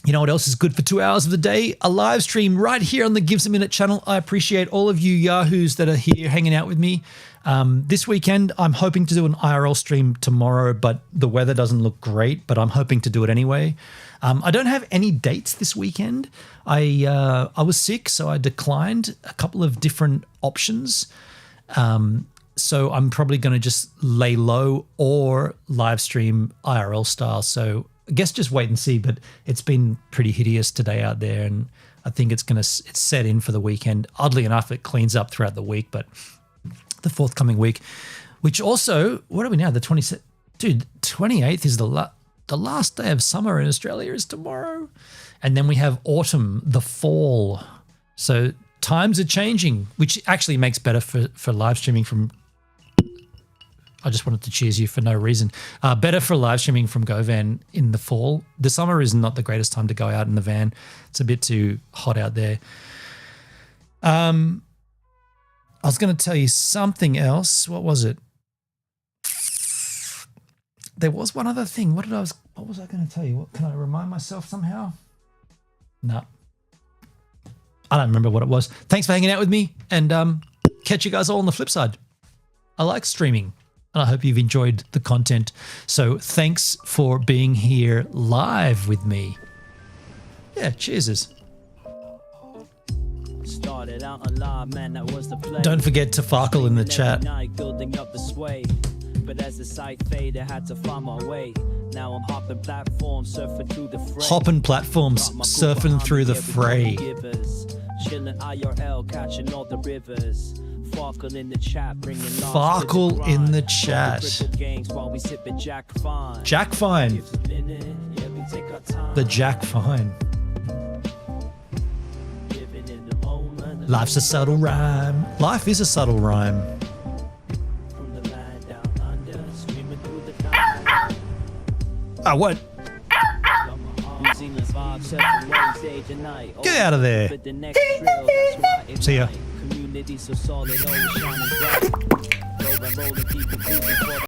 You know what else is good for 2 hours of the day? A live stream right here on the Gives a Minute channel. I appreciate all of you yahoos that are here hanging out with me. This weekend, I'm hoping to do an IRL stream tomorrow, but the weather doesn't look great, but I'm hoping to do it anyway. I don't have any dates this weekend. I was sick, so I declined a couple of different options. So I'm probably going to just lay low or live stream IRL style. So I guess just wait and see, but it's been pretty hideous today out there, and I think it's set in for the weekend. Oddly enough, it cleans up throughout the week, but the forthcoming week, which also, what are we now? The 27th? Dude, 28th is the last day of summer in Australia is tomorrow. And then we have autumn, the fall. So times are changing, which actually makes better for live streaming from, I just wanted to cheers you for no reason. Better for live streaming from GoVan in the fall. The summer is not the greatest time to go out in the van. It's a bit too hot out there. I was going to tell you something else. What was it? There was one other thing. What was I going to tell you? What, can I remind myself somehow? No. I don't remember what it was. Thanks for hanging out with me, and catch you guys all on the flip side. I like streaming, and I hope you've enjoyed the content. So thanks for being here live with me. Yeah, cheers. Started out alive, man, that was the play. Don't forget to farkle in the chat. Night, building up the sway. But as the sight faded, I had to find my way. Now I'm hopping platforms, surfing through the fray. Hopping platforms, surfing through the fray. Chilling IRL, catching all the rivers. Farkle in the chat, bringing Farkle in the chat. Games while we sipping Jack Fine. Jack Fine. The Jack Fine. Life's a subtle rhyme. Life is a subtle rhyme. Ah, what? Get out of there. See ya.